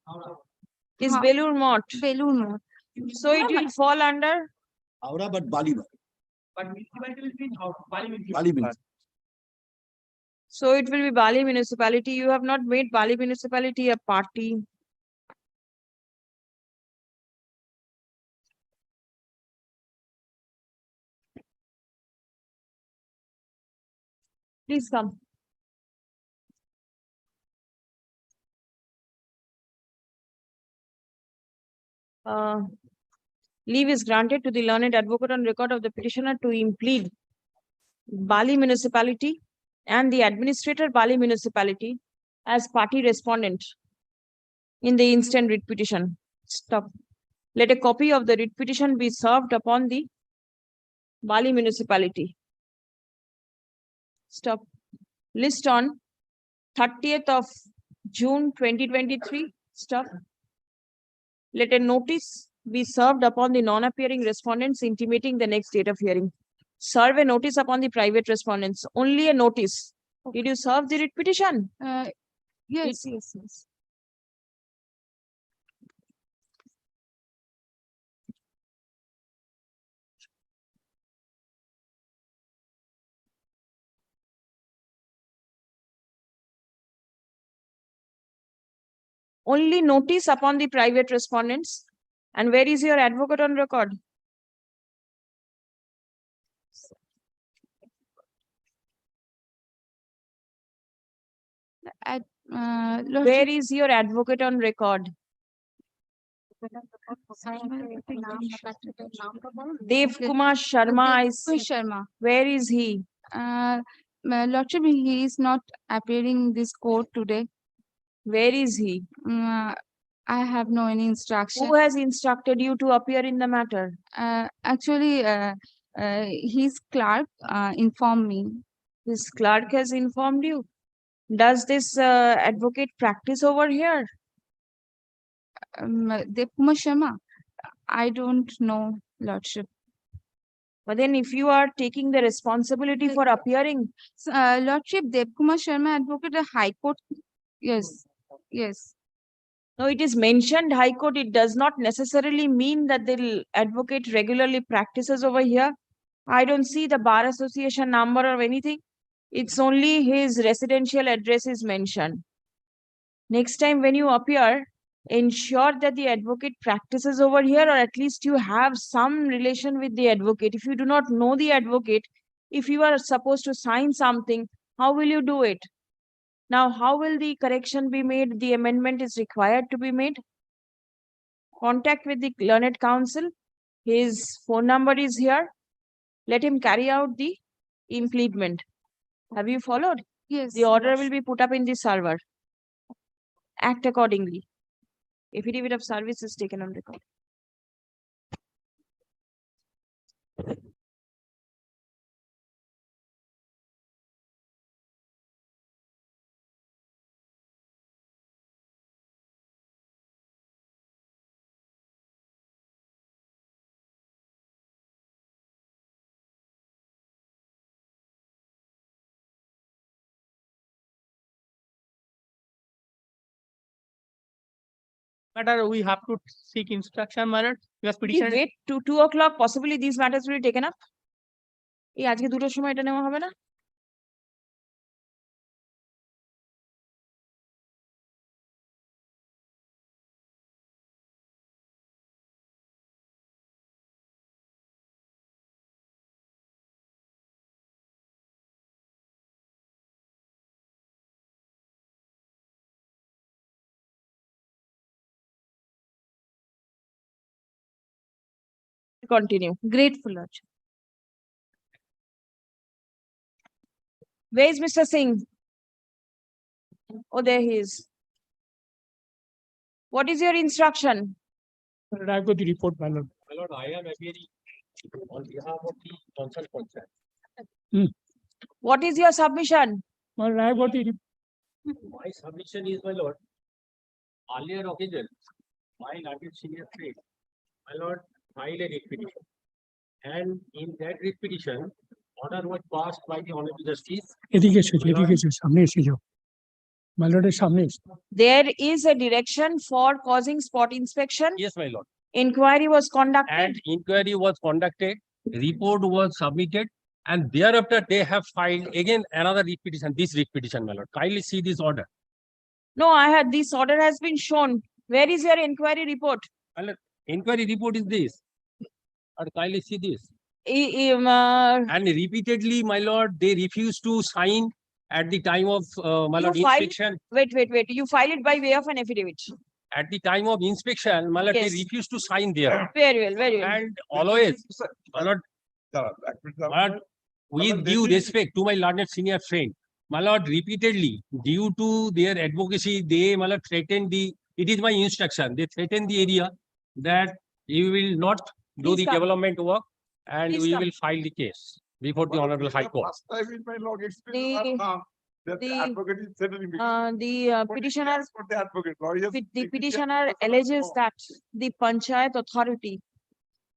is Belur Mott. Belur Mott. So it will fall under Howrah, but Bali. So it will be Bali municipality. You have not made Bali municipality a party. Please come. Leave is granted to the learned advocate on record of the petitioner to implead Bali municipality and the administrator Bali municipality as party respondent in the instant writ petition. Stop. Let a copy of the writ petition be served upon the Bali municipality. Stop. List on 30th of June 2023. Stop. Let a notice be served upon the non-appearing respondents intimating the next date of hearing. Serve a notice upon the private respondents. Only a notice. Did you serve the writ petition? Yes. Only notice upon the private respondents. And where is your advocate on record? Where is your advocate on record? Dev Kumar Sharma is. Sharma. Where is he? My Lordship, he is not appearing in this court today. Where is he? I have no any instruction. Who has instructed you to appear in the matter? Actually, his clerk informed me. His clerk has informed you. Does this advocate practice over here? Dev Kumar Sharma, I don't know, Lordship. But then if you are taking the responsibility for appearing. Lordship, Dev Kumar Sharma advocate the High Court. Yes, yes. No, it is mentioned High Court. It does not necessarily mean that the advocate regularly practices over here. I don't see the Bar Association number or anything. It's only his residential address is mentioned. Next time when you appear, ensure that the advocate practices over here, or at least you have some relation with the advocate. If you do not know the advocate, if you are supposed to sign something, how will you do it? Now, how will the correction be made? The amendment is required to be made. Contact with the learned counsel. His phone number is here. Let him carry out the impleadment. Have you followed? Yes. The order will be put up in the server. Act accordingly. Affidavit of service is taken on record. Matter, we have to seek instruction, matter. Because Please petition. wait to 2 o'clock. Possibly these matters will be taken up. এই আজকে দুটোর সময় এটা নেওয়া হবে না? Continue. Grateful, Lordship. Where is Mr. Singh? Oh, there he is. What is your instruction? I've got the report, my lord. My lord, I am appearing on behalf of the concerned panchayat. What is your submission? My lord, I've got the. My submission is, my lord, earlier occasion, my learned senior friend, my lord, filed a writ petition. And in that writ petition, order was passed by the Honorable Justice. My lord is সামনে। There is a direction for causing spot inspection. Yes, my lord. Inquiry was conducted. And inquiry was conducted, report was submitted, and thereafter they have filed again another writ petition, this writ petition, my lord. Kindly see this order. No, I had this order has been shown. Where is your inquiry report? My lord, inquiry report is this. And kindly see this. And And repeatedly, my lord, they refuse to sign at the time of, my lord, You filed- inspection, Wait. You file it by way of an affidavit. at the time of inspection, my lord, they Yes. refused to sign there. Very well. And always, my lord, my lord, with due respect to my learned senior friend, my lord, repeatedly, due to their advocacy, they, my lord, threatened it is my instruction, they threatened the area that you will not do Please the come. development work and Please we come. will file the case before the Honorable High Court. First time in my long experience The- I've come that the the, advocate is settling me. The petitioner, For the advocate, lawyers. the petitioner alleges that the Panchayat authority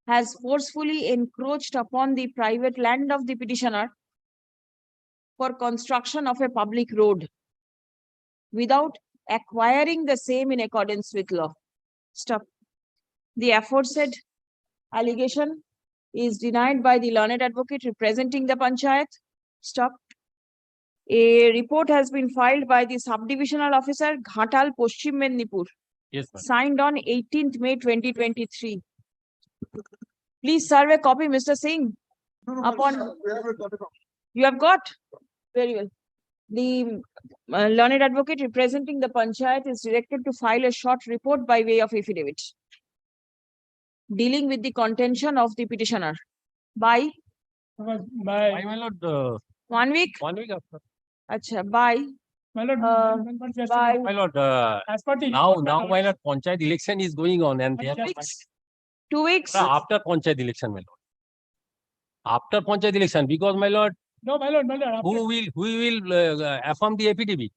has forcefully encroached upon the private land of the petitioner for construction of a public road without acquiring the same in accordance with law. Stop. The aforesaid allegation is denied by the learned advocate representing the Panchayat. Stop. A report has been filed by the subdivisional officer Ghatal, Paschim Mednipur, Yes, ma'am. signed on 18th May 2023. Please serve a copy, Mr. Singh. Upon you have got? Very well. The learned advocate representing the Panchayat is directed to file a short report by way of affidavit dealing with the contention of the petitioner by My lord, 1 week. 1 week after. Acha, by My lord, by My lord, as per the now, report, my lord, Panchayat election is going on and they have 2 weeks. after Panchayat election, my lord. After Panchayat election, because my lord, no, my lord, who will affirm the affidavit?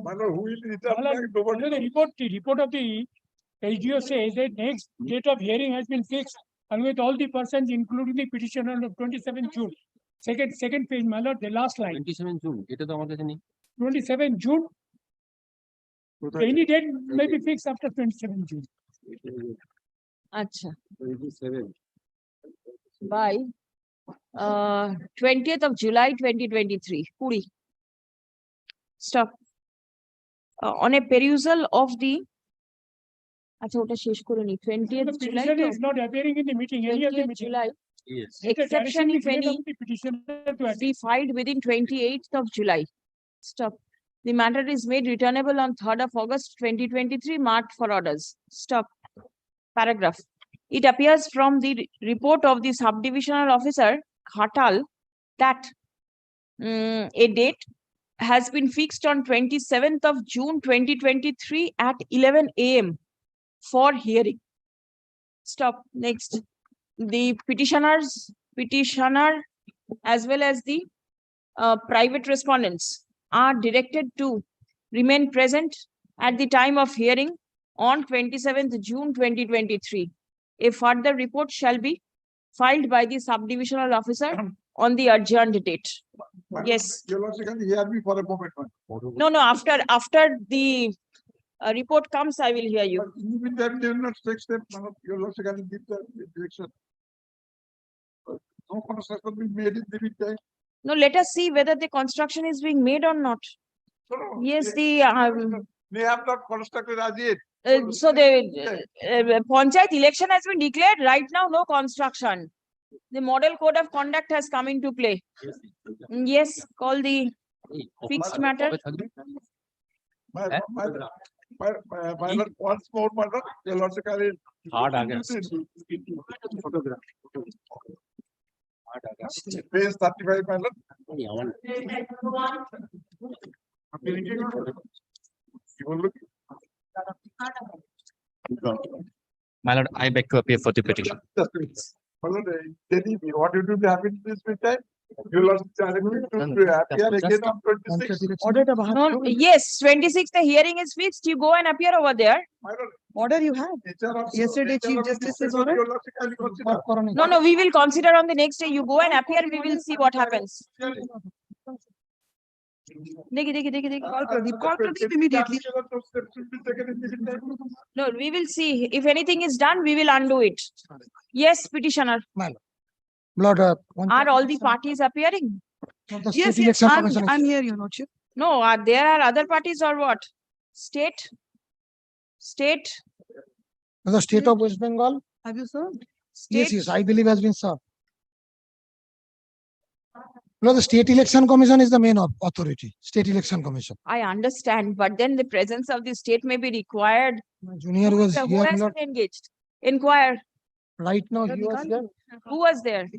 My lord, who will return My lord, back? Nobody. the report of the SDO says that next date of hearing has been fixed and with all the persons including the petitioner on 27 June. Second page, my lord, the last line, 27 June, এটা তো আমার কাছে নেই। 27 June. Any date may be fixed after 27 June. Acha. By 20th of July 2023. Puri. Stop. On a perusal of the আচ্ছা ওটা শেষ করে নি 20th The July petitioner তো? is not appearing in the meeting, any of the 20th meeting. July. Yes. Exception if any The petitioner to be filed within 28th of July. Stop. The matter is made returnable on 3rd of August 2023, marked for orders. Stop. Paragraph. It appears from the report of the subdivisional officer Ghatal that a date has been fixed on 27th of June 2023 at 11 a.m. for hearing. Stop. Next. The petitioner as well as the private respondents are directed to remain present at the time of hearing on 27th June 2023. A further report shall be filed by the subdivisional officer on the adjourned date. Yes. Your lordship, can you hear me for a moment? No, after the report comes, I will hear you. Even then, they will not take step. Your lordship, can you give the direction? No construction will be made in the meantime. No, let us see whether the construction is being made or not. No, Yes, they- the They have not constructed as yet. so the Panchayat election has been declared. Right now, no construction. The model code of conduct has come into play. Yes, call the fixed matter. My lord, once more, my lord, your lordship, can you? Hard August. Page 35, my lord. You will look. My lord, I beg to appear for the petition. Just a minute. My lord, tell me, what you do happen this meantime? Your lordship, challenge me to appear again on 26. No, yes, 26th, the hearing is fixed. You go and appear over there. My lord, Order you have. Yesterday, Chief Justice is ordered. your lordship, can you consider? No, we will consider on the next day. You go and appear, we will see what happens. देखिए Call Pradeep immediately. No, we will see. If anything is done, we will undo it. Yes, petitioner. Lord, Are all the parties appearing? Yes, I'm here, your lordship. No, there are other parties or what? State? The state of West Bengal? Have you served? Yes, I believe has been served. No, the State Election Commission is the main authority, State Election Commission. I understand, but then the presence of the state may be required. My junior Who was who here, has Lord. been engaged? Inquire. Right now he was there. Who was there?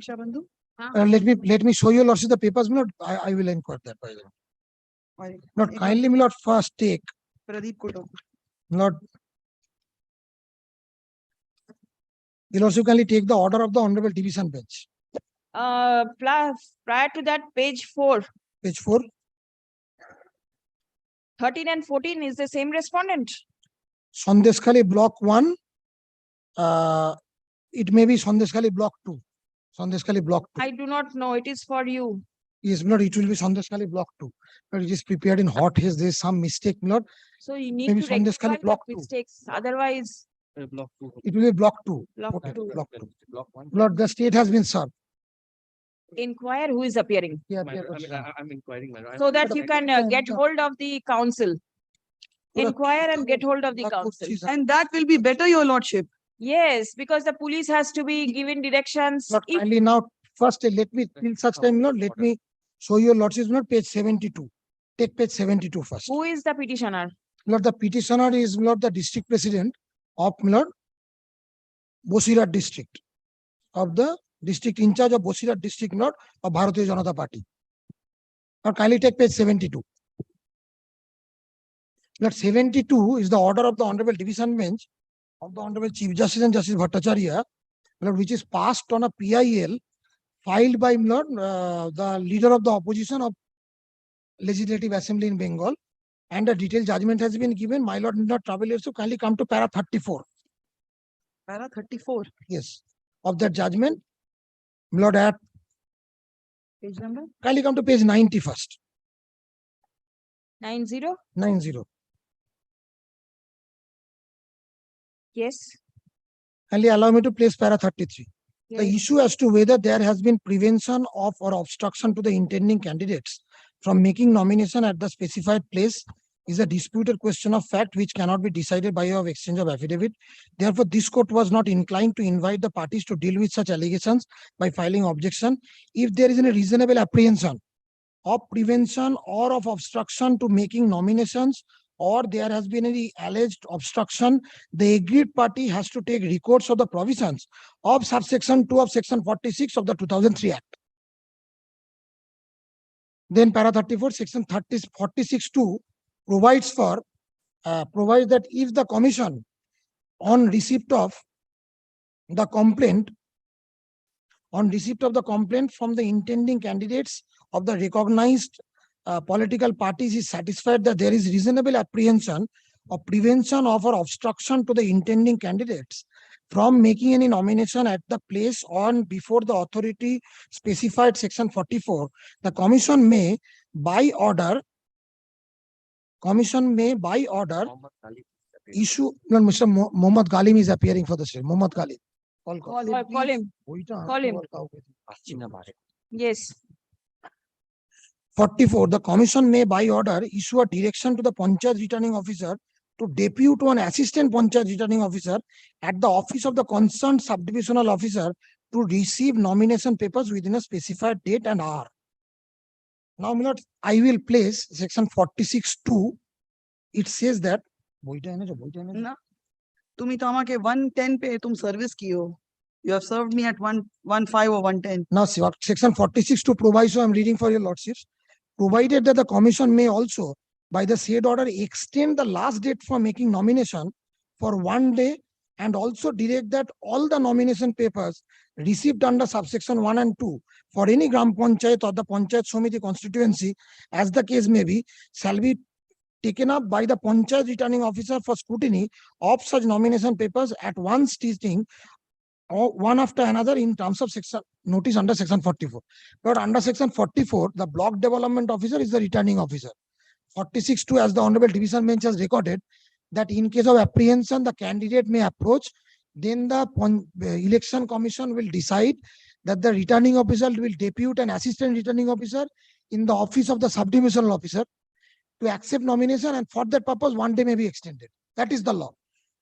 Let me show you, Lordship, the papers, Lord. I will inquire that, by the way. Lord, kindly, Lord, first take. Pradeep Kotak. Lord. You'll also kindly take the order of the Honorable Division Bench. Prior to that, page 4. Page 4. 13 and 14 is the same respondent. Sondeskali block 1. It may be Sondeskali block 2. Sondeskali block 2. I do not know. It is for you. Yes, Lord, it will be Sondeskali block 2. But it is prepared in hot haste. There is some mistake, Lord. So you need Maybe to rectify Sondeskali the block 2. mistakes. Otherwise, Block 2. It will be block 2. Block Okay, 2. block 2. Block 1. Lord, the state has been served. Inquire who is appearing. Yeah, I'm inquiring, my lord. So that you can get hold of the council. Inquire and get hold of the council. And that will be better, your lordship. Yes, because the police has to be given directions. Lord, If- kindly now, first, let me, till such time, Lord, let me show you, Lordship, Lord, page 72. Take page 72 first. Who is the petitioner? Lord, the petitioner is, Lord, the district president of, Lord, Bosirat district, of the district in charge of Bosirat district, Lord, of Bharatiya Janata Party. Lord, kindly take page 72. Lord, 72 is the order of the Honorable Division Bench of the Honorable Chief Justice and Justice Bhattacharya, Lord, which is passed on a PIL filed by, Lord, the leader of the opposition of Legislative Assembly in Bengal, and a detailed judgment has been given. My lord, need not travel here, so kindly come to para 34. Para 34. Yes, of that judgment, Lord, at Page number? kindly come to page 90 first. 90? 90. Yes. Kindly allow me to place para 33. The Yes. issue as to whether there has been prevention of or obstruction to the intending candidates from making nomination at the specified place is a disputed question of fact which cannot be decided by way of exchange of affidavit. Therefore, this court was not inclined to invite the parties to deal with such allegations by filing objection. If there is any reasonable apprehension of prevention or of obstruction to making nominations, or there has been any alleged obstruction, the aggrieved party has to take recourse of the provisions of subsection 2 of section 46 of the 2003 Act. Then para 34, section 46(2) provides for, provides that if the commission on receipt of the complaint, from the intending candidates of the recognized political parties is satisfied that there is reasonable apprehension of prevention of or obstruction to the intending candidates from making any nomination at the place on before the authority specified section 44, the commission may by order issue. No, Mr. Mohammad Galim is appearing for the state. Mohammad Galim. Call him. Call him. Yes. 44. The commission may by order issue a direction to the Panchayat returning officer to depute one assistant Panchayat returning officer at the office of the concerned subdivisional officer to receive nomination papers within a specified date and hour. Now, my lord, I will place section 46(2). It says that ना तुम्ही तो আমাকে 110 पे तुम service की हो. You have served me at 115 or 110. now section 46(2) provides, so I am reading for your lordships, provided that the commission may also by the said order extend the last date for making nomination for 1 day, and also direct that all the nomination papers received under subsection 1 and 2 for any Gram Panchayat or the Panchayat Samiti constituency, as the case may be, shall be taken up by the Panchayat returning officer for scrutiny of such nomination papers at one sitting, or one after another, in terms of section notice under section 44. But under section 44, the block development officer is the returning officer. 46(2), as the Honorable Division Bench has recorded, that in case of apprehension, the candidate may approach, then the election commission will decide that the returning officer will depute an assistant returning officer in the office of the subdivisional officer to accept nomination, and for that purpose 1 day may be extended. That is the law.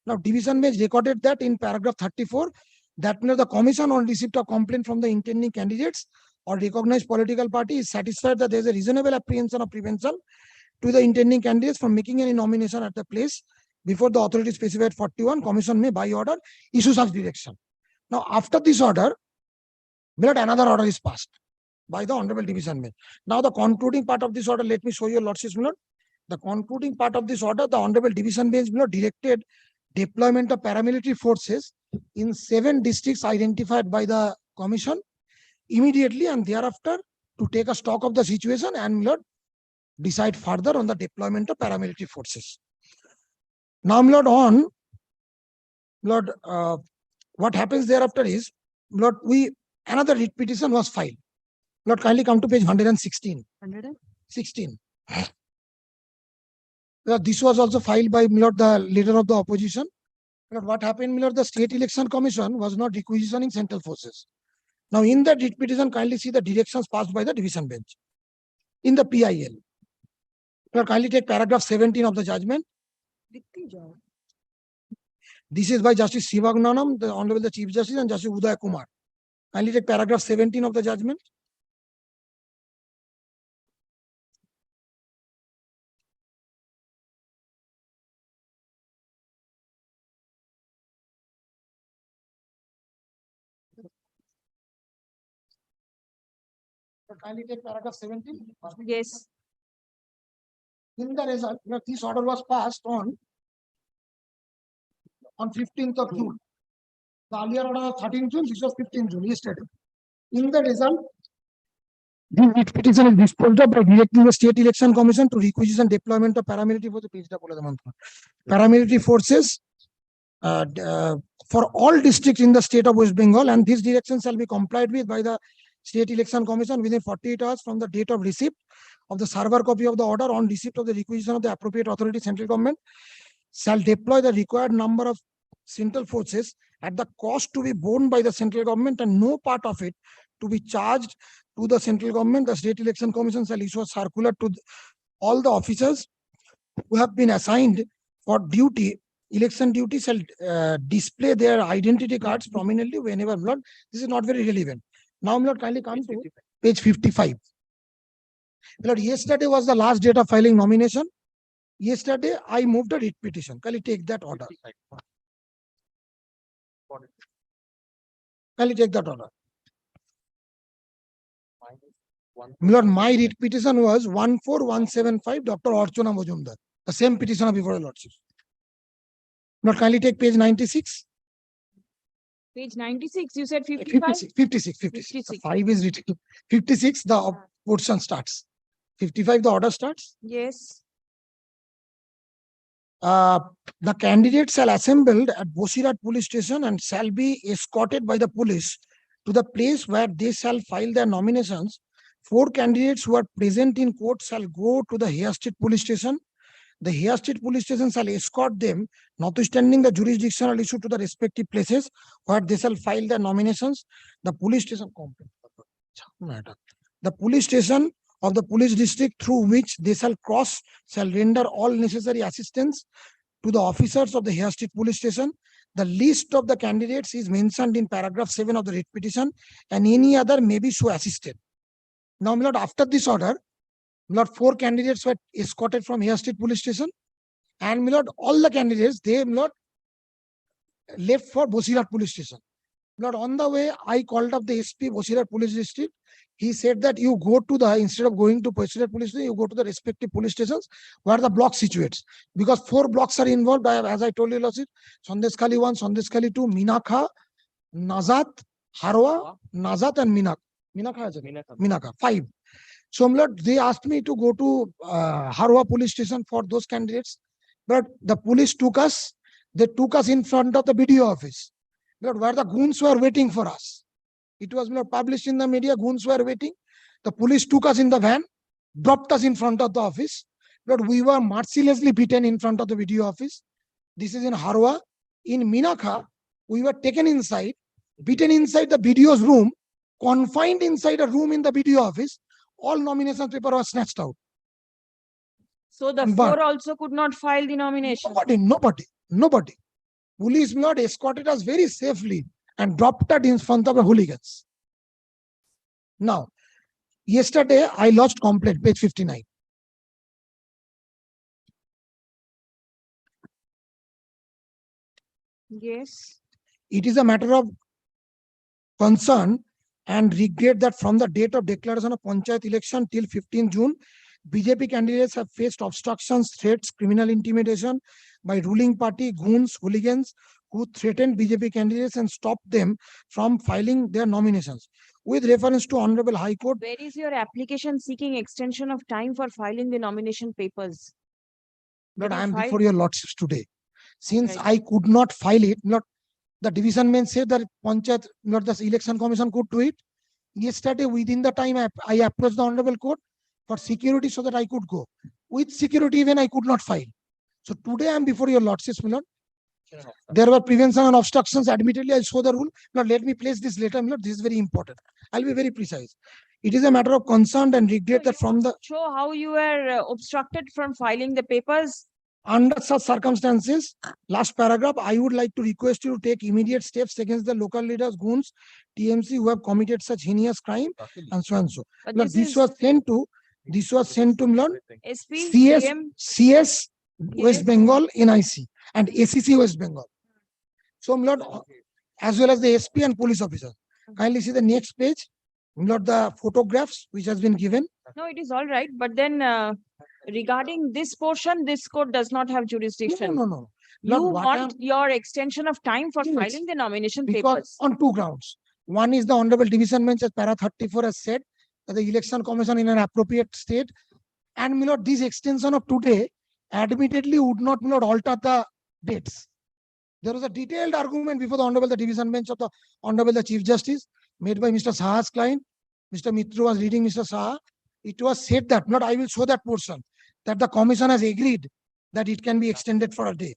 Now, Division Bench recorded that in paragraph 34, that the commission on receipt of complaint from the intending candidates or recognized political party is satisfied that there is a reasonable apprehension of prevention to the intending candidates from making any nomination at the place before the authority specified 41, commission may by order issue such direction. Now, after this order, another order is passed by the Honorable Division Bench. Now, the concluding part of this order, let me show you, Lordships, the concluding part of this order, the Honorable Division Bench directed deployment of paramilitary forces in 7 districts identified by the commission immediately, and thereafter to take a stock of the situation and decide further on the deployment of paramilitary forces. Now, what happens thereafter is, another writ petition was filed. Kindly come to page 116. 116. This was also filed by the leader of the opposition. What happened, the State Election Commission was not requisitioning central forces. Now, in the writ petition, kindly see the directions passed by the division bench. In the PIL, kindly take paragraph 17 of the judgment. This is by Justice Sivagnanam, the Honorable the Chief Justice, and Justice Uday Kumar. Kindly take paragraph 17 of the judgment. Kindly take paragraph 17. Yes. In the result, this order was passed on 15th of June. The earlier order was 13th June, this was 15th June, yesterday. In the result, the writ petition is disposed of by directing the State Election Commission to requisition deployment of paramilitary forces for all districts in the state of West Bengal, and this direction shall be complied with by the State Election Commission within 48 hours from the date of receipt of the server copy of the order. On receipt of the requisition of the appropriate authority, central government shall deploy the required number of central forces at the cost to be borne by the central government, and no part of it to be charged to the central government. The State Election Commission shall issue a circular to all the officers who have been assigned for duty, election duty, shall display their identity cards prominently whenever. This is not very relevant. Now, kindly come to page 55. Yesterday was the last date of filing nomination. Yesterday, I moved a writ petition. Kindly take that order. Kindly take that order. My writ petition was 14175, Dr. Archana Majumdar. The same petition before the Lordship. Kindly take page 96. Page 96, you said 55? 56. 5 is written. 56, the portion starts. 55, the order starts. Yes. The candidates shall assembled at Bosirat police station and shall be escorted by the police to the place where they shall file their nominations. 4 candidates who are present in court shall go to the Hare Street police station. The Hare Street police station shall escort them, notwithstanding the jurisdictional issue, to the respective places where they shall file their nominations. The police station of the police district through which they shall cross shall render all necessary assistance to the officers of the Hare Street police station. The list of the candidates is mentioned in paragraph 7 of the writ petition, and any other may be so assisted. Now, my lord, after this order, my lord, 4 candidates were escorted from Hare Street police station, and my lord, all the candidates, they, my lord, left for Bosirat police station. My lord, on the way, I called up the SP Bosirat police district. He said that you go to the, instead of going to Bosirat police station, you go to the respective police stations where the block situates. Because 4 blocks are involved, as I told you, Lordship, Sandeshkhali 1, Sandeshkhali 2, Minakha, Nazat, Harwa, Nazat, and Minakha, 5. So, my lord, they asked me to go to Harwa police station for those candidates, but the police took us. They took us in front of the BDO office, but where the goons were waiting for us. It was not published in the media. Goons were waiting. The police took us in the van, dropped us in front of the office, but we were mercilessly beaten in front of the BDO office. This is in Harwa. In Minakha, we were taken inside, beaten inside the BDO's room, confined inside a room in the BDO office. All nomination paper was snatched out. So the 4 also could not file the nomination? Nobody. Police not escorted us very safely and dropped us in front of the hooligans. Now, yesterday I lodged complaint, page 59. Yes. It is a matter of concern and regret that from the date of declaration of Panchayat election till 15 June, BJP candidates have faced obstructions, threats, criminal intimidation by ruling party, goons, hooligans who threatened BJP candidates and stopped them from filing their nominations. With reference to Honorable High Court, Where is your application seeking extension of time for filing the nomination papers? Lord, Did you I am file? before your lordships today. Since Right. I could not file it, not the division bench said that Panchayat, not the election commission could do it. Yesterday, within the time I approached the Honorable Court for security so that I could go. With security, even I could not file. So today I am before your lordships, my lord. There were prevention and obstructions. Admittedly, I saw the rule. Now let me place this later, my lord. This is very important. I'll be very precise. It is a matter of concern and regret that from the Show how you were obstructed from filing the papers. under such circumstances, last paragraph, I would like to request you to take immediate steps against the local leaders, goons, TMC who have committed such heinous crime and so and so. But Now, this this is- was sent to Milon, SP, CS, CM. CS West Yes. Bengal, NIC, and ACC West Bengal. So, Milord, as well as the SP and police officers. Kindly see the next page. Milord, the photographs which has been given. No, it is all right. But then regarding this portion, this court does not have jurisdiction. No. You Lord, what want your extension of time for Yes. filing the nomination Because papers. on two grounds. One is the Honorable Division Bench as para 34 has said that the election commission in an appropriate state. And my lord, this extension of today admittedly would not, my lord, alter the dates. There was a detailed argument before the Honorable the Division Bench of the Honorable the Chief Justice made by Mr. Saha's client. Mr. Mitra was reading Mr. Saha. It was said that, not I will show that portion, that the commission has agreed that it can be extended for a day.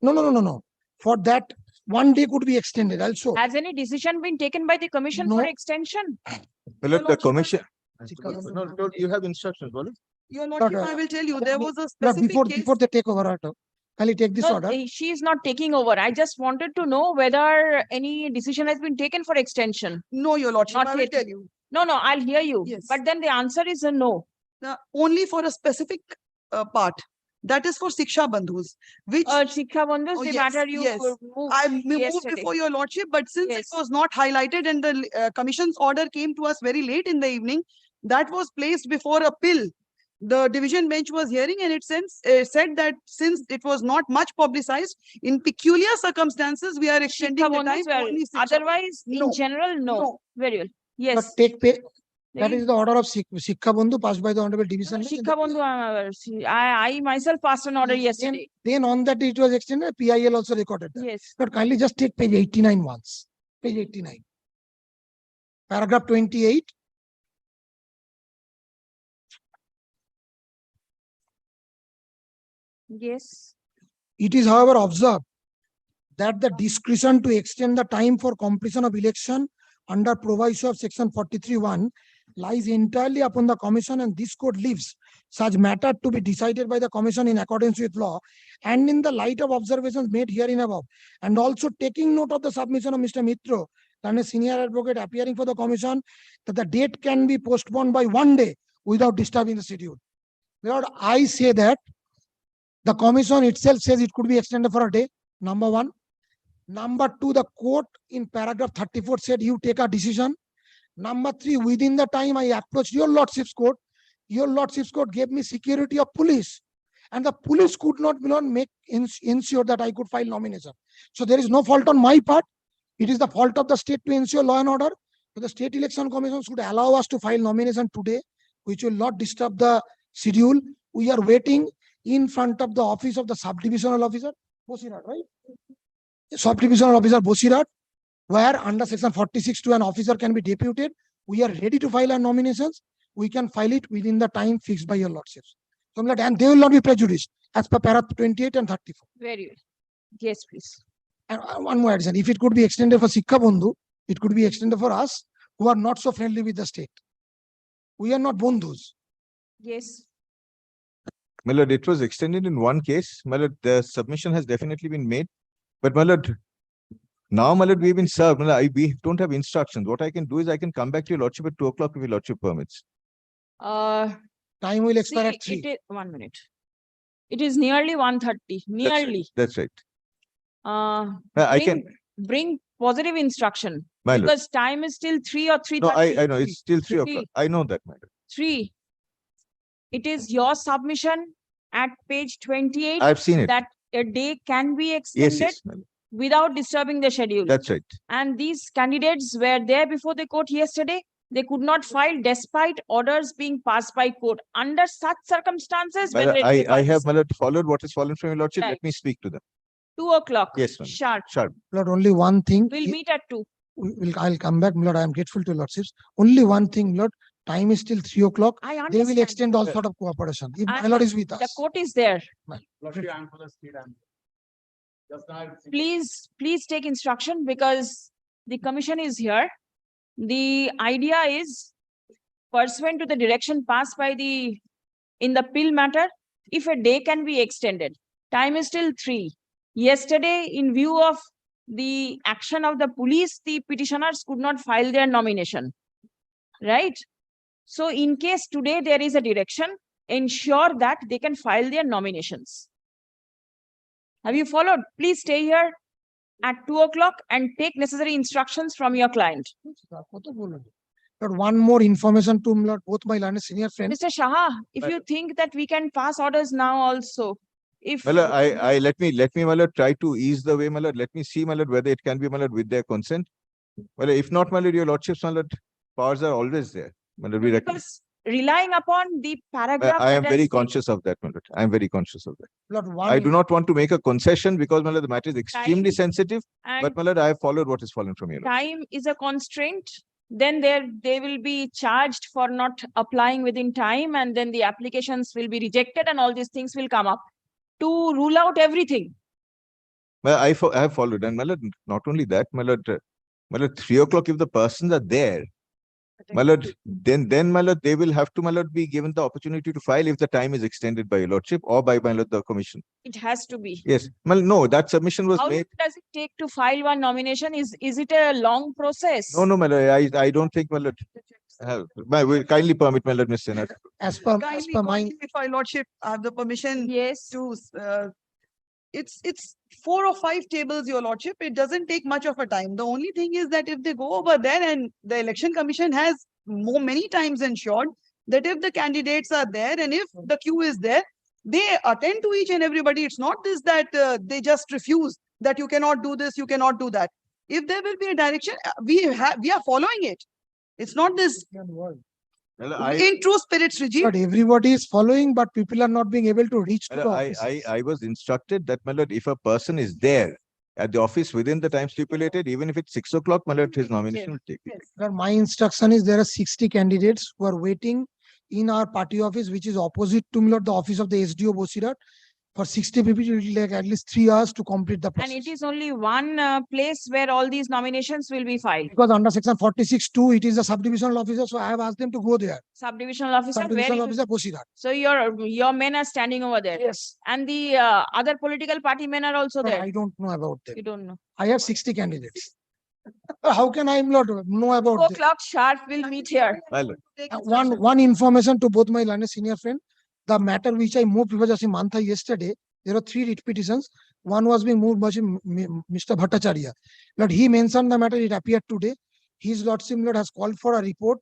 No. For that, one day could be extended also. Has any decision been taken by the commission for extension? Well, the commission. No, you have instructions, Bolu. Your Not, lordship, I will tell you, there was a Lord, specific case. before they take over, can you take this No, order? she is not taking over. I just wanted to know whether any decision has been taken for extension. No, your lordship, Not I will yet. tell you. No, I'll hear you. Yes. But then the answer is a no. Only for a specific part. That is for Siksha Bandhus, which Shiksha Bandhus, the yes, matter you yes. moved I moved yesterday. before your lordship, but since Yes. it was not highlighted and the commission's order came to us very late in the evening, that was placed before a pill. The division bench was hearing and it said that since it was not much publicized, in peculiar circumstances, we are extending Shiksha the time. Bandhus, well, only Siksha- otherwise, No. in general, no. Very well. Yes. But take pay. That Very- is the order of Sikha Bandhu passed by the Honorable Division Bench. Shiksha Bandhu, I myself passed an order yesterday. Then on that it was extended, PIL also recorded that. Yes. But kindly just take page 89 once. Page 89. Paragraph 28. Yes. It is, however, observed that the discretion to extend the time for completion of election under proviso of section 43(1) lies entirely upon the commission, and this court leaves such matter to be decided by the commission in accordance with law and in the light of observations made herein above, and also taking note of the submission of Mr. Mitro, and a senior advocate appearing for the commission, that the date can be postponed by one day without disturbing the schedule. Lord, I say that the commission itself says it could be extended for a day, number one. Number two, the court in paragraph 34 said you take a decision. Number three, within the time I approached your lordship's court gave me security of police, and the police could not ensure that I could file nomination. So there is no fault on my part. It is the fault of the state to ensure law and order. So the state election commission should allow us to file nomination today, which will not disturb the schedule. We are waiting in front of the office of the sub-divisional officer, Bosirat, right? Sub-divisional officer Bosirat, where under section 46(2) an officer can be deputed. We are ready to file our nominations. We can file it within the time fixed by your lordships. So, and they will not be prejudiced as per para 28 and 34. Very well. Yes, please. And one more addition. If it could be extended for Sikha Bandhu, it could be extended for us who are not so friendly with the state. We are not Bandhus. Yes. My lord, it was extended in one case. My lord, the submission has definitely been made. But my lord, Now, my lord, we've been served. My lord, we don't have instructions. What I can do is I can come back to your lordship at 2 o'clock if your lordship permits. Time will expire at See, 3. 1 minute. It is nearly 1:30, nearly. That's right. I can, Bring positive instruction, my lord. because time is still 3 or No, 3:30. I know it's still 3 o'clock. Three. I know that, madam. 3. It is your submission at page 28. I've seen it. That a day can be Yes, extended yes, madam. without disturbing the schedule. That's right. And these candidates were there before the court yesterday. They could not file despite orders being passed by court. Under such circumstances, My lord, whether it I be have, my lord, followed what is fallen from your lordship. Let Right. me speak to them. 2 o'clock. Yes, ma'am. Sharp. Sharp. Lord, only one thing. We'll meet at 2. I'll come back, Lord. I am grateful to Lordships. Only one thing, Lord. Time is still 3 o'clock. I They understand. will extend all sort of cooperation. If my And Lord is with the us. court is there. Lordship, I'm for the speed. Just now. Please take instruction, because the commission is here. The idea is pursuant to the direction passed by in the pill matter, if a day can be extended, time is still 3. Yesterday, in view of the action of the police, the petitioners could not file their nomination, right? So in case today there is a direction, ensure that they can file their nominations. Have you followed? Please stay here at 2 o'clock and take necessary instructions from your client. Lord, one more information to Lord, both my learned senior friends. Mr. Shah, if you think that we can pass orders now also, if My lord, let me, my lord, try to ease the way, my lord. Let me see, my lord, whether it can be, my lord, with their consent. Well, if not, my lord, your lordships, my lord, powers are always there. My lord, we recommend. because relying upon the paragraph. I am that very has been- conscious of that, my lord. I am very conscious of that. Lord, I do not want to make a concession because, my lord, the matter is extremely sensitive. and But, my lord, I have followed what is fallen from you. time is a constraint, then they will be charged for not applying within time, and then the applications will be rejected and all these things will come up. To rule out everything. Well, I have followed, and my lord, not only that, my lord, 3 o'clock, if the persons are there, my lord, then my lord, they will have to, my lord, be given the opportunity to file if the time is extended by your lordship or by, my lord, the commission. It has to be. Yes. Well, no, that submission was How long made. does it take to file one nomination? Is it a long process? No, my lord, I don't think, my lord. Will kindly permit, my lord, Mr. Senator. As per my. If my lordship have the permission. Yes. To, it's 4 or 5 tables, your lordship. It doesn't take much of a time. The only thing is that if they go over there, and the election commission has many times ensured that if the candidates are there and if the queue is there, they attend to each and everybody. It's not this that they just refuse that you cannot do this, you cannot do that. If there will be a direction, we are following it. It's not this in true spirits regime. But everybody is following, but people are not being able to reach to the office. I was instructed that, my lord, if a person is there at the office within the time stipulated, even if it's 6 o'clock, my lord, his nomination will take place. Sir, my instruction is there are 60 candidates who are waiting in our party office, which is opposite to my lord, the office of the SDO Bosirat. For 60 people, it will take at least 3 hours to complete the process. And it is only one place where all these nominations will be filed. Because under section 46(2), it is the subdivisional officer, so I have asked them to go there. Subdivisional officer. Subdivisional where officer, Bosirat. So your men are standing over there. Yes. And the other political party men are also But there. I don't know about them. You don't know. I have 60 candidates. How can I not know about 2 them? o'clock sharp, we'll meet here. My lord. One information to both my learned senior friend. The matter which I moved Vivajasi Mantha yesterday, there are 3 writ petitions. One was being moved by Mr. Bhattacharya. Lord, he mentioned the matter, it appeared today. His lordship, Lord, has called for a report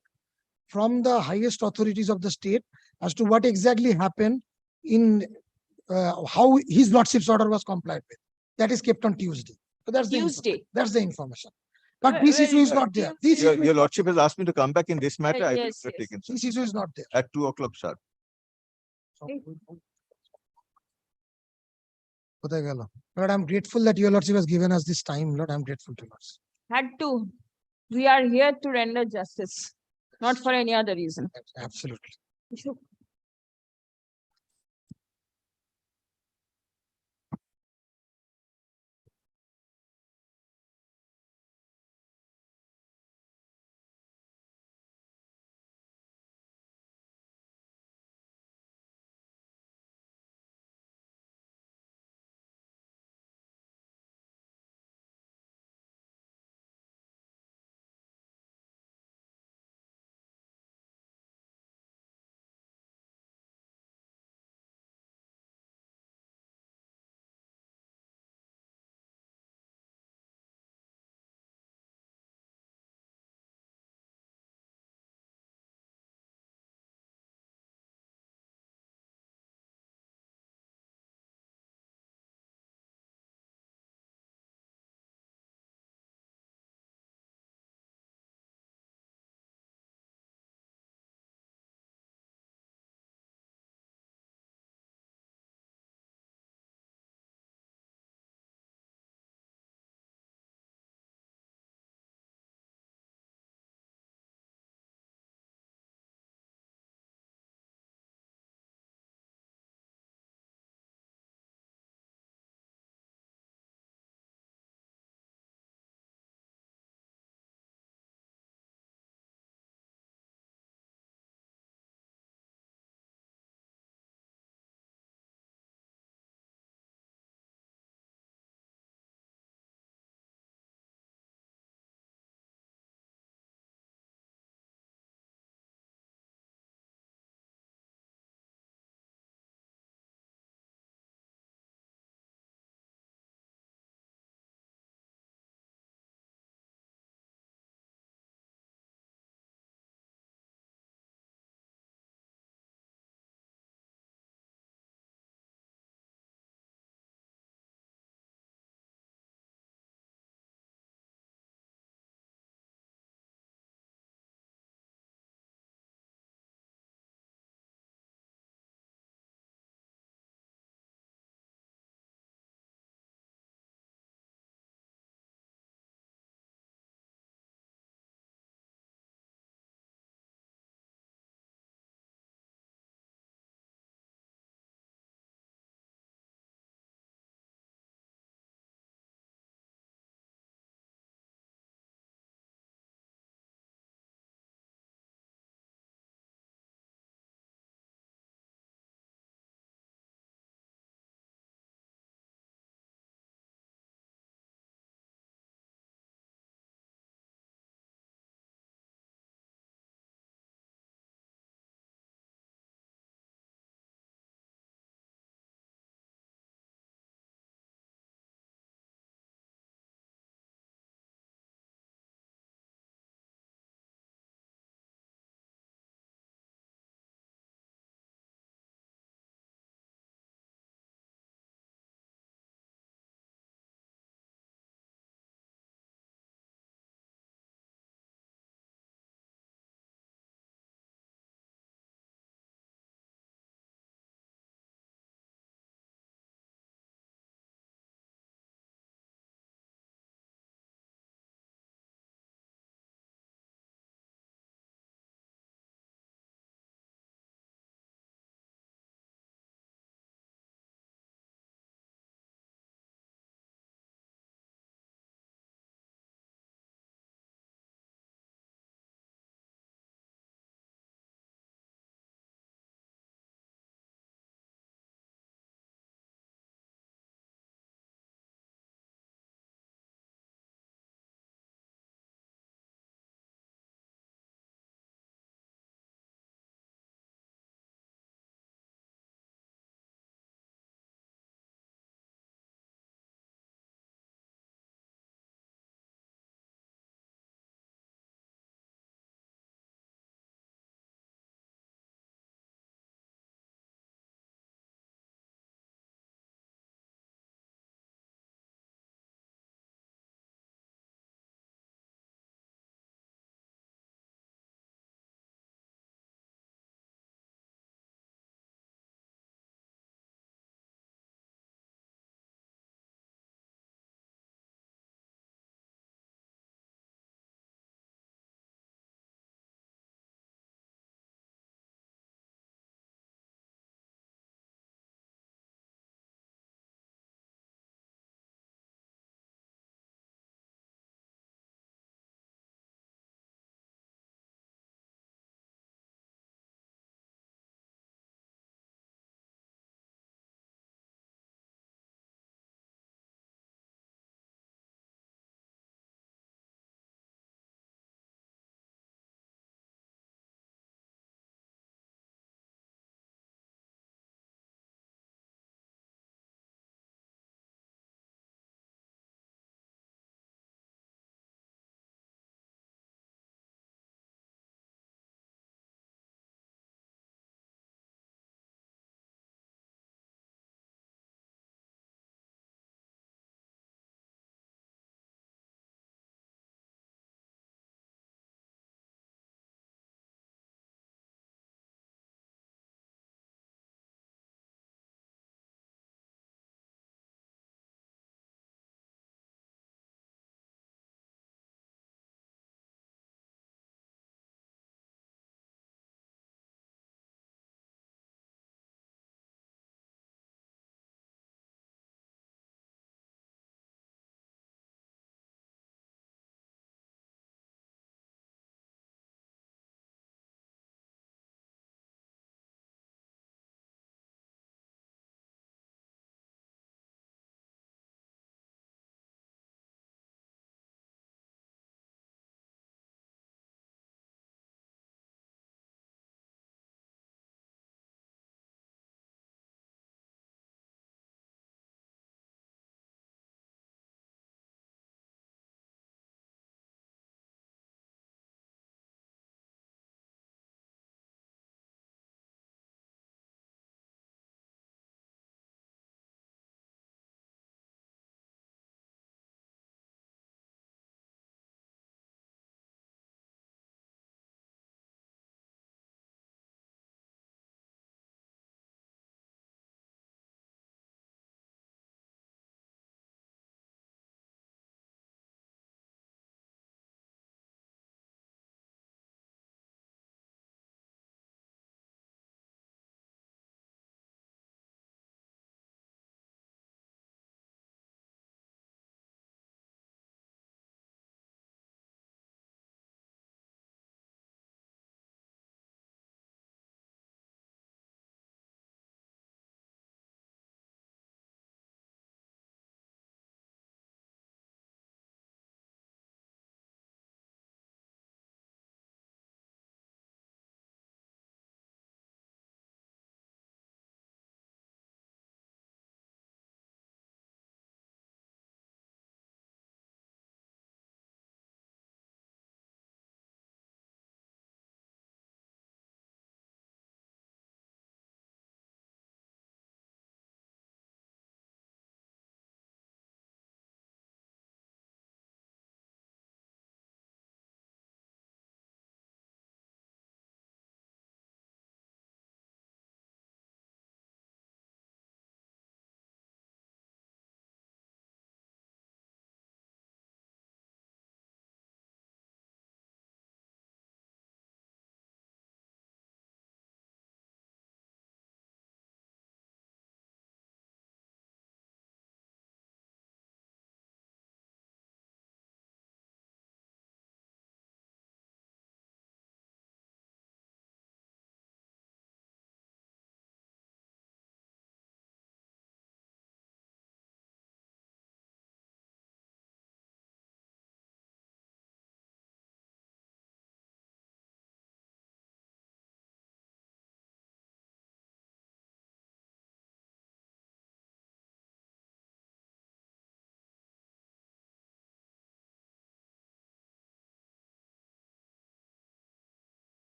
from the highest authorities of the state as to what exactly happened in how his lordship's order was complied with. That is kept on Tuesday. So that's Tuesday. That's the information. But this issue is not there. This issue Your lordship has asked me to come back in this matter. I will yes, yes. take it, sir. This issue is not there. At 2 o'clock sharp. Lord, I'm grateful that your lordship has given us this time. Lord, I'm grateful to Lord. Had to. We are here to render justice, not for any other reason. Absolutely.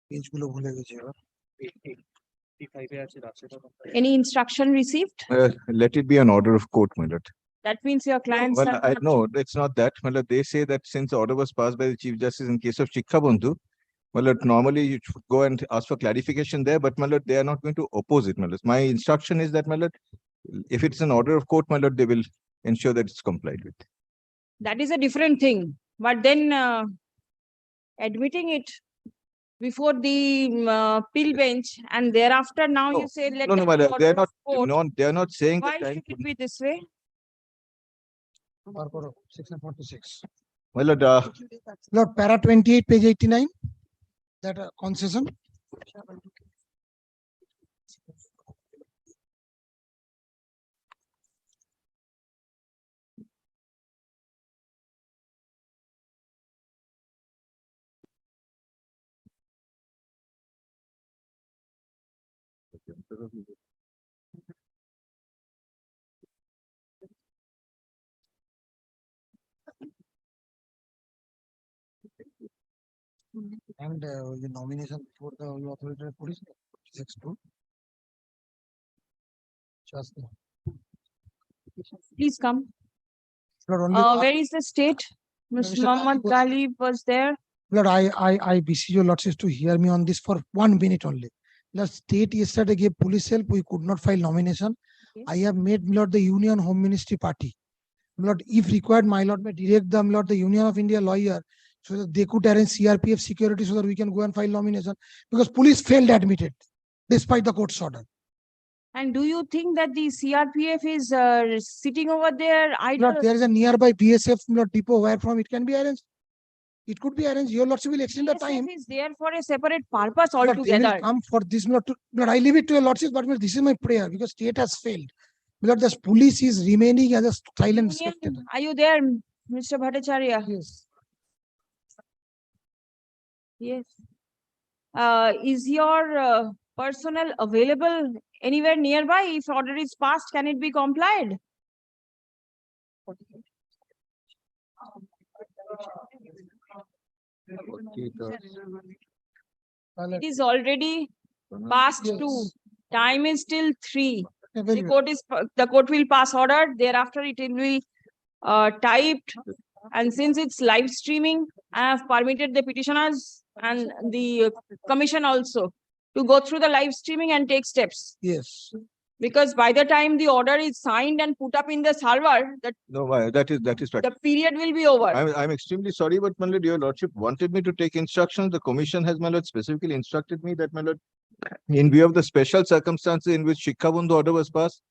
পেজগুলো ভুলে গেছি এবার। Any instruction received? Let it be an order of court, my lord. That means your clients Well, are I not- no, it's not that. My lord, they say that since the order was passed by the Chief Justice in case of Shikha Bandhu, my lord, normally you should go and ask for clarification there, but my lord, they are not going to oppose it, my lord. My instruction is that, my lord, if it's an order of court, my lord, they will ensure that it's complied with. That is a different thing, but then admitting it before the pill bench and thereafter now you say let No, no, them my be lord, they are order of court. they are not saying Why that. should it be this way? Section 46. My lord, Lord, para 28, page 89, that concession. And the nomination for the authority of police, 6-2. Just now. Please come. Lord, only Where is the state? Mr. Mr. Mohammed Ghalib was there. Lord, I beseech your lordships to hear me on this for 1 minute only. Lord, state yesterday gave police help. We could not file nomination. I have made, Lord, the Union Home Ministry party. Lord, if required, my Lord may direct them, Lord, the Union of India lawyer, so that they could arrange CRPF security so that we can go and file nomination, because police failed admitted despite the court's order. And do you think that the CRPF is sitting over there idle? Lord, there is a nearby BSF, Lord, depot where from it can be arranged. It could be arranged. Your lordship will extend the time. BSF is there for a separate purpose Lord, they will altogether. come for this, Lord. Lord, I leave it to your lordship, but this is my prayer because state has failed. Lord, the police is remaining as a silent spectator. Are you there, Mr. Bhattacharya? Yes. Yes. Is your personnel available anywhere nearby? If order is passed, can it be complied? It is already past 2. Time is still 3. The court will pass order. Thereafter, it will be typed. And since it's live streaming, I have permitted the petitioners and the commission also to go through the live streaming and take steps. Yes. Because by the time the order is signed and put up in the server, no, that is right. the period will be over. I'm extremely sorry, but my lord, your lordship wanted me to take instructions. The commission has, my lord, specifically instructed me that, my lord, in view of the special circumstances in which Shikha Bandhu order was passed,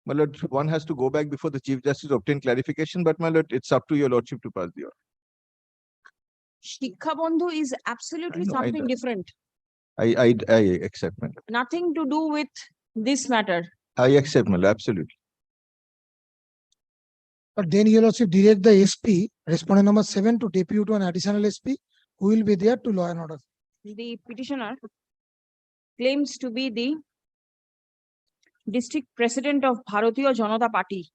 my lord, one has to go back before the Chief Justice to obtain clarification. But, my lord, it's up to your lordship to pass the order. Shikha Bandhu is absolutely I know, something different. I accept, my lord. Nothing to do with this matter. I accept, my lord, absolutely. But then you also direct the SP, respondent number 7, to depute to an additional SP who will be there to law and order. The petitioner claims to be the district president of Bharatiya Janata Party,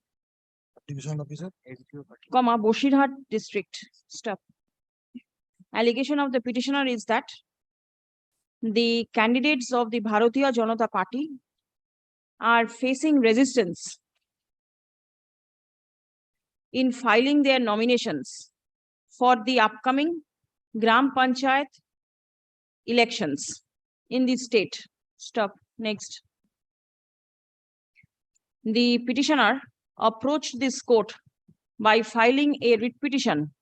Division officer, Boshirhat district. Stop. Allegation of the petitioner is that the candidates of the Bharatiya Janata Party are facing resistance in filing their nominations for the upcoming Gram Panchayat elections in the state. Stop. Next. The petitioner approached this court by filing a writ petition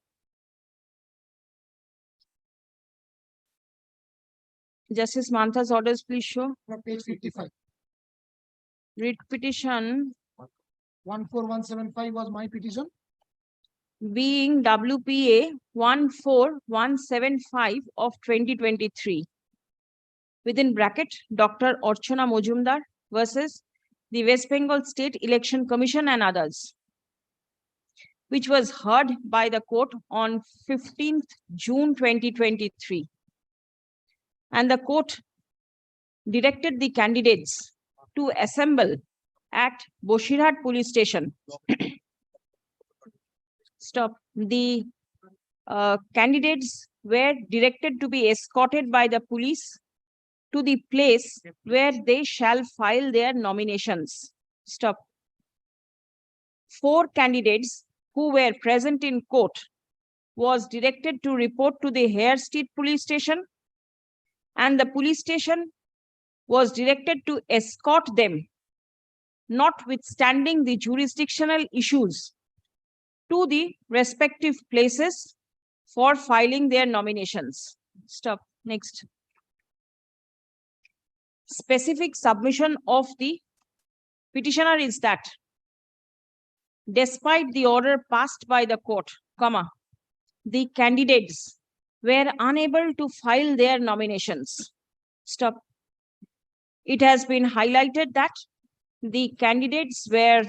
Justice Mantha's orders, please show. Page 55. Writ petition 14175 was my petition. being WPA 14175 of 2023. Within bracket, Dr. Archana Mojumdar versus the West Bengal State Election Commission and others, which was heard by the court on 15th June 2023. And the court directed the candidates to assemble at Boshirhat police station. Stop. The candidates were directed to be escorted by the police to the place where they shall file their nominations. Stop. 4 candidates who were present in court was directed to report to the Hare Street police station, and the police station was directed to escort them, notwithstanding the jurisdictional issues, to the respective places for filing their nominations. Stop. Next. Specific submission of the petitioner is that despite the order passed by the court, the candidates were unable to file their nominations. Stop. It has been highlighted that the candidates were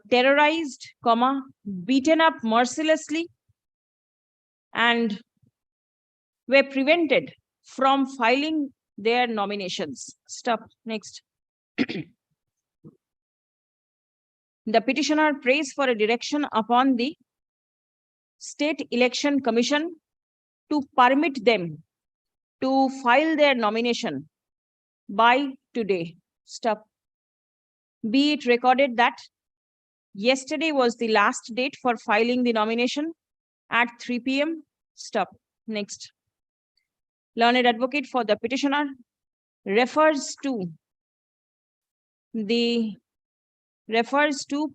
terrorized, beaten up mercilessly, and were prevented from filing their nominations. Stop. Next. The petitioner prays for a direction upon the State Election Commission to permit them to file their nomination by today. Stop. Be it recorded that yesterday was the last date for filing the nomination at 3 p.m. Stop. Next. Learned advocate for the petitioner refers to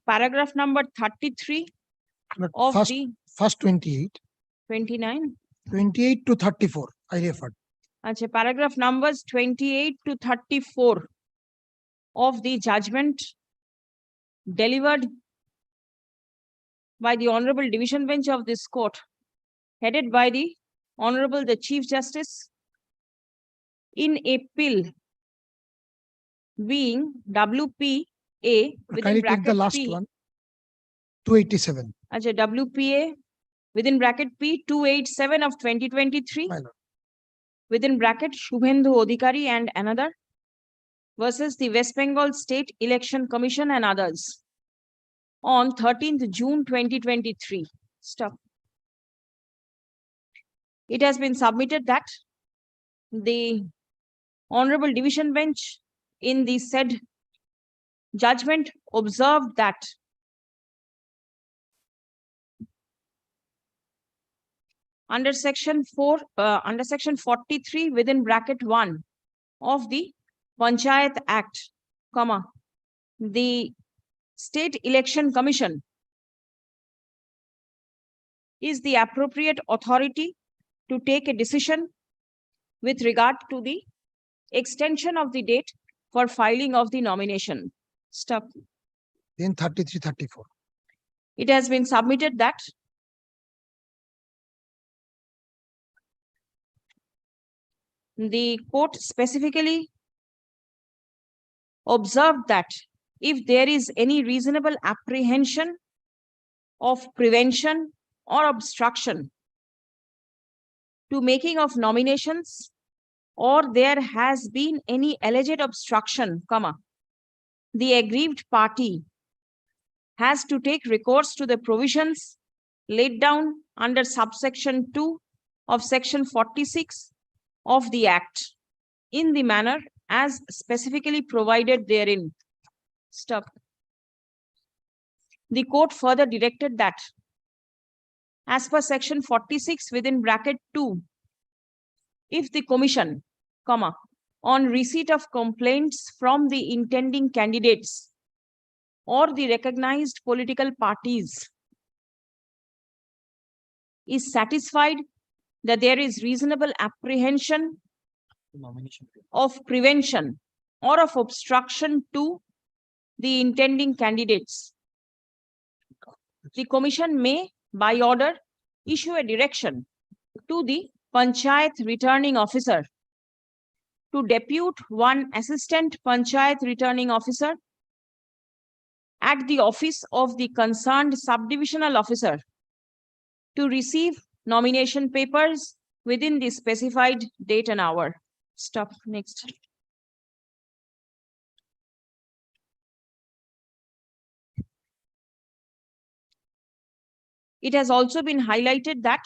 paragraph number 33 of the First 28, 29. 28 to 34, I referred. Paragraph numbers 28 to 34 of the judgment delivered by the Honorable Division Bench of this court, headed by the Honorable the Chief Justice, in a pill being WPA within Can you take bracket the last P. one? 287. WPA within bracket P 287 of 2023 within bracket Shubhendu Odhikari and another versus the West Bengal State Election Commission and others on 13th June 2023. Stop. It has been submitted that the Honorable Division Bench in the said judgment observed that under section 43 within bracket 1 of the Panchayat Act, the State Election Commission is the appropriate authority to take a decision with regard to the extension of the date for filing of the nomination. Stop. Then 33, 34. It has been submitted that the court specifically observed that if there is any reasonable apprehension of prevention or obstruction to making of nominations, or there has been any alleged obstruction, the aggrieved party has to take recourse to the provisions laid down under subsection 2 of section 46 of the Act in the manner as specifically provided therein. Stop. The court further directed that as per section 46 within bracket 2, if the commission, on receipt of complaints from the intending candidates or the recognized political parties is satisfied that there is reasonable apprehension of prevention or of obstruction to the intending candidates, the commission may, by order, issue a direction to the Panchayat returning officer to depute one assistant Panchayat returning officer at the office of the concerned subdivisional officer to receive nomination papers within the specified date and hour. Stop. Next. It has also been highlighted that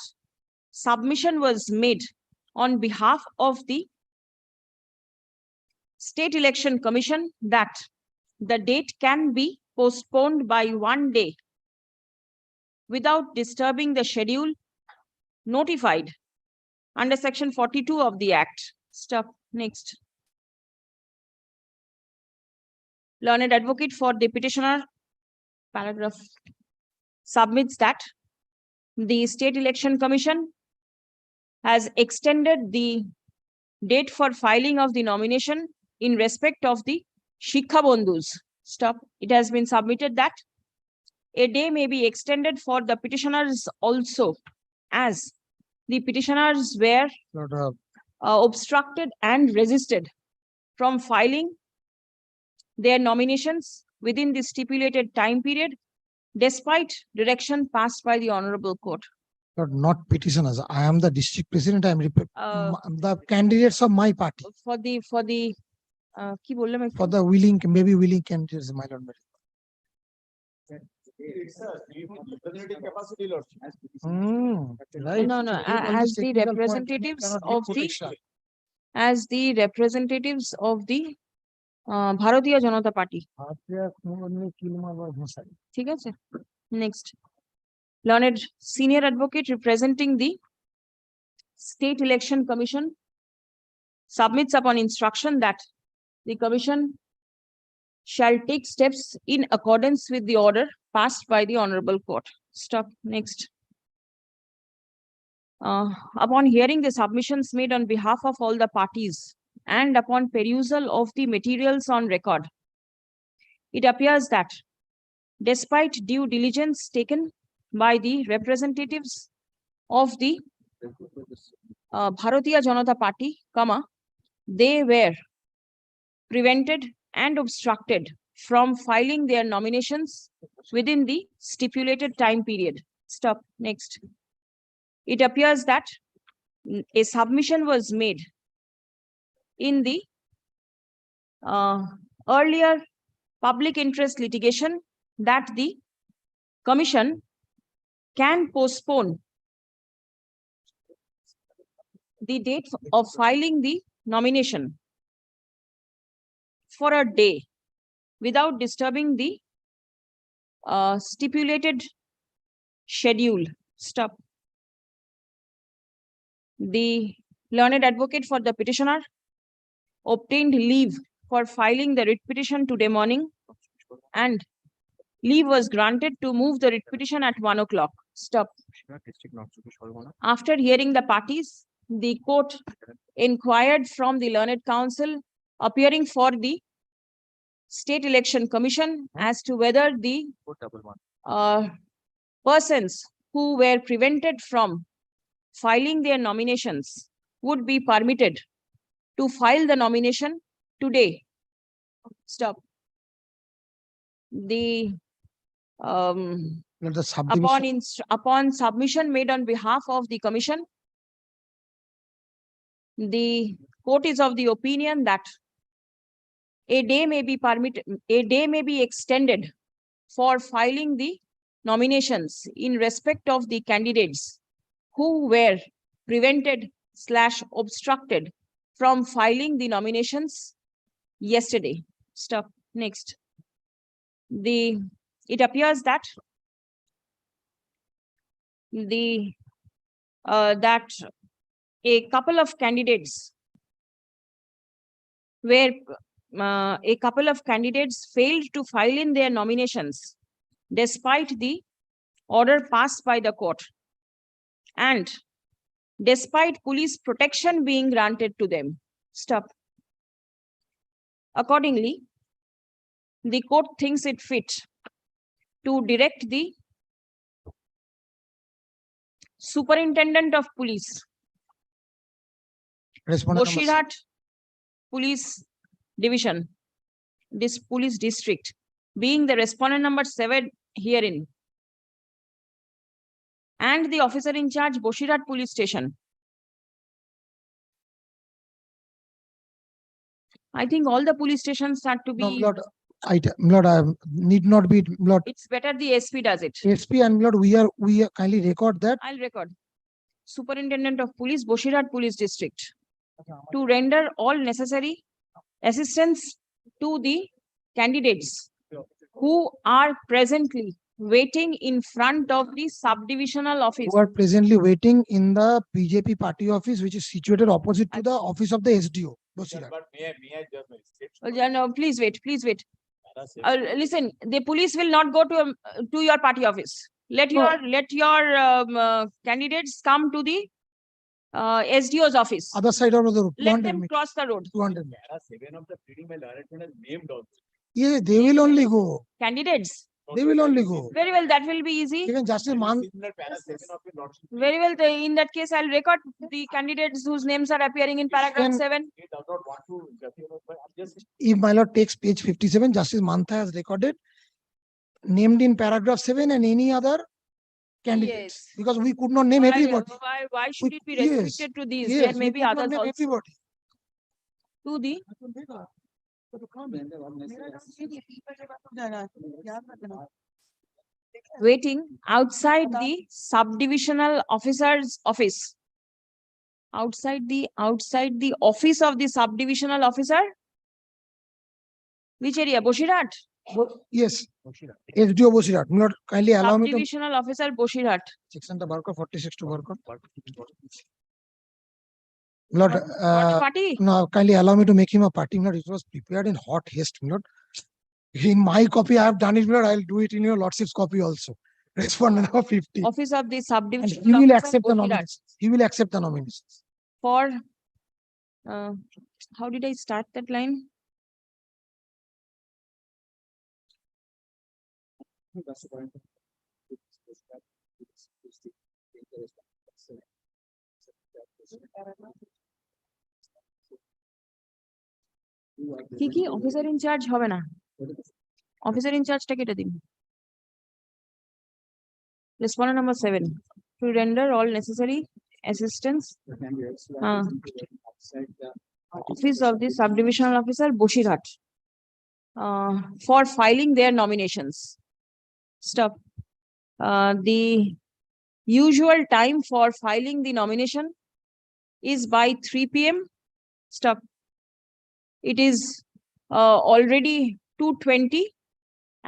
submission was made on behalf of the State Election Commission that the date can be postponed by 1 day without disturbing the schedule notified under section 42 of the Act. Stop. Next. Learned advocate for the petitioner, paragraph, submits that the State Election Commission has extended the date for filing of the nomination in respect of the Shikha Bandhus. Stop. It has been submitted that a day may be extended for the petitioners also, as the petitioners were obstructed and resisted from filing their nominations within the stipulated time period, despite direction passed by the Honorable Court. But not petitioners. I am the district president. I am the candidates of my party. For the কি বললাম একটু? For the willing, maybe willing candidates, my lord. Right. No, as the representatives of the Bharatiya Janata Party. ঠিক আছে? Next. Learned senior advocate representing the State Election Commission submits upon instruction that the Commission shall take steps in accordance with the order passed by the Honorable Court. Stop. Next. Upon hearing the submissions made on behalf of all the parties and upon perusal of the materials on record, it appears that despite due diligence taken by the representatives of the Bharatiya Janata Party, they were prevented and obstructed from filing their nominations within the stipulated time period. Stop. Next. It appears that a submission was made in the earlier public interest litigation that the Commission can postpone the date of filing the nomination for a day without disturbing the stipulated schedule. Stop. The learned advocate for the petitioner obtained leave for filing the writ petition today morning, and leave was granted to move the writ petition at 1 o'clock. Stop. After hearing the parties, the court inquired from the learned counsel appearing for the State Election Commission as to whether the persons who were prevented from filing their nominations would be permitted to file the nomination today. Stop. The upon submission made on behalf of the Commission, the court is of the opinion that a day may be extended for filing the nominations in respect of the candidates who were prevented/obstructed from filing the nominations yesterday. Stop. Next. It appears that that a couple of candidates failed to file in their nominations despite the order passed by the court and despite police protection being granted to them. Stop. Accordingly, the court thinks it fit to direct the Superintendent of Police, Boshirat Police Division, this police district, being the respondent number 7 herein, and the officer in charge, Boshirat Police Station. I think all the police stations had to be. No, Lord, my lord, I need not be, my lord, It's better the SP does it. SP and my lord, we are kindly record that. I'll record. Superintendent of Police, Boshirat Police District, to render all necessary assistance to the candidates who are presently waiting in front of the subdivisional office. Who are presently waiting in the BJP party office, which is situated opposite to the office of the SDO. Bosirat. No, please wait, please wait. Listen, the police will not go to your party office. Let your candidates come to the SDO's office. Other side of the road. Let them cross the road. 200 Seven of the pleading my lawyer friend has named also. Yeah, they will only go. Candidates. They will only go. Very well, that will be easy. Even Justice Man. Very well, in that case, I'll record the candidates whose names are appearing in paragraph 7. He does not want to interfere, but I'm just If my lord takes page 57, Justice Mantha has recorded, named in paragraph 7 and any other candidates. Yes. Because we could not name everybody. Why should it be Yes, restricted to these? yes, There we may be could not others name also. everybody. To the waiting outside the subdivisional officer's office. Outside the office of the subdivisional officer. Which area? Boshirat? Yes. SDO Bosirat. My lord, kindly allow me to. Subdivisional officer Boshirat. Section the Barker 46 to Barker. Lord, What party? no, kindly allow me to make him a party. Lord, it was prepared in hot haste. Lord, in my copy, I have done it. Lord, I'll do it in your lordship's copy also. Respondent number 50. Office of the And subdivision. he will accept the nominations. He will accept the nominations. For how did I start that line? কি officer in charge হবে না officer ইনচার্জটা কেটে দিন Respondent number 7 to render all necessary assistance office of the subdivisional officer Boshirat for filing their nominations. Stop. The usual time for filing the nomination is by 3 p.m. Stop. It is already 2:20,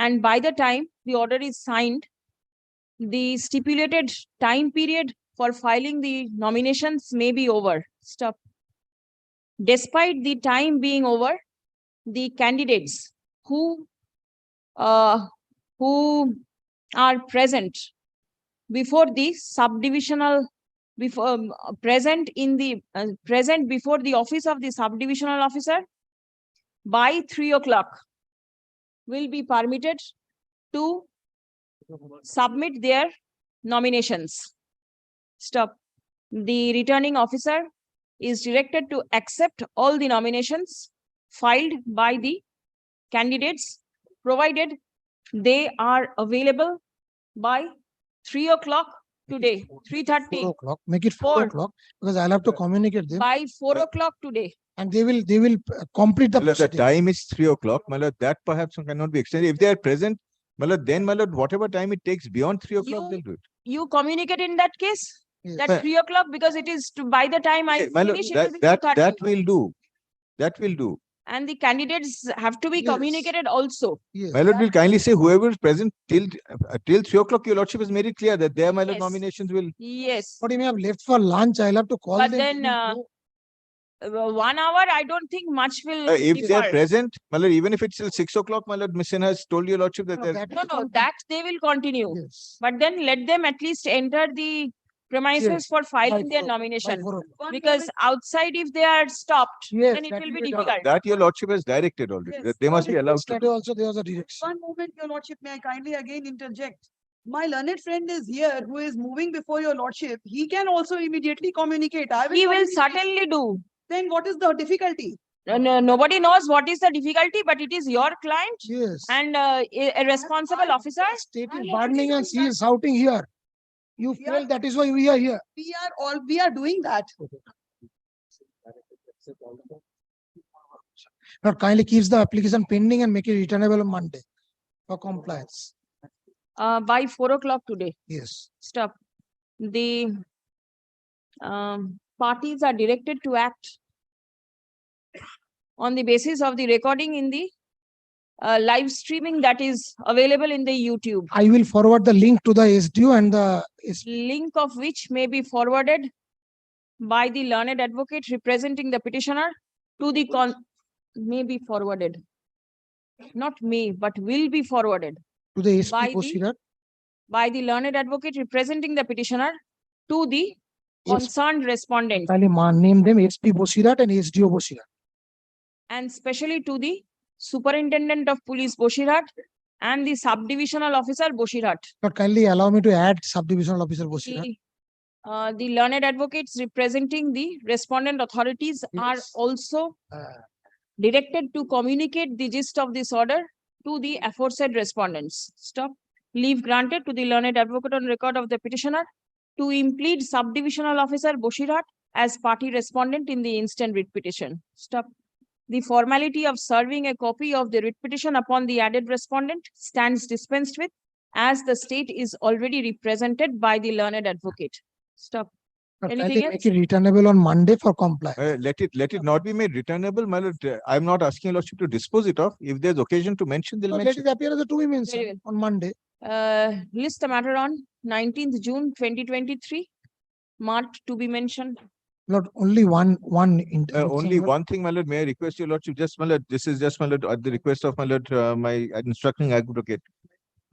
and by the time the order is signed, the stipulated time period for filing the nominations may be over. Stop. Despite the time being over, the candidates who are present before the subdivisional, present before the office of the subdivisional officer by 3 o'clock will be permitted to submit their nominations. Stop. The returning officer is directed to accept all the nominations filed by the candidates, provided they are available by 3 o'clock today, 3:30. 4 o'clock. Make it 4 o'clock because I'll have to communicate them. By 4 o'clock today. And they will complete the My lord, the proceedings. time is 3 o'clock. My lord, that perhaps cannot be extended. If they are present, my lord, then my lord, whatever time it takes beyond 3 o'clock, they'll do it. You communicate in that case? Yes. That 3 o'clock, because it is by the time I My lord, finish, it will be that 2:30. will do. That will do. And the candidates have to be Yes. communicated also. Yes. My lord will kindly say whoever is present till 3 o'clock, your lordship has made it clear that their my lord Yes. nominations will. Yes. But he may have left for lunch. I'll have to call But them. then 1 hour, I don't think much will If they are differ. present, my lord, even if it's till 6 o'clock, my lord, Ms. Sinha has told your lordship that No, they're. that No, will no, continue. that they will continue. Yes. But then let them at least enter the premises Yes. for filing By their 4 nomination. 4 o'clock. Because outside, if they are stopped, Yes, then it that will be will be done. difficult. That your lordship has directed already. Yes. That they must be allowed to. Yesterday also there was a direction. One moment, your lordship, may I kindly again interject? My learned friend is here who is moving before your lordship. He can also immediately communicate. I He will communicate. certainly do. Then what is the difficulty? Nobody knows what is the difficulty, but it is your client Yes. and a responsible officer. State is burning and she is shouting here. You felt that is why we are here. We are doing that. Lord, kindly keeps the application pending and make it returnable on Monday for compliance. By 4 o'clock today. Yes. Stop. The parties are directed to act on the basis of the recording in the live streaming that is available in the YouTube. I will forward the link to the SDO and the Link of which may be forwarded by the learned advocate representing the petitioner to the may be forwarded. Not may, but will be forwarded to the SP by Bosirat. By the learned advocate representing the petitioner to the concerned respondent. Kindly name them SP Bosirat and SDO Bosirat. And specially to the Superintendent of Police Boshirat and the Subdivisional Officer Boshirat. But kindly allow me to add Subdivisional Officer Bosirat. The learned advocates representing the respondent authorities are also directed to communicate the gist of this order to the aforesaid respondents. Stop. Leave granted to the learned advocate on record of the petitioner to implead Subdivisional Officer Boshirat as party respondent in the instant writ petition. Stop. The formality of serving a copy of the writ petition upon the added respondent stands dispensed with, as the state is already represented by the learned advocate. Stop. But Anything kindly else? make it returnable on Monday for compliance. Let it not be made returnable, my lord. I'm not asking your lordship to dispose it of. If there's occasion to mention, they'll Let mention. it appear as a to be Very mentioned on Monday. List the matter on 19th June 2023, marked to be mentioned. Not only one Only one thing, my lord. May I request your lordship, just my lord, this is just my lord, at the request of my lord, my instructing advocate.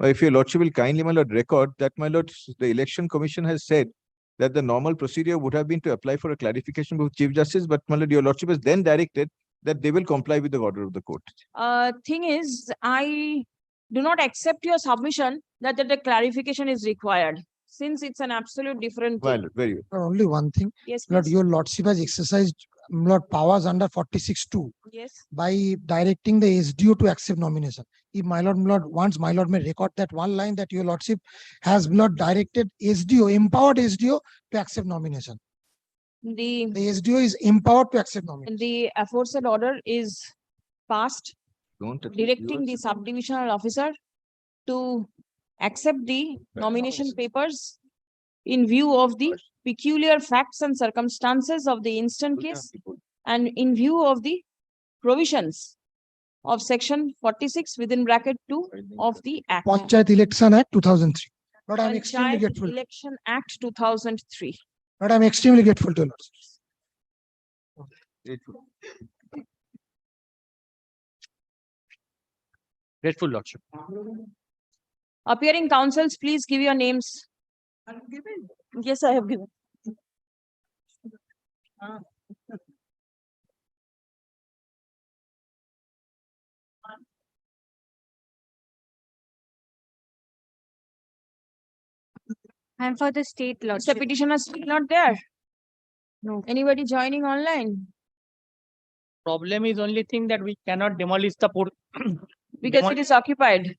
If your lordship will kindly, my lord, record that, my lord, the election commission has said that the normal procedure would have been to apply for a clarification with Chief Justice, but my lord, your lordship has then directed that they will comply with the order of the court. Thing is, I do not accept your submission that the clarification is required, since it's an absolute different thing. Well, very good. Only one thing. Yes, Lord, please. your lordship has exercised Lord powers under 46(2) Yes. by directing the SDO to accept nomination. If my lord wants, my lord may record that one line that your lordship has directed SDO, empowered SDO to accept nomination. The SDO is empowered to accept nomination. The aforesaid order is passed, directing the subdivisional officer to accept the nomination papers in view of the peculiar facts and circumstances of the instant case and in view of the provisions of section 46 within bracket 2 of the Act. Panchayat Election Act 2003. Lord, I am extremely Panchayat grateful. Election Act 2003. Lord, I am extremely grateful to you. Grateful, lordship. Appearing counsels, please give your names. Yes, I have given. I'm for the state The lordship. petitioner still not there. No. Anybody joining online? Problem is only thing that we cannot demolish the port. Because it is occupied.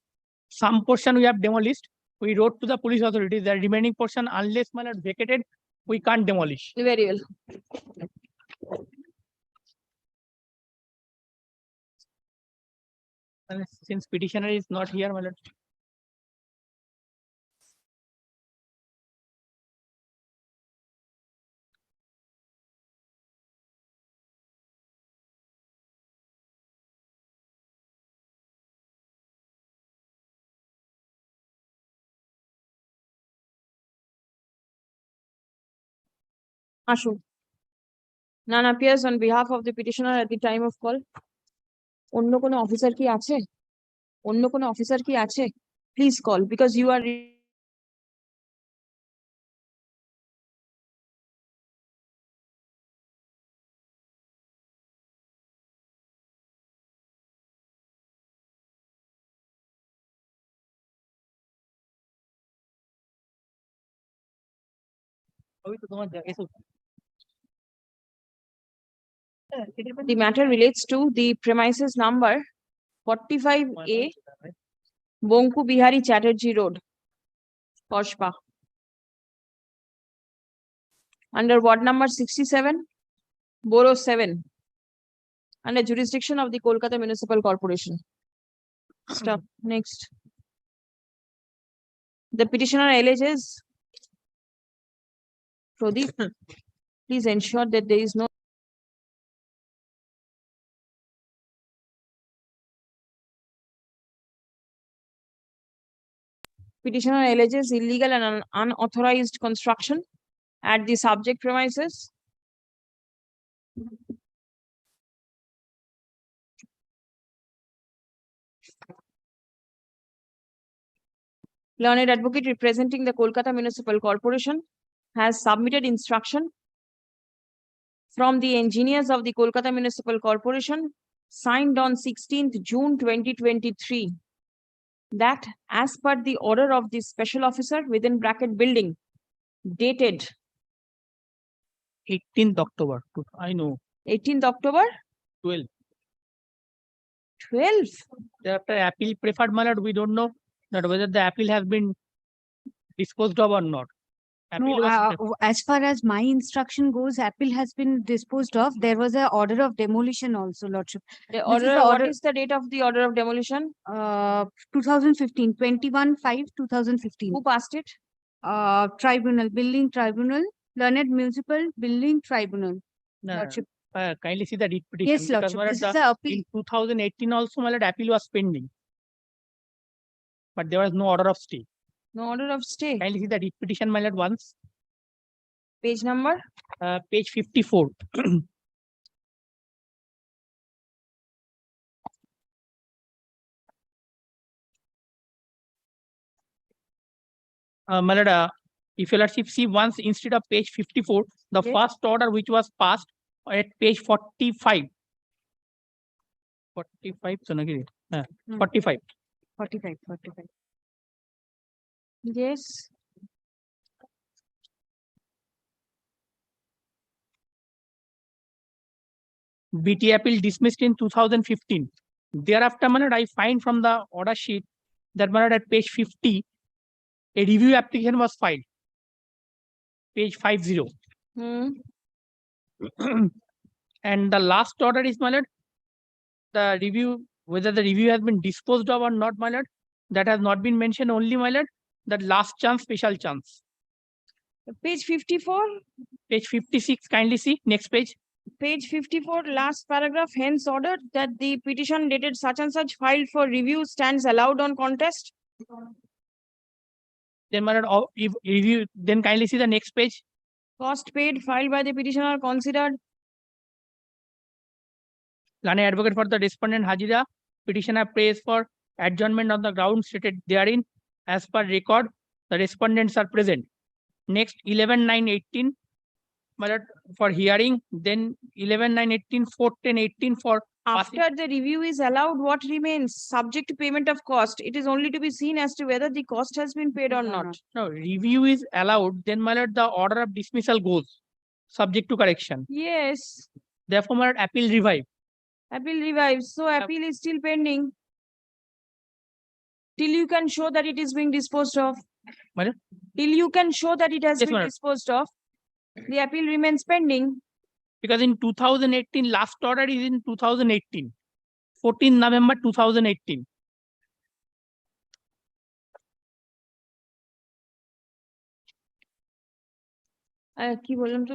Some portion we have demolished. We wrote to the police authorities that remaining portion, unless man vacated, we can't demolish. Very well. And since petitioner is not here, my lord. Ashu. None appears on behalf of the petitioner at the time of call. অন্য কোনো officer কি আছে? অন্য কোনো officer কি আছে? Please call because you are The matter relates to the premises number 45A, Bonku Bihari Chatterjee Road, Koshpa. Under ward number 67, Borough 7, under jurisdiction of the Kolkata Municipal Corporation. Stop. Next. The petitioner alleges. Pradeep, please ensure that there is no petitioner alleges illegal and unauthorized construction at the subject premises. Learned advocate representing the Kolkata Municipal Corporation has submitted instruction from the engineers of the Kolkata Municipal Corporation signed on 16th June 2023 that as per the order of the special officer within bracket building dated 18th October. I know. 18th October 12. 12. After appeal preferred, my lord, we don't know that whether the appeal has been disposed of or not. Appeal was As far as my instruction goes, appeal has been disposed of. There was an order of demolition also, Lordship. The This is order, the what order- is the date of the order of demolition? 2015, 21/5/2015. Who passed it? Tribunal, Building Tribunal, Learned Municipal Building Tribunal. Lordship. kindly see the petition. Yes, because, Lordship, my lord, this is the appeal. in 2018 also, my lord, appeal was pending. But there was no order of stay. No order of stay. Kindly see the petition, my lord, once. Page number? Page 54. My lord, if your lordship see once instead of page 54, the Yes. first order which was passed at page 45. 45, Sonagiri. 45. 45. Yes. BT appeal dismissed in 2015. Thereafter, my lord, I find from the order sheet that, my lord, at page 50, a review application was filed. Page 50. Hmm. And the last order is, my lord, the review, whether the review has been disposed of or not, my lord, that has not been mentioned, only, my lord, that last chance, special chance. Page 54. Page 56, kindly see, next page. Page 54, last paragraph, hence ordered that the petition dated such and such filed for review stands allowed on contest. Then, my lord, if review, then kindly see the next page. Cost paid filed by the petitioner considered. Learned advocate for the respondent Hajira, petitioner prays for adjournment on the ground stated therein. As per record, the respondents are present. Next, 11/9/18, my lord, for hearing, then 11/9/18, 4/10/18 for passing. After the review is allowed, what remains? Subject to payment of cost. It is only to be seen as to whether the cost has been paid or not. No, review is allowed, then, my lord, the order of dismissal goes, subject to correction. Yes, Therefore, my lord, appeal revive. appeal revives. So appeal is still pending. Till you can show that it is being disposed of. Madam? Till you can show that it has Yes, been madam. disposed of, the appeal remains pending. Because in 2018, last order is in 2018, 14 November 2018. কি বললাম তো?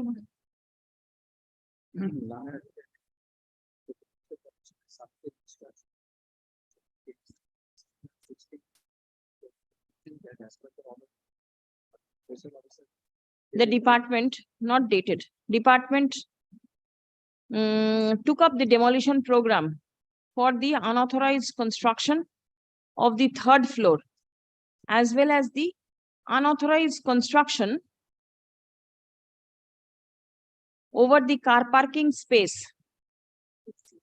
The department, not dated, department took up the demolition program for the unauthorized construction of the third floor, as well as the unauthorized construction over the car parking space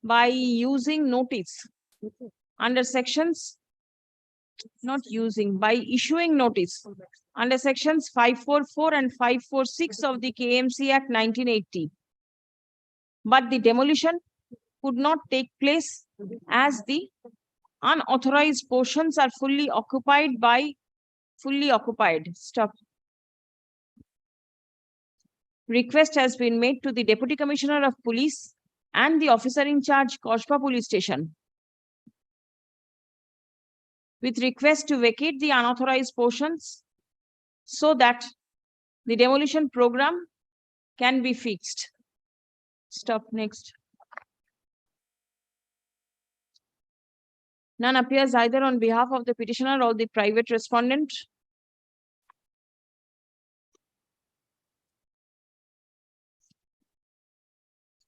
by using notice under sections, not using, by issuing notice under sections 544 and 546 of the KMC Act 1980. But the demolition could not take place as the unauthorized portions are fully occupied. Stop. Request has been made to the Deputy Commissioner of Police and the officer in charge, Koshba Police Station, with request to vacate the unauthorized portions so that the demolition program can be fixed. Stop. Next. None appears either on behalf of the petitioner or the private respondent.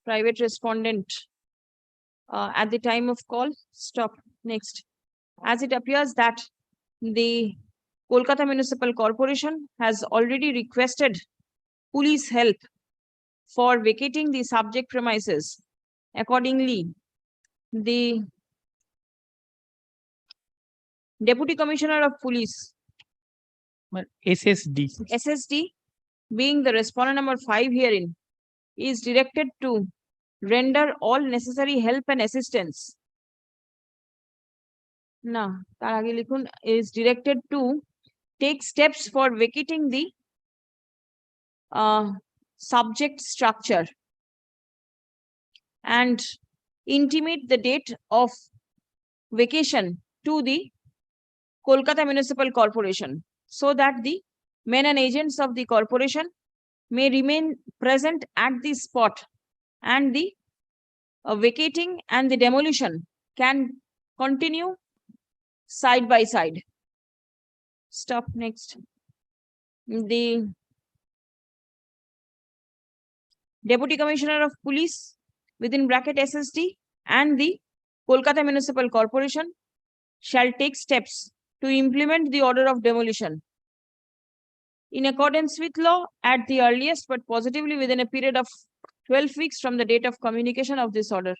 Private respondent at the time of call. Stop. Next. As it appears that the Kolkata Municipal Corporation has already requested police help for vacating the subject premises. Accordingly, the Deputy Commissioner of Police, SSD, being the respondent number 5 herein, is directed to render all necessary help and assistance. Now, is directed to take steps for vacating the subject structure and intimate the date of vacation to the Kolkata Municipal Corporation so that the men and agents of the corporation may remain present at the spot and the vacating and the demolition can continue side by side. Stop. Next. The Deputy Commissioner of Police within bracket SSD and the Kolkata Municipal Corporation shall take steps to implement the order of demolition in accordance with law at the earliest, but positively within a period of 12 weeks from the date of communication of this order.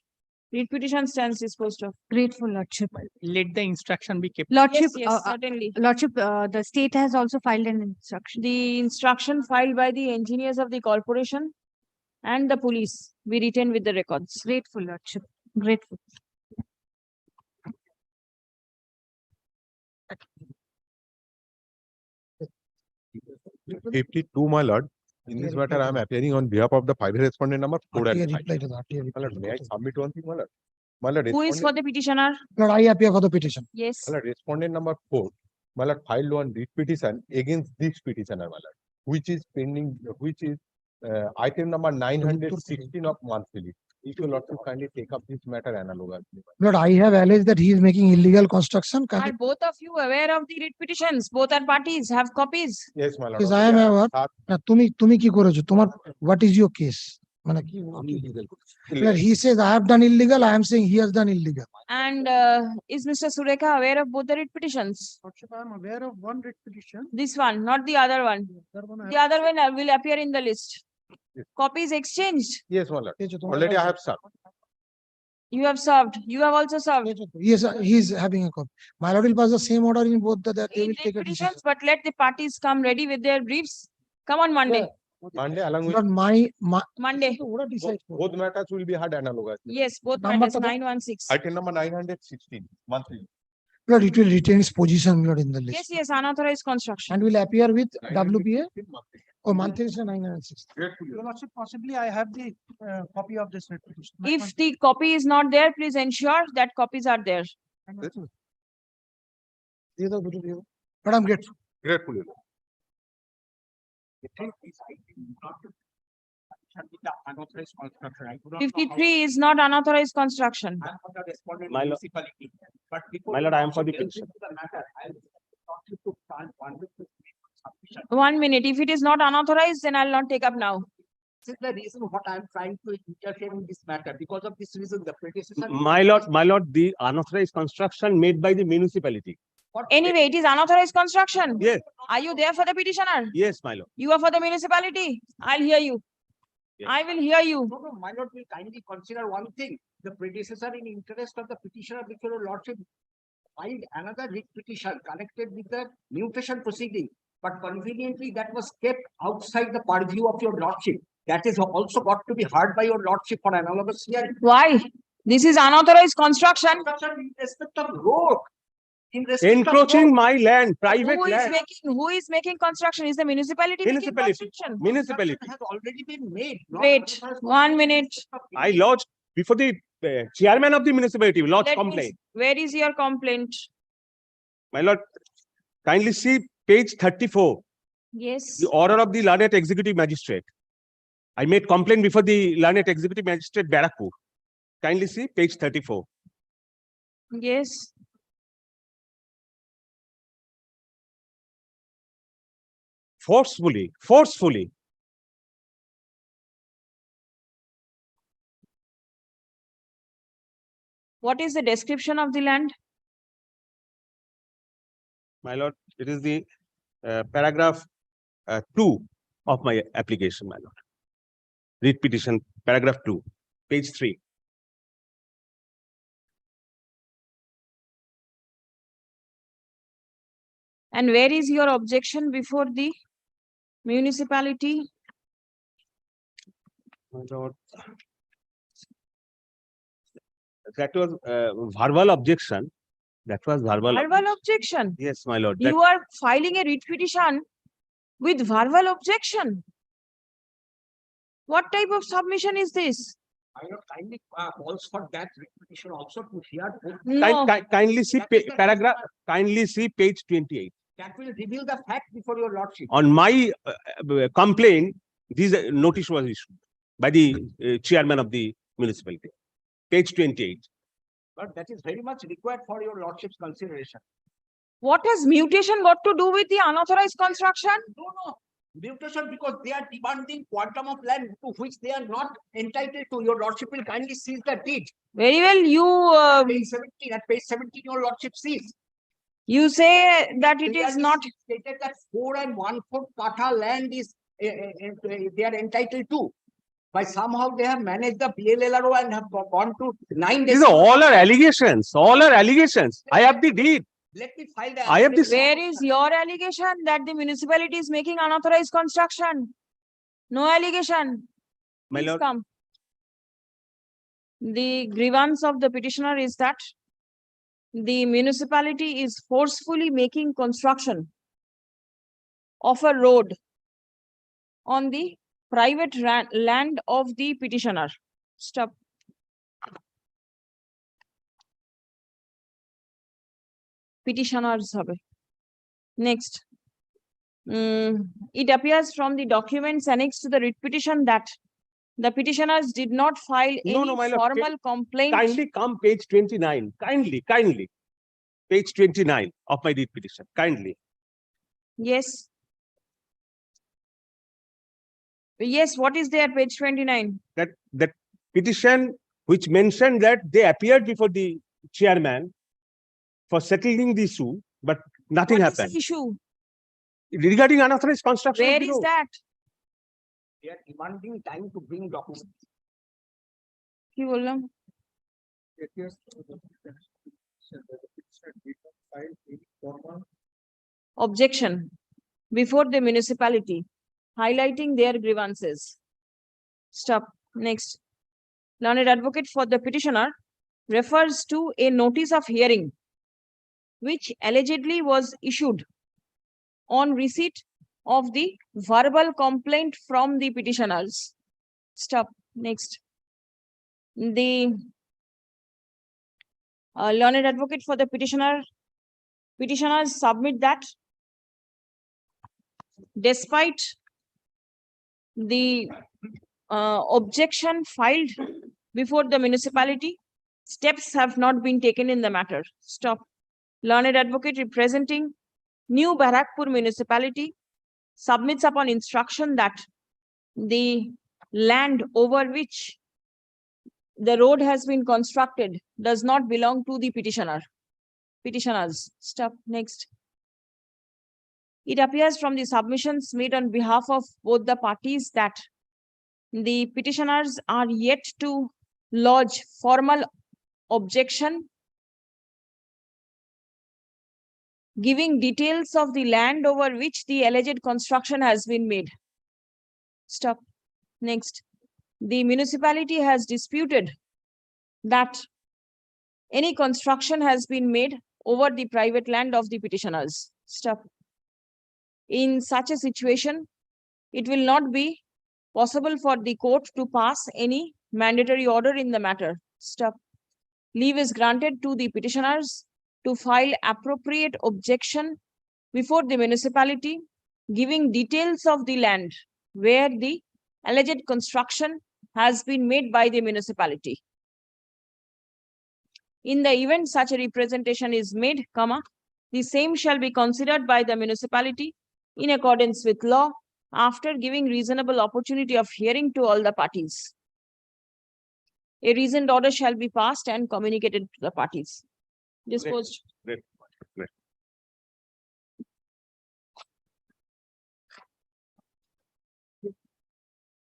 Read petition stands disposed of. Grateful, Lordship. Let the instruction be kept. Lordship, Yes, certainly. Lordship, the state has also filed an instruction. The instruction filed by the engineers of the corporation and the police we retain with the records. Grateful, Lordship. Grateful. My lord. In this matter, I am appearing on behalf of the 5 respondent number 4 and 5. Reply to that. My lord, may I submit one thing, my lord? My lord, Who is for the petitioner? Lord, I appear for the petition. Yes. my lord, respondent number 4, my lord, filed one writ petition against this petitioner, my lord, which is pending, which is item number 916 of monthly. If you lord to kindly take up this matter analogously. Lord, I have alleged that he is making illegal construction. Are both of you aware of the writ petitions? Both are parties, have copies. Yes, my lord. Yes, I am aware. না, তুমি কি করেছো? তোমার what is your case? মানে কি? Lord, he says I have done illegal. I am saying he has done illegal. And is Mr. Surekha aware of both the writ petitions? I am aware of one writ petition. This one, not the other one. The other one will appear in the list. Copies exchanged. Yes, my lord. Already I have served. You have served. You have also served. Yes, he is having a copy. My lord will pass the same order in both that they will take a decision. Petitions, but let the parties come ready with their briefs. Come on Monday. Monday along with Lord, Monday. both matters will be had analogously. Yes, both Number matters 916. Item number 916 monthly. Lord, it will retain its position, Lord, in the list. Yes, yes, unauthorized construction. And will appear with WPA or monthly is 906. Your Lordship, possibly I have the copy of this writ petition. If the copy is not there, please ensure that copies are there. But I'm grateful. Grateful. Your Lord. 53 is not unauthorized construction. My lord, I am for the petition. 1 minute. If it is not unauthorized, then I'll not take up now. This is the reason what I am trying to interfere in this matter. Because of this reason, the predecessor. My lord, the unauthorized construction made by the municipality. Anyway, it is unauthorized construction. Yes. Are you there for the petitioner? Yes, my lord. You are for the municipality. I'll hear you. Yes. I will hear you. No, my lord will kindly consider one thing. The predecessor in interest of the petitioner before your lordship filed another writ petition connected with the mutation proceeding. But conveniently that was kept outside the purview of your lordship. That is also got to be heard by your lordship for analogous hearing. Why? This is unauthorized construction. In respect of road. In respect of Encroaching road. my land, private land. Who is making construction? Is the municipality making Municipality. construction? Municipality. Has already been made. not Wait, unauthorized 1 minute. I lodged before the chairman of the municipality, lodge Let me complaint. Where is your complaint? My lord, kindly see page 34, Yes. the order of the learned executive magistrate. I made complaint before the learned executive magistrate Barakpur. Kindly see page 34. Yes. Forcefully. What is the description of the land? My lord, it is the paragraph 2 of my application, my lord. Read petition, paragraph 2, page 3. And where is your objection before the municipality? My lord, that was verbal objection. That was verbal. Verbal objection. Yes, my lord. You are filing a writ petition with verbal objection. What type of submission is this? I know kindly calls for that petition also to hear. No. Kindly see paragraph. Kindly see page 28. That will reveal the fact before your lordship. On my complaint, this notice was issued by the chairman of the municipality. Page 28. But that is very much required for your lordship's consideration. What has mutation got to do with the unauthorized construction? No. Mutation because they are demanding quantum of land to which they are not entitled to. Your lordship will kindly seize the deed. Very well, you At page 17, your lordship sees. You say that it is not stated that 4 1/4 kata land is they are entitled to. By somehow they have managed the BLLRO and have gone to 9 days. These are all are allegations. All are allegations. I have the deed. Let me file the. I have this. Where is your allegation that the municipality is making unauthorized construction? No allegation. My Please lord. come. The grievance of the petitioner is that the municipality is forcefully making construction of a road on the private land of the petitioner. Stop. Petitioners. Next. It appears from the documents annexed to the writ petition that the petitioners did not file any My lord. formal complaint. Kindly come page 29. Kindly. Page 29 of my writ petition. Kindly. Yes. Yes, what is there, page 29? That petition which mentioned that they appeared before the chairman for settling the issue, but nothing What is happened. the issue? Regarding unauthorized construction. Where is that? They are demanding time to bring documents. কি বললাম? Objection before the municipality, highlighting their grievances. Stop. Next. Learned advocate for the petitioner refers to a notice of hearing which allegedly was issued on receipt of the verbal complaint from the petitioners. Stop. Next. The learned advocate for the petitioners submit that despite the objection filed before the municipality, steps have not been taken in the matter. Stop. Learned advocate representing New Barakpur municipality submits upon instruction that the land over which the road has been constructed does not belong to the petitioners. Stop. Next. It appears from the submissions made on behalf of both the parties that the petitioners are yet to lodge formal objection giving details of the land over which the alleged construction has been made. Stop. Next. The municipality has disputed that any construction has been made over the private land of the petitioners. Stop. In such a situation, it will not be possible for the court to pass any mandatory order in the matter. Stop. Leave is granted to the petitioners to file appropriate objection before the municipality, giving details of the land where the alleged construction has been made by the municipality. In the event such a representation is made, the same shall be considered by the municipality in accordance with law after giving reasonable opportunity of hearing to all the parties. A reasoned order shall be passed and communicated to the parties. Disposed. Great. Great.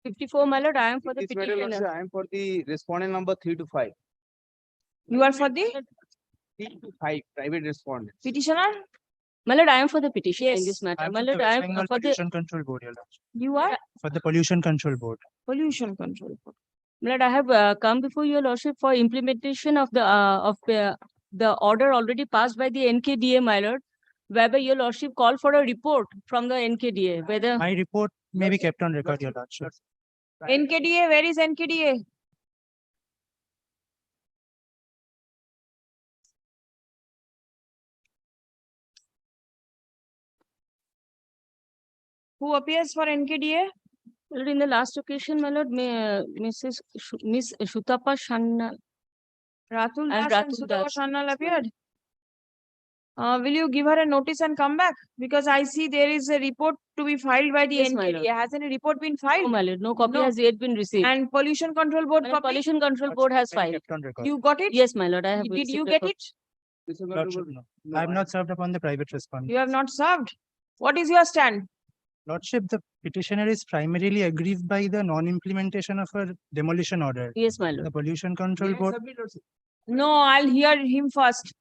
54, my lord, I am for the Yes, Madam Lordship, petitioner. I am for the respondent number 3 to 5. You are for the 3 to 5 private respondents. petitioner? My lord, I am for the petition in Yes. this matter. I'm My from lord, the I West am Bengal for the Pollution Control Board, Your Lordship. You are For the Pollution Control Board. pollution control. my lord, I have come before your lordship for implementation of the order already passed by the NKDA, my lord, whereby your lordship called for a report from the NKDA, whether My report may be kept on record, Your Lordship. NKDA, where is NKDA? Who appears for NKDA? my lord, in the last occasion, my lord, Miss Shutapa Shanna Ratul and Das and Ratul Sutapa Das. Sannal appeared. Will you give her a notice and come back? Because I see there is a report to be filed by the Yes, my lord. NKDA. Has any report been No, filed? my lord, no copy No. has yet been received. And Pollution Control Board My lord, copy? Pollution Control Board has May be filed. kept on record. You got it? Yes, my lord, I have. Did you received a get copy. it? Lordship, no. I have not served upon the private respondent. You have not served. What is your stand? Lordship, the petitioner is primarily aggrieved by the non-implementation of a demolition order. Yes, my lord. The Pollution Control May I Board, submit, Lordship? No, I'll hear him first.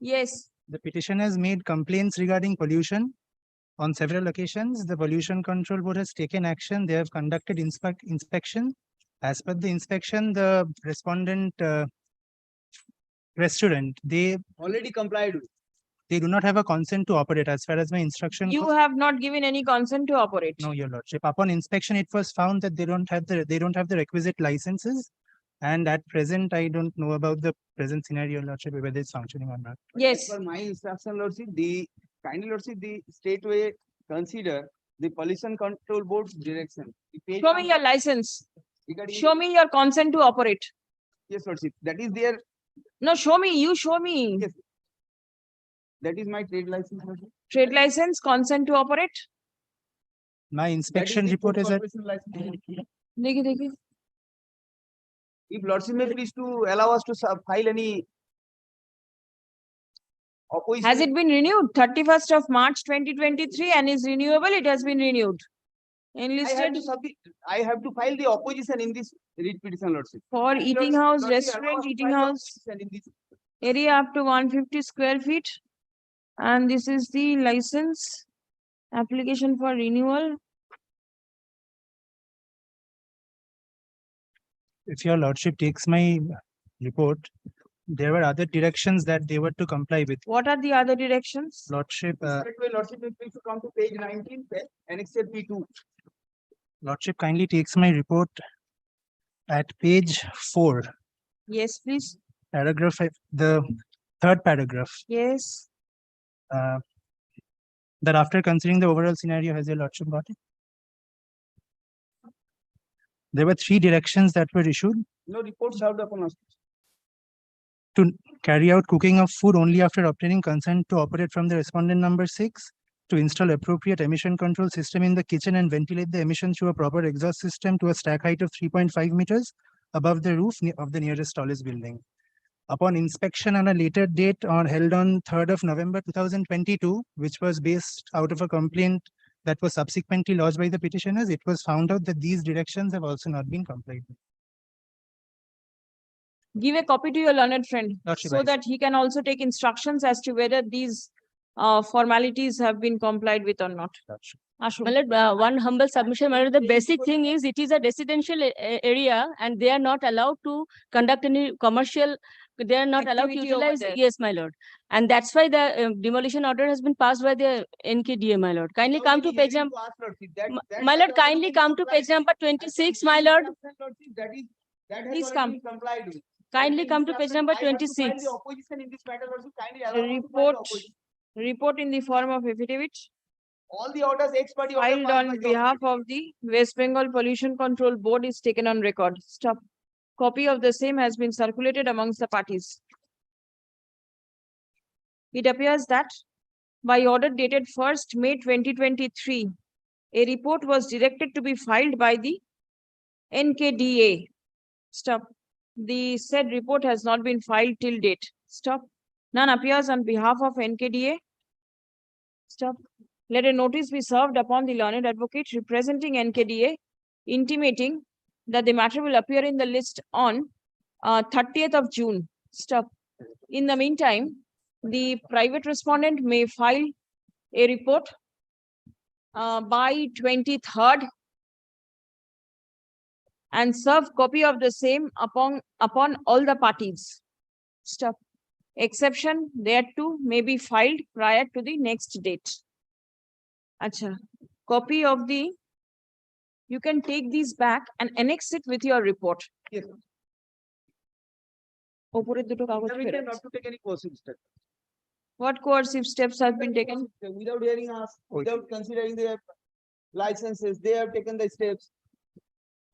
Yes. the petitioner has made complaints regarding pollution. On several occasions, the Pollution Control Board has taken action. They have conducted inspection. As per the inspection, the respondent restaurant, they Already complied with. do not have a consent to operate as far as my instruction. You have not given any consent to operate. No, Your Lordship. Upon inspection, it was found that they don't have the requisite licenses. And at present, I don't know about the present scenario, Your Lordship, whether it's functioning or not. Yes. For my instruction, Lordship, the Lordship, the state way consider the Pollution Control Board's direction. The page Show me number your license. regarding- Show me your consent to operate. Yes, Lordship, that is there. No, show me. You show me. Yes. That is my trade license, Lordship. Trade license, consent to operate. My That is inspection the report food is that corporation license. देखिए. If Lordship may please to allow us to file any opposition. Has it been renewed? 31st of March 2023 and is renewable. It has been renewed. Enlisted I have to file the opposition in this writ petition, Lordship. for eating house, restaurant, eating house, area up to 150 square feet. And this is the license application for renewal. if Your Lordship takes my report, there were other directions that they were to comply with. What are the other directions? Lordship, Straightway, Lordship, may please to come to page 19, Annex P2. Lordship kindly takes my report at page 4, Yes, please. paragraph, the third paragraph. Yes. That after considering the overall scenario, has Your Lordship got it? There were 3 directions that were issued No report served upon us. to carry out cooking of food only after obtaining consent to operate from the respondent number 6, to install appropriate emission control system in the kitchen and ventilate the emission through a proper exhaust system to a stack height of 3.5 meters above the roof of the nearest tallest building. Upon inspection on a later date or held on 3rd of November 2022, which was based out of a complaint that was subsequently lodged by the petitioners, it was found out that these directions have also not been complied with. Give a copy to your learned friend Lordship, so I- that he can also take instructions as to whether these formalities have been complied with or not. Lordship. Ashok. My lord, one humble submission, my lord, the basic thing is it is a residential area and they are not allowed to conduct any commercial, they are not allowed to Activity over utilize, there. yes, my lord. And that's why the demolition order has been passed by the NKDA, my lord. Kindly come to page number, my lord, kindly come to page number 26, my lord. That is That has Please already come. been complied with. Kindly come to page number I have to file 26. the opposition in this matter also. Kindly allow me to file the Report, opposition. report in the form of affidavit All the orders ex-party order filed passed by on the behalf of the West Bengal Pollution Control Board is taken on record. Stop. Copy of the same has been circulated amongst the parties. It appears that by order dated 1st May 2023, a report was directed to be filed by the NKDA. Stop. The said report has not been filed till date. Stop. None appears on behalf of NKDA. Stop. Let a notice be served upon the learned advocate representing NKDA, intimating that the matter will appear in the list on 30th of June. Stop. In the meantime, the private respondent may file a report by 23rd and serve copy of the same upon all the parties. Stop. Exception thereto may be filed prior to the next date. Acha. Copy of the, you can take these back and annex it with your report. Yes. ওপরের দুটো কাগজ We ফেরত। not to take any coercive step. What coercive steps have been taken? Without hearing us, without considering their licenses, they have taken the steps.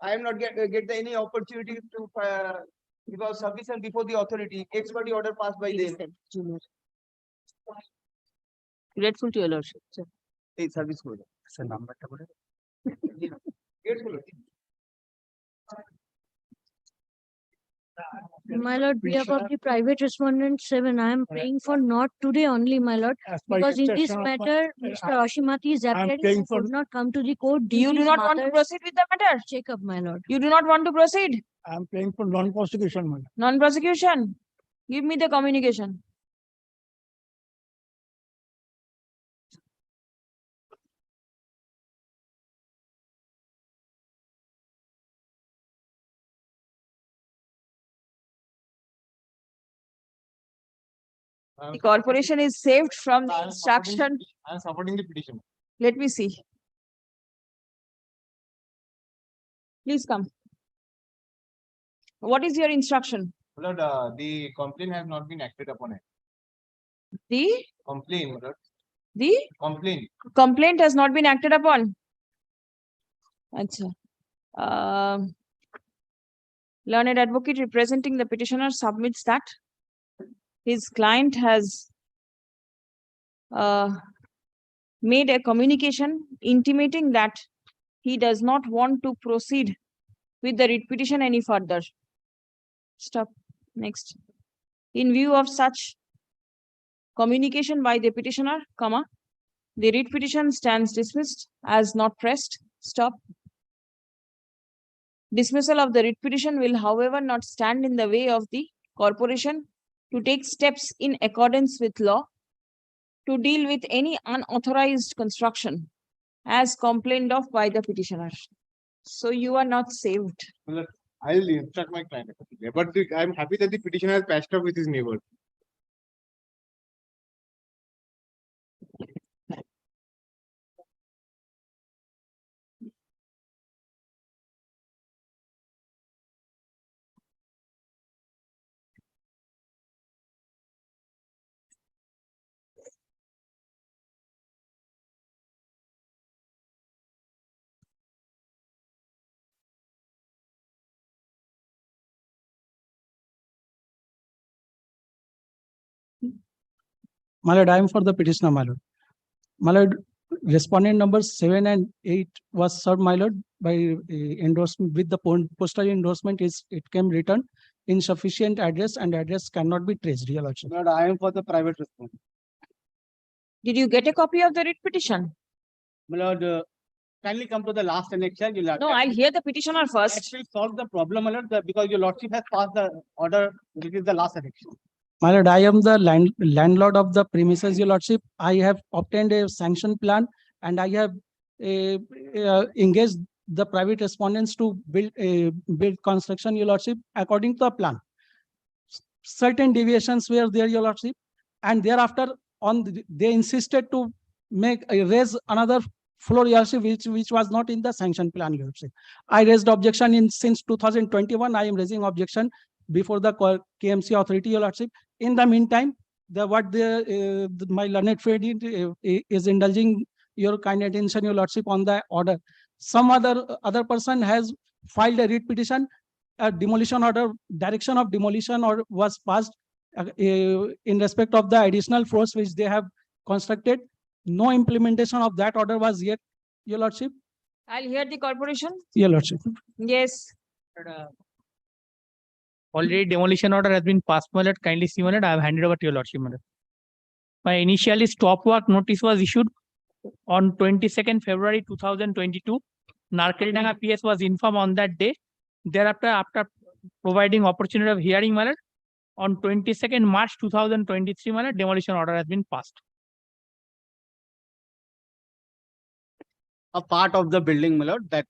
I am not get any opportunity to give a submission before the authority. Ex-party order passed by them. Grateful to your lordship. Sir. Hey, service code. Sir, number টা বলে। Grateful. My lord, behalf of the private respondent 7, I am praying for not today only, my lord, because in this matter, Mr. Oshimati is appearing and could not come to the court. due You to do his not want to mother's proceed with the matter? Checkup, my lord. You do not want to proceed? I am praying for non-prosecution, madam. Non-prosecution? Give me the communication. The corporation is saved from the instruction. I am supporting the petition. Let me see. Please come. What is your instruction? Lord, the complaint has not been acted upon it. The Complaint, Lord. the Complaint. complaint has not been acted upon. Acha. Learned advocate representing the petitioner submits that his client has made a communication intimating that he does not want to proceed with the writ petition any further. Stop. Next. In view of such communication by the petitioner, comma, the writ petition stands dismissed as not pressed. Stop. Dismissal of the writ petition will, however, not stand in the way of the corporation to take steps in accordance with law to deal with any unauthorized construction as complained of by the petitioner. So you are not saved. I'll instruct my client. But I'm happy that the petitioner has patched up with his neighbor. My lord, I am for the petitioner, my lord. My lord, respondent numbers 7 and 8 was served, my lord, by endorsement with the postal endorsement is it came written insufficient address and address cannot be traced, your lordship. Lord, I am for the private response. Did you get a copy of the writ petition? My lord, kindly come to the last annexure. You'll have No, that I'll hear the petitioner that first. will solve the problem, my lord, because your lordship has passed the order. This is the last annexure. My lord, I am the landlord of the premises, your lordship. I have obtained a sanction plan and I have engaged the private respondents to build construction, your lordship, according to the plan. Certain deviations were there, your lordship, and thereafter they insisted to raise another floor, Your Lordship, which was not in the sanction plan, Your Lordship. I raised objection in since 2021. I am raising objection before the KMC authority, Your Lordship. In the meantime, my learned friend is indulging your kind attention, Your Lordship, on the order. Some other person has filed a writ petition, a demolition order, direction of demolition or was passed in respect of the additional floors which they have constructed. No implementation of that order was yet, Your Lordship. I'll hear the corporation. Your Lordship. Yes. Already demolition order has been passed, my lord. Kindly see, my lord. I have handed over to your lordship, my lord. My initially stop work notice was issued on 22nd February 2022. Narkaldanga PS was informed on that day. Thereafter, after providing opportunity of hearing, my lord, on 22nd March 2023, my lord, demolition order has been passed. A part of the building, my lord, that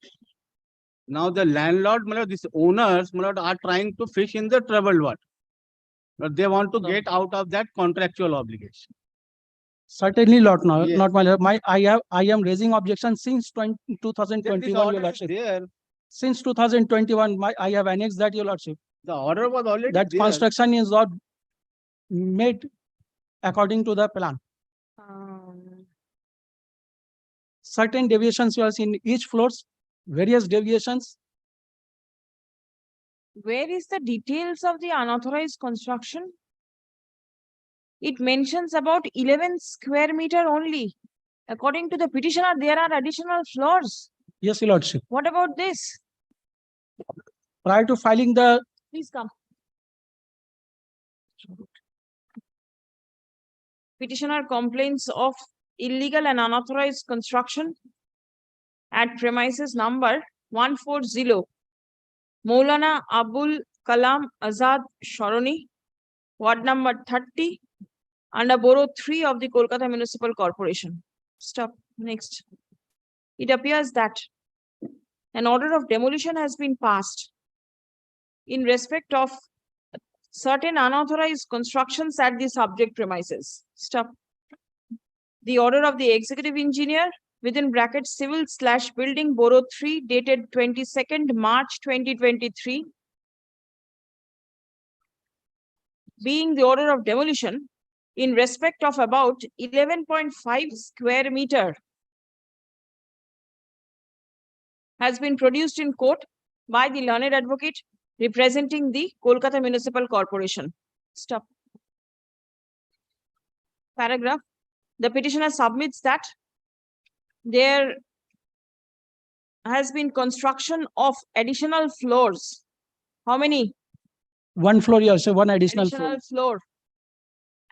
now the landlord, my lord, these owners, my lord, are trying to fish in the troubled water. But they want to get out of that contractual obligation. Certainly, Lord, Yes. not my lord. I am raising objection since 2021, This Your order is Lordship. there. Since 2021, I have annexed that, Your Lordship. The order was already That there. construction is not made according to the plan. Certain deviations were in each floors, various deviations. Where is the details of the unauthorized construction? It mentions about 11 square meter only. According to the petitioner, there are additional floors. Yes, Your Lordship. What about this? Prior to filing the Please come. Petitioner complains of illegal and unauthorized construction at premises number 140, Maulana Abul Kalam Azad Sharoni, ward number 30, under Borough 3 of the Kolkata Municipal Corporation. Stop. Next. It appears that an order of demolition has been passed in respect of certain unauthorized constructions at the subject premises. Stop. The order of the executive engineer within brackets civil/building Borough 3 dated 22nd March 2023, being the order of demolition in respect of about 11.5 square meter, has been produced in court by the learned advocate representing the Kolkata Municipal Corporation. Stop. Paragraph. The petitioner submits that there has been construction of additional floors. How many? one floor, Your Lordship, one additional Floor.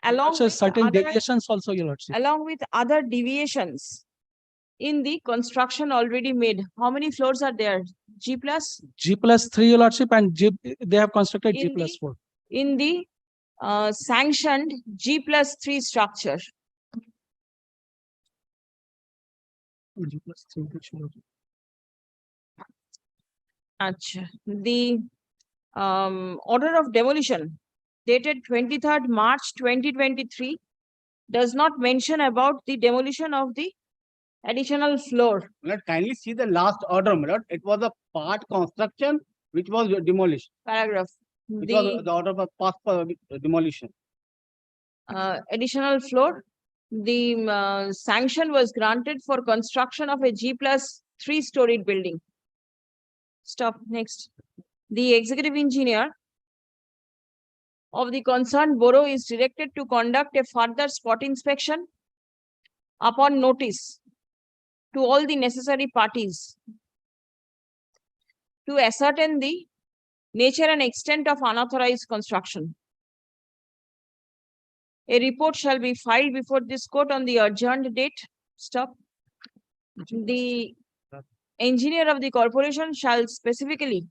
Along So with certain other- deviations also, Your Lordship. along with other deviations in the construction already made. How many floors are there? G plus? G+3, Your Lordship, and they have constructed In the- G+4. In the sanctioned G+3 structure. G+3. Achha. The order of demolition dated 23rd March 2023 does not mention about the demolition of the additional floor. Let kindly see the last order, my lord. It was a part construction which was demolished. Paragraph. Which was the order was passed for demolition. Additional floor, the sanction was granted for construction of a G+3 storied building. Stop. Next. The executive engineer of the concerned borough is directed to conduct a further spot inspection upon notice to all the necessary parties to ascertain the nature and extent of unauthorized construction. A report shall be filed before this court on the adjourned date. Stop. The engineer of the corporation shall specifically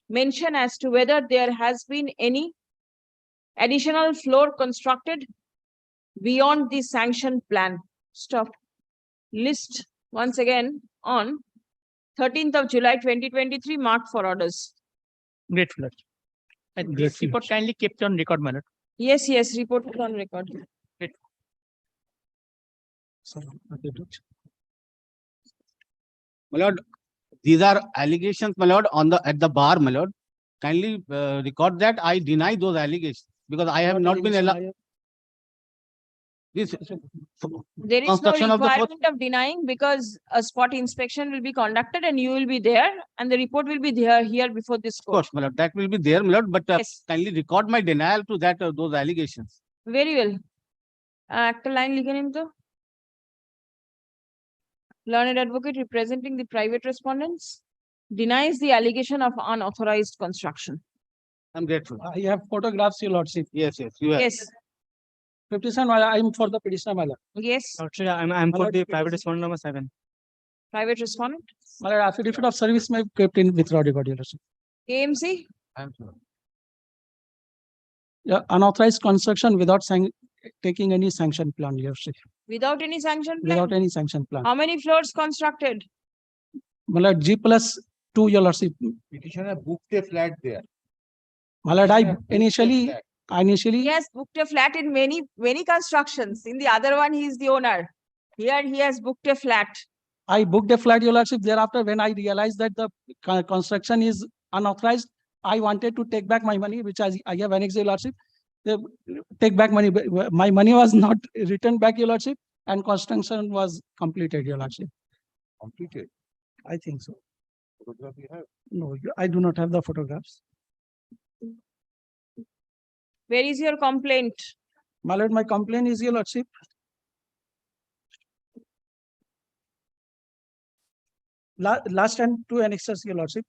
mention as to whether there has been any additional floor constructed beyond the sanctioned plan. Stop. List once again on 13th of July 2023, marked for orders. Grateful. And this report kindly kept on record, my lord. Yes, report on record. Sir, okay, good. My lord, these are allegations, my lord, on the, at the bar, my lord. Kindly record that I deny those allegations because I have not been allowed. This There is no construction of the fourth. requirement of denying because a spot inspection will be conducted and you will be there and the report will be there here before this Of court. course, my lord, that will be there, my lord, but Yes. kindly record my denial to that, those allegations. Very well. একটা line লিখে নিন তো। Learned advocate representing the private respondents denies the allegation of unauthorized construction. I'm grateful. I have photographs, your lordship. Yes, yes, you have. Yes, Petition, I'm for the petitioner, my lord. yes, I'm for the private respondent number 7. private respondent. My lord, affidavit of service may be kept in withdraw record, your lordship. KMC, I'm sure. Yeah, unauthorized construction without taking any sanction plan, your lordship. without any sanction plan. Without any sanction plan. How many floors constructed? My lord, G+2, your lordship. Petitioner booked a flat there. My lord, I Petitioner booked a initially, flat. He has booked a flat in many constructions. In the other one, he is the owner. Here, he has booked a flat. I booked a flat, your lordship. Thereafter, when I realized that the construction is unauthorized, I wanted to take back my money, which I have annexed, your lordship. Take back money. My money was not returned back, your lordship, and construction was completed, your lordship. Completed. I think so. Photograph you have. No, I do not have the photographs. Where is your complaint? My lord, my complaint is, your lordship. Last and two annexes, your lordship,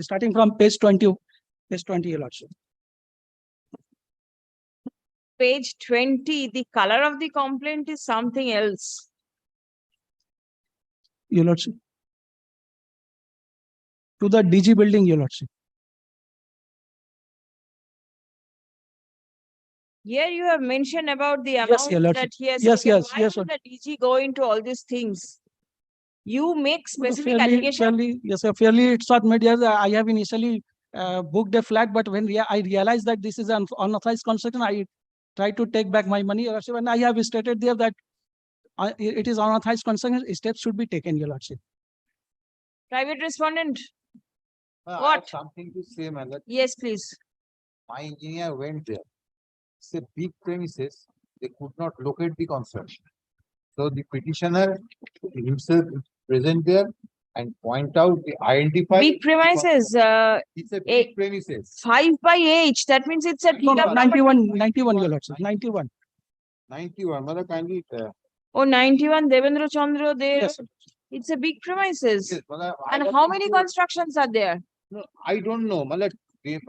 starting from page 20, your lordship. Page 20, the color of the complaint is something else. Your lordship. To the DG building, your lordship. Here you have mentioned about the Your amount lordship. that he has Yes, taken. yes, Why yes, would the DG go into all these things? You make specific Fairly, allegation. yes, sir, fairly it's not made. Yes, I have initially booked a flat, but when I realized that this is an unauthorized construction, I tried to take back my money, your lordship, and I have stated there that it is unauthorized construction, steps should be taken, your lordship. Private respondent, I have what? something to say, my lord. Yes, please. My engineer went there. It's a big premises. They could not locate the construction. So the petitioner himself is present there and point out the identify. Big premises, It's a big premises. 5 by 8. That means it's a No, no, development. 91, your lordship, 91. 91, mother kindly. Oh, 91 Devendra Chandra there. Yes, sir. It's a big premises. Yes, mother, And I how have many been told- constructions are there? No, I don't know. Malad,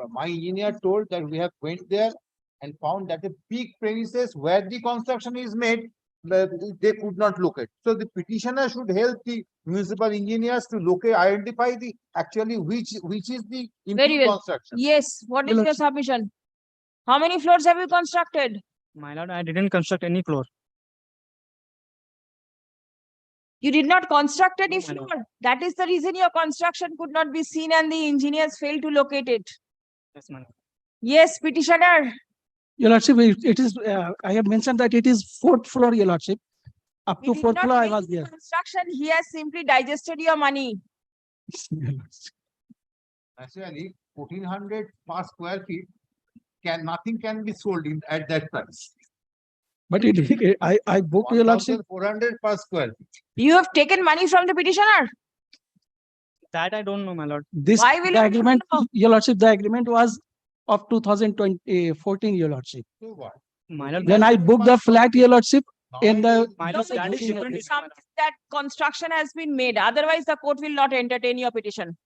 my engineer told that we have went there and found that a big premises where the construction is made, they could not locate. So the petitioner should help the municipal engineers to locate, identify the actually which is the Very improved well. construction. Yes, what is Well, your submission? How many floors have you constructed? My lord, I didn't construct any floor. You did not construct any No, my lord. floor. That is the reason your construction could not be seen and the engineers failed to locate it. Yes, my lord. Yes, petitioner. Your lordship, it is, I have mentioned that it is 4th floor, your lordship. Up He to did 4th not floor, I make was the there. construction. He has simply digested your money. Actually, 1400 per square feet nothing can be sold in at that price. But I booked, your lordship. 400 per square feet. You have taken money from the petitioner. That I don't know, my lord. This, Why will the you not agreement, know? your lordship, the agreement was of 2014, your lordship. So what? My lord, When I booked the flat, your lordship, in the. my No, lord, the that is petition different. is something that construction has been made. Otherwise, the court will not entertain your petition.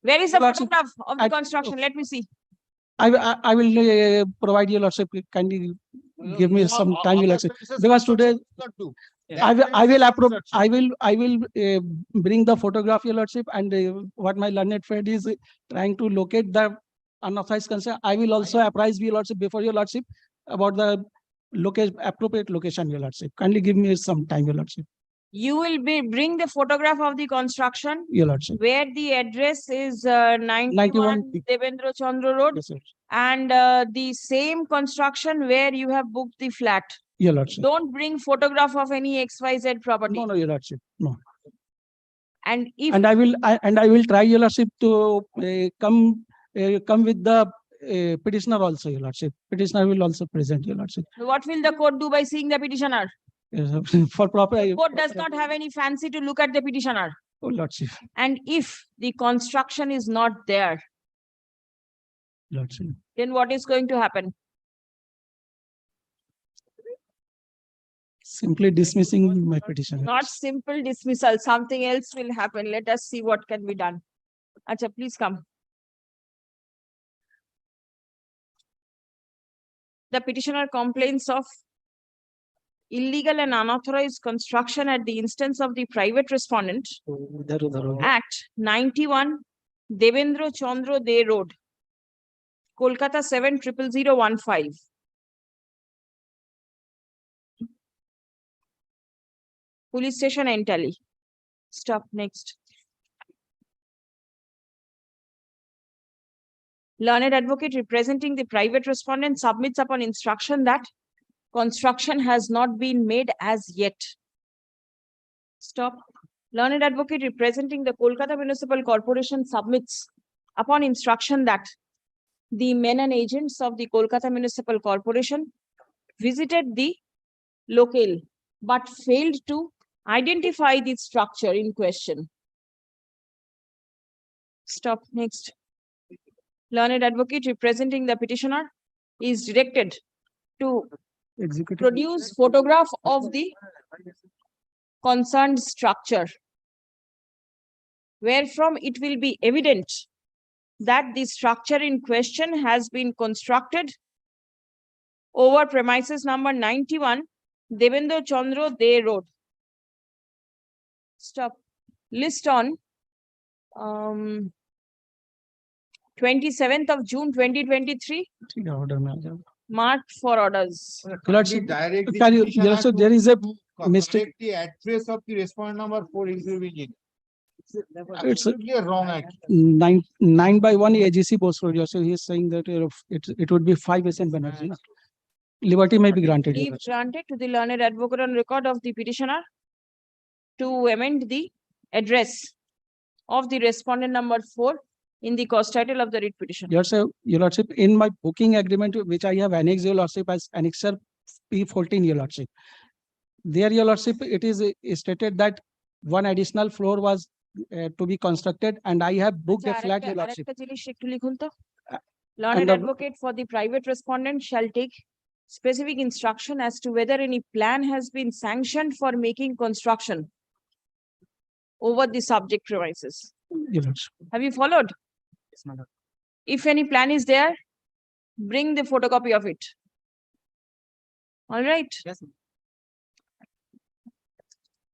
Where is the Your lordship, photograph of the I- construction? Let me see. I will provide your lordship, kindly give me some time, your lordship. Because today, I will approve, I will bring the photograph, your lordship, and what my learned friend is trying to locate the unauthorized construction. I will also apprise your lordship before your lordship about the appropriate location, your lordship. Kindly give me some time, your lordship. You will bring the photograph of the construction Your lordship. where the address is 91 Devendra Chandra Road, Yes, sir. and the same construction where you have booked the flat. Your Lordship. Don't bring photograph of any XYZ property. No, Your Lordship, no. And if And I will try, Your Lordship, to come with the petitioner also, Your Lordship. Petitioner will also present, Your Lordship. what will the court do by seeing the petitioner? For proper. The court does not have any fancy to look at the petitioner. Oh, Lordship. And if the construction is not there, Lordship. then what is going to happen? Simply dismissing my petition. Not simple dismissal, something else will happen. Let us see what can be done. Acha, please come. The petitioner complains of illegal and unauthorized construction at the instance of the private respondent at 91 Devendra Chandra De Road, Kolkata 700015. Police station Entally. Stop. Next. Learned advocate representing the private respondent submits upon instruction that construction has not been made as yet. Stop. Learned advocate representing the Kolkata Municipal Corporation submits upon instruction that the men and agents of the Kolkata Municipal Corporation visited the locale but failed to identify the structure in question. Stop. Next. Learned advocate representing the petitioner is directed to produce photograph of the concerned structure, wherefrom it will be evident that the structure in question has been constructed over premises number 91 Devendra Chandra De Road. Stop. List on 27th of June 2023. Marked for orders. Lordship, there is a mistake. The address of the respondent number 4 is It's a wrong act. 9 by 1 AGC Bose Road. So he is saying that it would be 5 SN Banerjee. Liberty may be granted. Leave granted to the learned advocate on record of the petitioner to amend the address of the respondent number 4 in the cause title of the writ petition. Your Lordship, in my booking agreement, which I have annexed, Your Lordship, as annexure P14, Your Lordship. There, Your Lordship, it is stated that one additional floor was to be constructed, and I have booked a flat, Your Lordship. Learned advocate for the private respondent shall take specific instruction as to whether any plan has been sanctioned for making construction over the subject premises. Your Lordship. Have you followed? Yes, madam. If any plan is there, bring the photocopy of it. All right. Yes.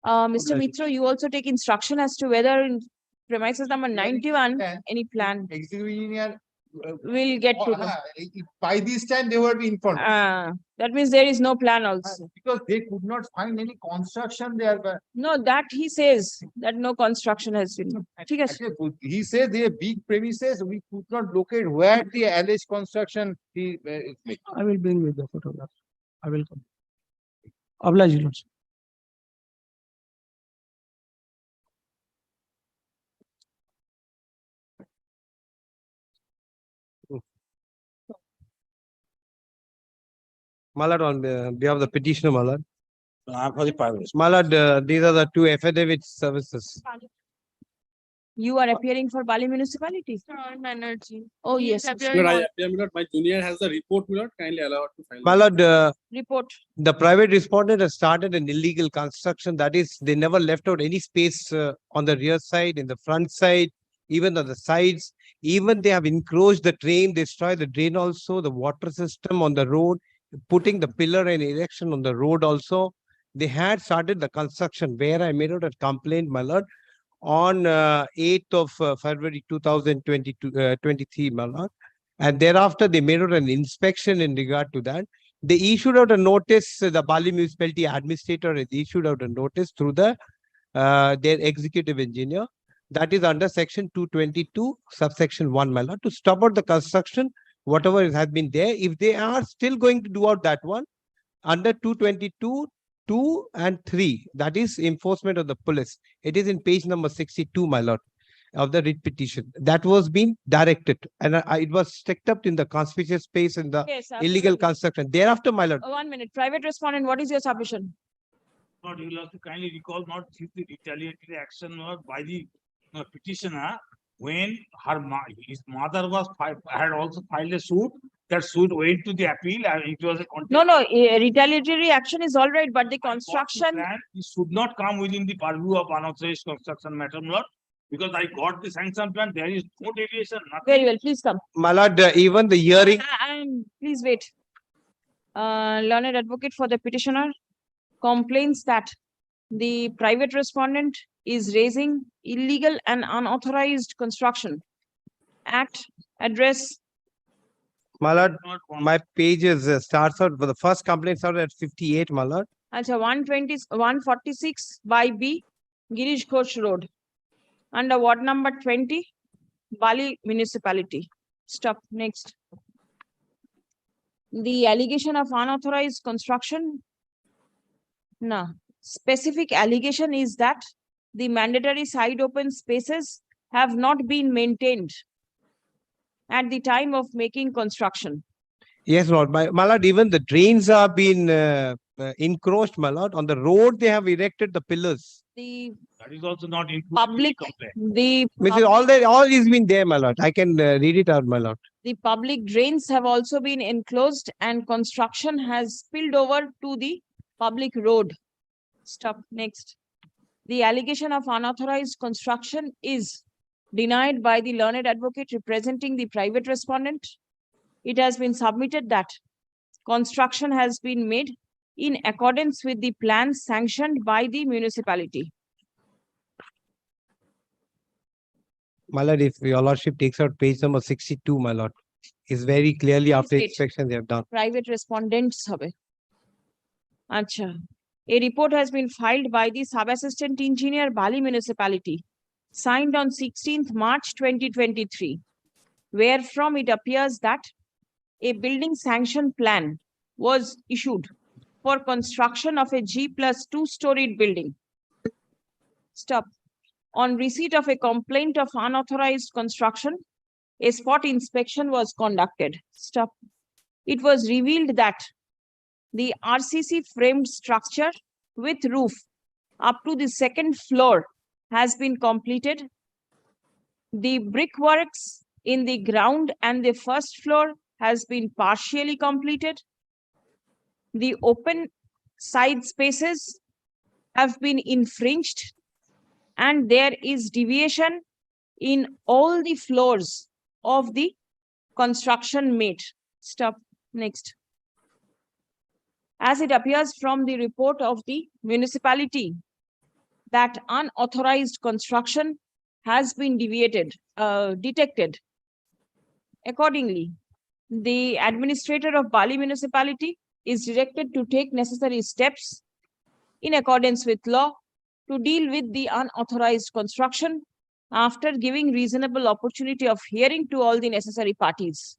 Mr. Mitra, you also take instruction as to whether in premises number 91, any plan Executive engineer will get to them. by this time they were informed. That means there is no plan also. Because they could not find any construction there. No, that he says that no construction has been. ठीक है? Actually, he said they are big premises. We could not locate where the alleged construction he is making. I will bring with the photograph. I will come. Oblige, Your Lordship. My lord, on behalf of the petitioner, my lord. For the private. My lord, these are the two affidavit services. You are appearing for Bali municipality? Energy. Oh, yes. He's yes. appearing I on- appear, my lord. My junior has the report, my lord. Kindly allow her to file. My lord, Report. the private respondent has started an illegal construction. That is, they never left out any space on the rear side, in the front side, even on the sides. Even they have encroached the drain, destroyed the drain also, the water system on the road, putting the pillar and erection on the road also. They had started the construction where I made out a complaint, my lord, on 8th of February 2023, my lord. And thereafter, they made out an inspection in regard to that. They issued out a notice, the Bali municipality administrator has issued out a notice through the their executive engineer. That is under section 222, subsection 1, my lord, to stop out the construction, whatever has been there. If they are still going to do out that one, under 222, 2 and 3, that is enforcement of the police. It is in page number 62, my lord, of the writ petition. That was being directed and it was stacked up in the conspicuous space in the Yes, illegal absolutely. construction. Thereafter, my lord, 1 minute. Private respondent, what is your submission? Lord, you will have to kindly recall not if the retaliatory action was by the petitioner when his mother was had also filed a suit. That suit went to the appeal and it was a No, no, retaliatory action is all right, but the construction. It should not come within the purview of unauthorized construction matter, Lord, because I got the sanction plan. There is no deviation. Nothing. Very well, please come. my lord, even the hearing. Please wait. Learned advocate for the petitioner complains that the private respondent is raising illegal and unauthorized construction. Act, address. My lord, my page is starts out with the first complaint started at 58, my lord. Acha 146 by B, Girish Ghosh Road. Under ward number 20, Bali municipality. Stop. Next. The allegation of unauthorized construction. No. Specific allegation is that the mandatory side open spaces have not been maintained at the time of making construction. Yes, lord. My lord, even the drains are being encroached, my lord. On the road, they have erected the pillars. That is also not included Public, in all is been there, my lord. I can read it out, my lord. the public drains have also been enclosed and construction has spilled over to the public road. Stop. Next. The allegation of unauthorized construction is denied by the learned advocate representing the private respondent. It has been submitted that construction has been made in accordance with the plans sanctioned by the municipality. My lord, if your lordship takes out page number 62, my lord, is very clearly after wait. inspection they have done. Private respondents hobe. Acha. A report has been filed by the sub-assistant engineer Bali municipality, signed on 16th March 2023, wherefrom it appears that a building sanction plan was issued for construction of a G+2 storied building. Stop. On receipt of a complaint of unauthorized construction, a spot inspection was conducted. Stop. It was revealed that the RCC framed structure with roof up to the second floor has been completed. The brickworks in the ground and the first floor has been partially completed. The open side spaces have been infringed and there is deviation in all the floors of the construction made. Stop. Next. As it appears from the report of the municipality that unauthorized construction has been detected. Accordingly, the administrator of Bali municipality is directed to take necessary steps in accordance with law to deal with the unauthorized construction after giving reasonable opportunity of hearing to all the necessary parties.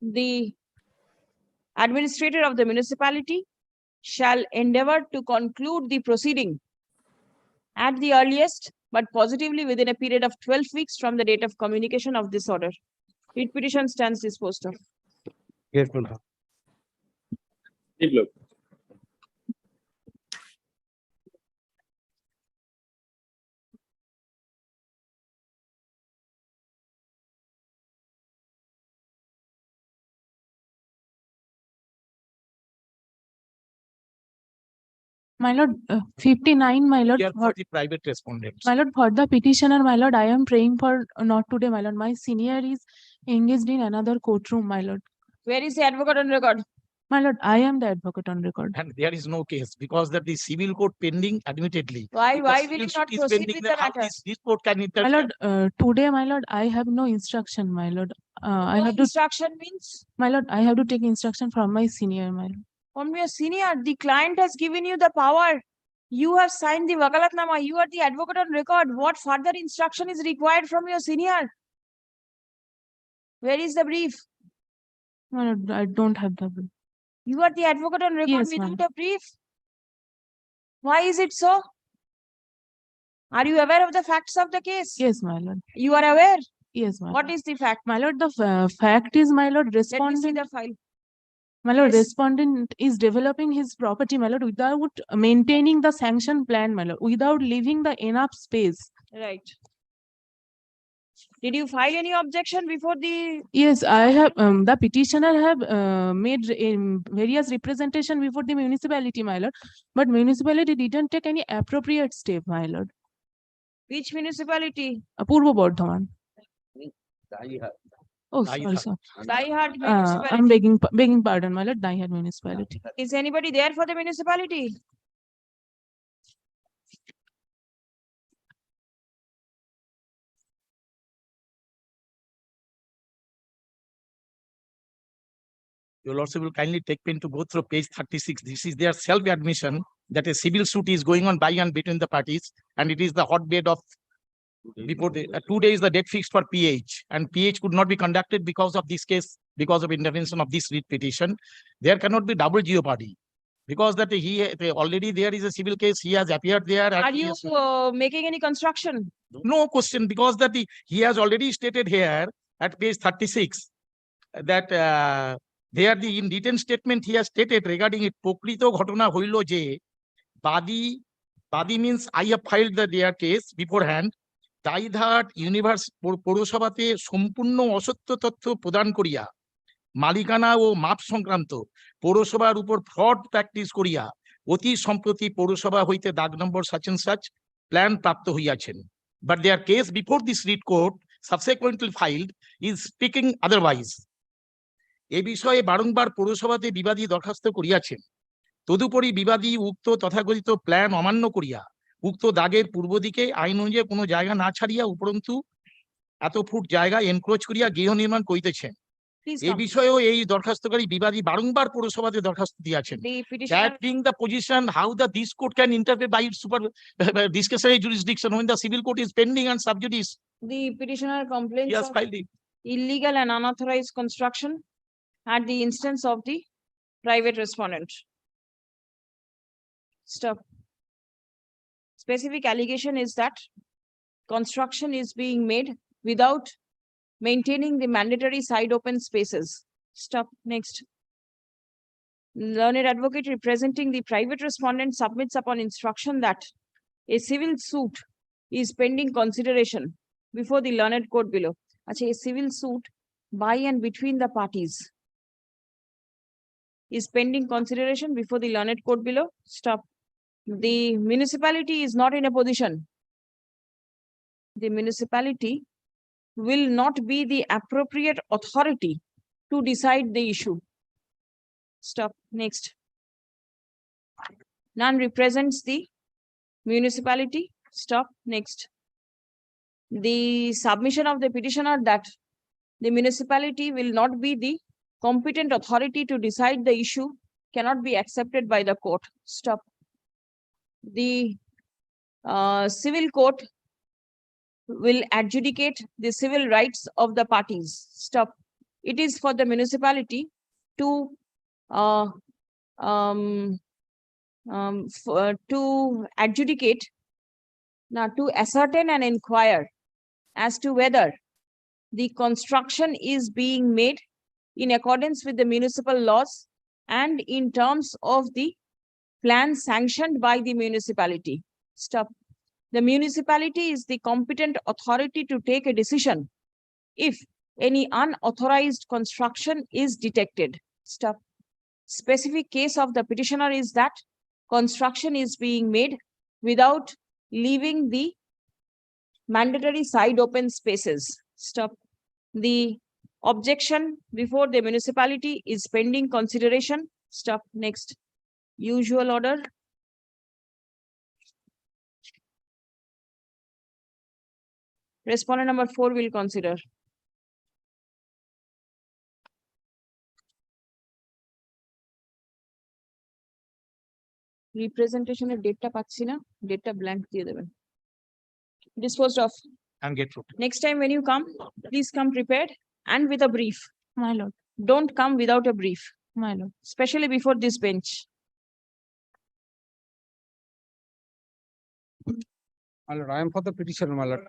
The administrator of the municipality shall endeavor to conclude the proceeding at the earliest, but positively within a period of 12 weeks from the date of communication of this order. Writ petition stands disposed of. Yes, my lord. My lord, 59, my lord. Here For, for the private respondents. my lord, for the petitioner, my lord, I am praying for not today, my lord. My senior is engaged in another courtroom, my lord. Where is the advocate on record? My lord, I am the advocate on record. And there is no case because that the civil court pending admittedly. Why If the will civil you suit not is proceed pending, with then the how matter? this court can My interfere? lord, today, my lord, I have no instruction, my lord. I No have to, instruction means? my lord, I have to take instruction from my senior, my lord. From your senior, the client has given you the power. You have signed the Vakalatnama. You are the advocate on record. What further instruction is required from your senior? Where is the brief? My lord, I don't have the bill. You are the advocate on record Yes, ma'am. without a brief. Why is it so? Are you aware of the facts of the case? Yes, my lord. You are aware? Yes, my What lord. is the fact? My lord, the fact is, my lord, Let me see respondent, the file. my lord, Yes. respondent is developing his property, my lord, without maintaining the sanction plan, my lord, without leaving the enough space. Right. Did you file any objection before the? Yes, I have, the petitioner have made various representation before the municipality, my lord, but municipality didn't take any appropriate step, my lord. Which municipality? Purbo Bardhaman. Oh, Dai sorry, Hard. sir. Dihard I'm municipality. begging pardon, my lord, Dihad municipality. Is anybody there for the municipality? Your lordship will kindly take pain to go through page 36. This is their self-admission that a civil suit is going on by and between the parties, and it is the hotbed of before the 2 days the date fixed for PH, and PH could not be conducted because of this case, because of intervention of this writ petition. There cannot be double jeopardy because that already there is a civil case. He has appeared there. And Are you making any construction? no question, because that he has already stated here at page 36 that there the in written statement he has stated regarding it prokrito ghotona hoilo je badi means I have filed their case beforehand. দাইঘাট ইউনিভার্স পৌরসভাতে সম্পূর্ণ অসত্য তথ্য প্রদান করিয়া মালিকানা ও মাপ সংক্রান্ত পৌরসভার উপর ফ্রড প্র্যাকটিস করিয়া অতি সম্প্রতি পৌরসভা হইতে দাগ নম্বর সাচ এন্ড সাচ প্ল্যান প্রাপ্ত হইয়াছেন। But their case before this writ court subsequently filed is speaking otherwise. এ বিষয়ে বারংবার পৌরসভাতে বিবাদী দরখাস্ত করিয়াছেন। তদুপরি বিবাদী উক্ত তথাকথিত প্ল্যান অমান্য করিয়া উক্ত দাগের পূর্ব দিকে আইন অনুযায়ী কোনো জায়গা না ছাড়িয়া উপরন্তু এত ফুট জায়গা এনক্রোচ করিয়া গৃহ নির্মাণ করিতেছেন। এই বিষয়েও এই দরখাস্তকারী বিবাদী বারংবার পৌরসভাতে দরখাস্ত দিয়েছেন। That being the position, how this court can interpret by its super discretionary jurisdiction when the civil court is pending and sub judice. The petitioner complains He has of filed it. illegal and unauthorized construction at the instance of the private respondent. Stop. Specific allegation is that construction is being made without maintaining the mandatory side open spaces. Stop. Next. Learned advocate representing the private respondent submits upon instruction that a civil suit is pending consideration before the learned court below. Achha, a civil suit by and between the parties is pending consideration before the learned court below. Stop. The municipality is not in a position. The municipality will not be the appropriate authority to decide the issue. Stop. Next. None represents the municipality. Stop. Next. The submission of the petitioner that the municipality will not be the competent authority to decide the issue cannot be accepted by the court. Stop. The civil court will adjudicate the civil rights of the parties. Stop. It is for the municipality to adjudicate, now to ascertain and inquire as to whether the construction is being made in accordance with the municipal laws and in terms of the plan sanctioned by the municipality. Stop. The municipality is the competent authority to take a decision if any unauthorized construction is detected. Stop. Specific case of the petitioner is that construction is being made without leaving the mandatory side open spaces. Stop. The objection before the municipality is pending consideration. Stop. Next. Usual order. Respondent number 4 will consider. Representation এর ডেটটা পাচ্ছি না, ডেটটা blank দিয়ে দেবেন. Disposed of. And get through. Next time when you come, please come prepared and with a brief. My lord. don't come without a brief, My lord. especially before this bench. My lord, I am for the petition, my lord.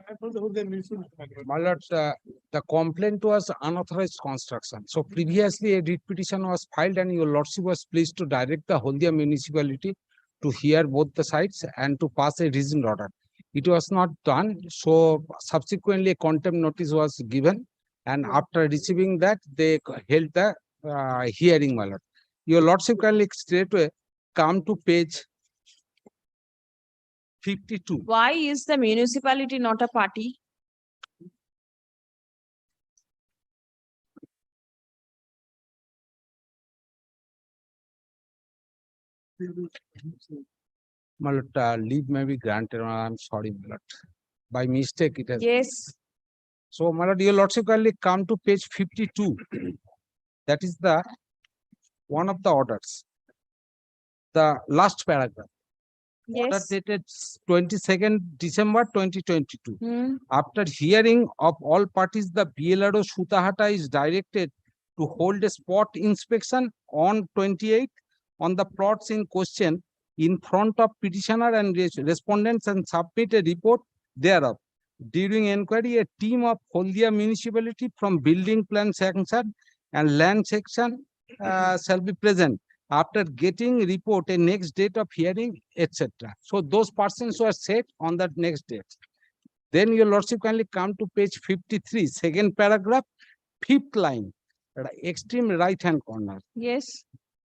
My lord, the complaint was unauthorized construction. So previously a writ petition was filed and your lordship was pleased to direct the Haldia municipality to hear both the sides and to pass a reasoned order. It was not done. So subsequently a contempt notice was given. And after receiving that, they held the hearing, my lord. Your lordship kindly straightway come to page 52. Why is the municipality not a party? My lord, leave may be granted. I'm sorry, my lord. By mistake, it has. Yes. So, my lord, your lordship kindly come to page 52. That is the one of the orders. The last paragraph. Order Yes. dated 22nd December 2022. Hmm. After hearing of all parties, the BLRO Sutahata is directed to hold a spot inspection on 28th on the plots in question in front of petitioner and respondents and submit a report thereof. During inquiry, a team of Haldia municipality from building plan section and land section shall be present. After getting report, a next date of hearing, etc. So those persons were set on that next date. Then your lordship kindly come to page 53, second paragraph, fifth line, extreme right hand corner. Yes.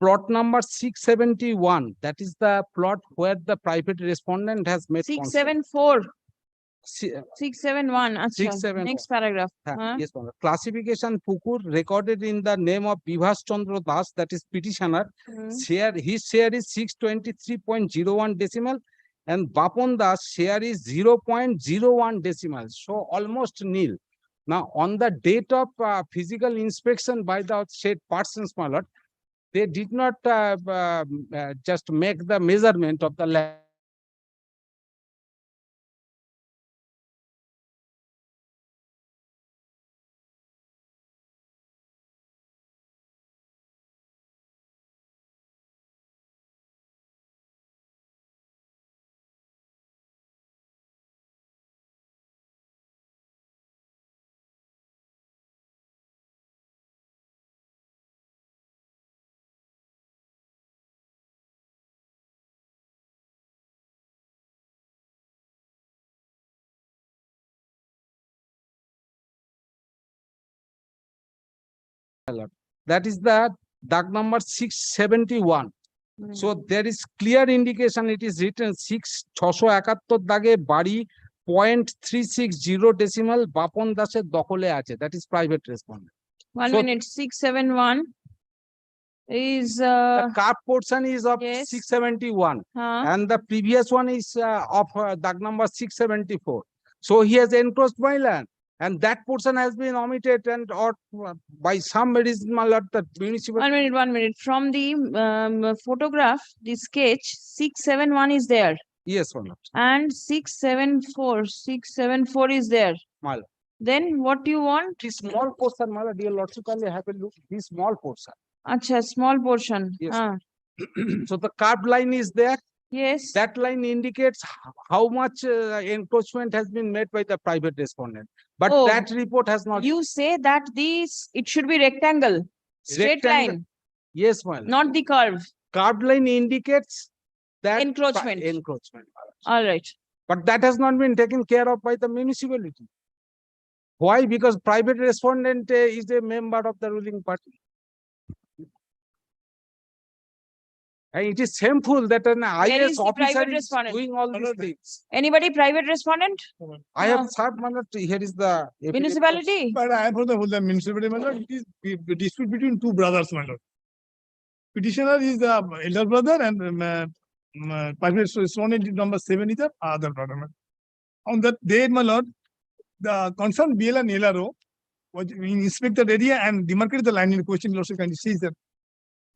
Plot number 671, that is the plot where the private respondent has made. 674. Si- 671. Acha. 671. Next paragraph. Huh? Yes, ma'am. Classification Pukur recorded in the name of Bibhas Chandra Das, that is petitioner. Hmm. His share is 623.01 decimal and Bapon Das share is 0.01 decimal. So almost nil. Now on the date of physical inspection by the said persons, my lord, they did not just make the measurement of the land. That is the Dag number 671. So there is clear indication, it is written 671 দাগে বাড়ি 0.360 decimal Bapan দাসের দখলে আছে, that is private respondent. 1 So- minute. 671 is The carp portion is of yes. 671 Huh? and the previous one is of Dag number 674. So he has encroached my land and that portion has been omitted and or by some reason, my lord, the municipal. 1 minute. 1 minute. From the photograph, the sketch 671 is there. Yes, my lord. And 674 is there. My lord. Then what do you want? This small portion, my lord, dear lordship, kindly have a look. This small portion. Acha, small portion. Yes. Ah. So the carved line is there. Yes. That line indicates how much encroachment has been made by the private respondent. But Oh, that report has not. You say that it should be rectangle, straight Rectangle. line, Yes, my lord. not the curve. Carved line indicates that Encroachment. encroachment. All right. But that has not been taken care of by the municipality. Why? Because private respondent is a member of the ruling party. And it is shameful that an Where IAS is the officer private is respondent? doing all these things. Anybody private respondent? I have served, my lord, here is the affidavit. Municipality? But I am for the whole municipality, my lord. It is dispute between two brothers, my lord. Petitioner is the elder brother and private respondent number 7 is the other brother. my lord. On that date, my lord, the concerned BL and LRO was inspected area and demarcated the line in question. Lordship can see that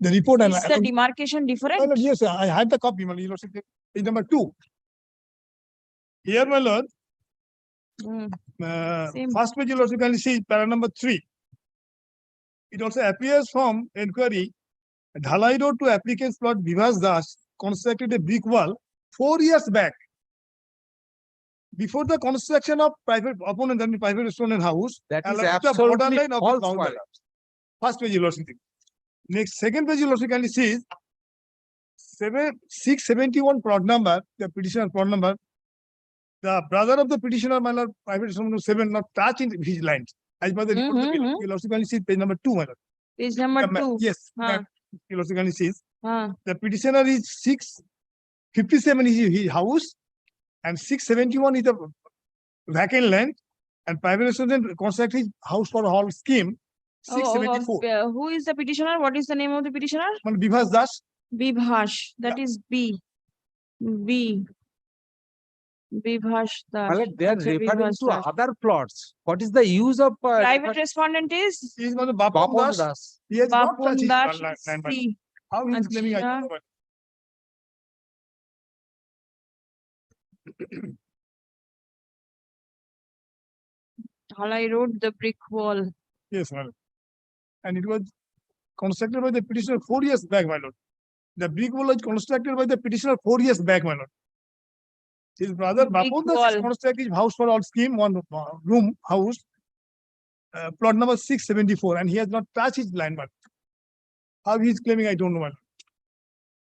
the report and Is the demarcation different? my lord, yes, I have the copy, my lord. Lordship, page number 2. Here, my lord, Same. first page, Lordship can see para number 3. It also appears from inquiry, Dhalai Road to applicant's plot Vivas Das constructed a brick wall 4 years back. Before the construction of private opponent and private restaurant house. That is along the absolutely borderline of the false, boundary. my lord. First page, you will see. Next, second page, you will see kindly see 671 plot number, the petitioner plot number. The brother of the petitioner, my lord, private restaurant 7, not touching his lines. As per the report, of the bill, you will also kindly see page number 2, my lord. Page number The 2. Yes, Huh. that you will also kindly see. Huh. The petitioner is 657 is his house and 671 is the vacant land and private resident construct his house for hall scheme Oh, 674. who is the petitioner? What is the name of the petitioner? Bivas Das. Bibhash. That is B. B. Bibhash Das. My lord, they are Acha, referring Bibhash to Das. other plots. What is the use of Private respondent is He is one of Bapun Bapun Das. Das? He has not touched Bapun his Das land. C. How he is claiming I don't Acha. know. Dhalai Road, the brick wall. Yes, my lord. And it was constructed by the petitioner 4 years back, my lord. The brick wall was constructed by the petitioner 4 years back, my lord. His brother Brick Bapun Das wall. constructed his house for all scheme, one room house, plot number 674, and he has not touched his land, my lord. How he is claiming, I don't know, my lord.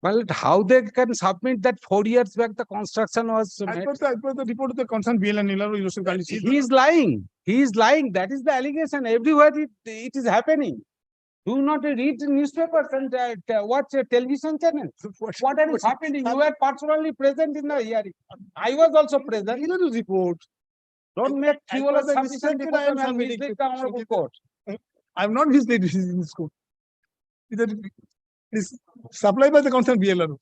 Well, how they can submit that 4 years back the construction was As made? per the report of the concerned BL and Nilaro, you should kindly see. He is lying. He is lying. That is the allegation. Everywhere it is happening. Do not read newspapers and watch television channels. What is happening? You were personally present in the hearing. I was also present. Nilaro report. Don't make As frivolous per the submission mistaken because I am you submitting mislead to the honorable Shobhit. court. I have not visited in this court. It is supplied by the concerned BLR.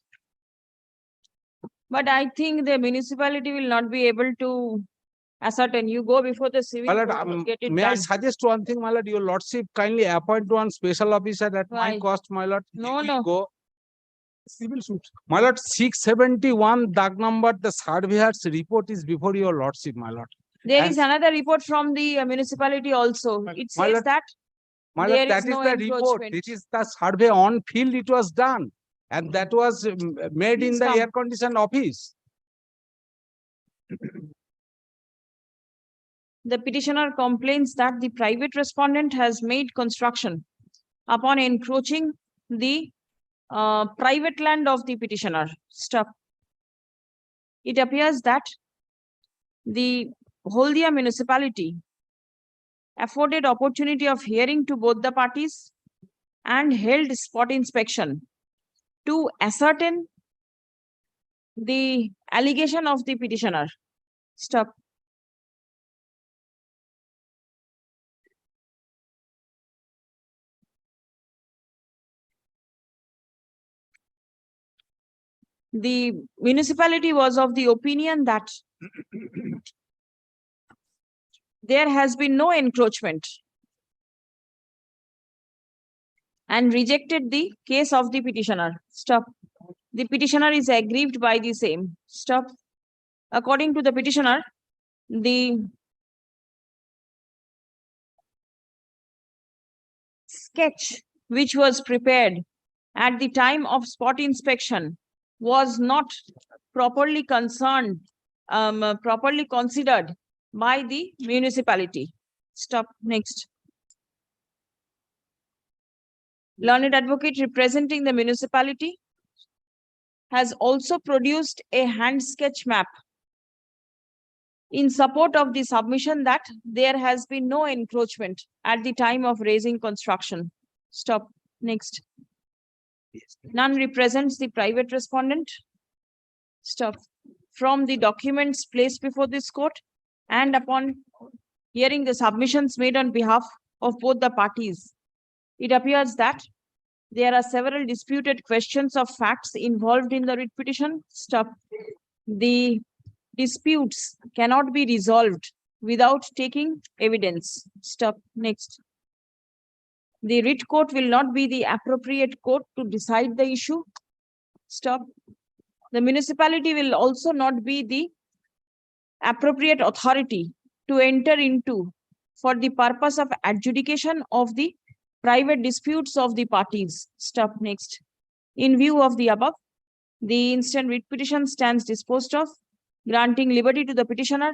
But I think the municipality will not be able to ascertain. You go before the civil My lord, court to get it may I done. suggest one thing, my lord? Your lordship kindly appoint one special officer at my Why? cost, my lord. He No, will no. Go. Civil suit. My lord, 671 dag number, the surveyor's report is before your lordship, my lord. There And- is another report from the municipality also. It My says lord, that my there lord, is that is no the report. encroachment. It is the survey on field it was done. And that was made in Please the come. air conditioned office. The petitioner complains that the private respondent has made construction upon encroaching the private land of the petitioner. Stop. It appears that the Holdia municipality afforded opportunity of hearing to both the parties and held spot inspection to ascertain the allegation of the petitioner. Stop. The municipality was of the opinion that there has been no encroachment and rejected the case of the petitioner. Stop. The petitioner is aggrieved by the same. Stop. According to the petitioner, the sketch which was prepared at the time of spot inspection was not properly considered by the municipality. Stop. Next. Learned advocate representing the municipality has also produced a hand sketch map in support of the submission that there has been no encroachment at the time of raising construction. Stop. Next. None represents the private respondent. Stop. From the documents placed before this court and upon hearing the submissions made on behalf of both the parties, it appears that there are several disputed questions of facts involved in the writ petition. Stop. The disputes cannot be resolved without taking evidence. Stop. Next. The writ court will not be the appropriate court to decide the issue. Stop. The municipality will also not be the appropriate authority to enter into for the purpose of adjudication of the private disputes of the parties. Stop next. In view of the above, the instant writ petition stands disposed of, granting liberty to the petitioner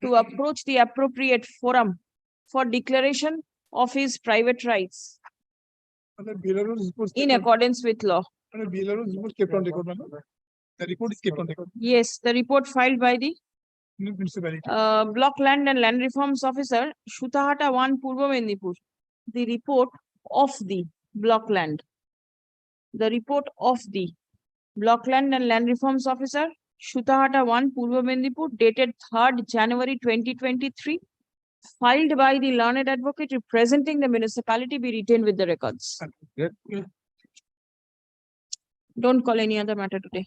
to approach the appropriate forum for declaration of his private rights in accordance with law. The report is kept on record. Yes, the report filed by the Municipality. Block Land and Land Reforms Officer, Shutahata 1, Purbo Mendipur. The report of the Block Land. The report of the Block Land and Land Reforms Officer, Shutahata 1, Purbo Mendipur, dated 3rd January 2023, filed by the learned advocate representing the municipality, be retained with the records. Don't call any other matter today.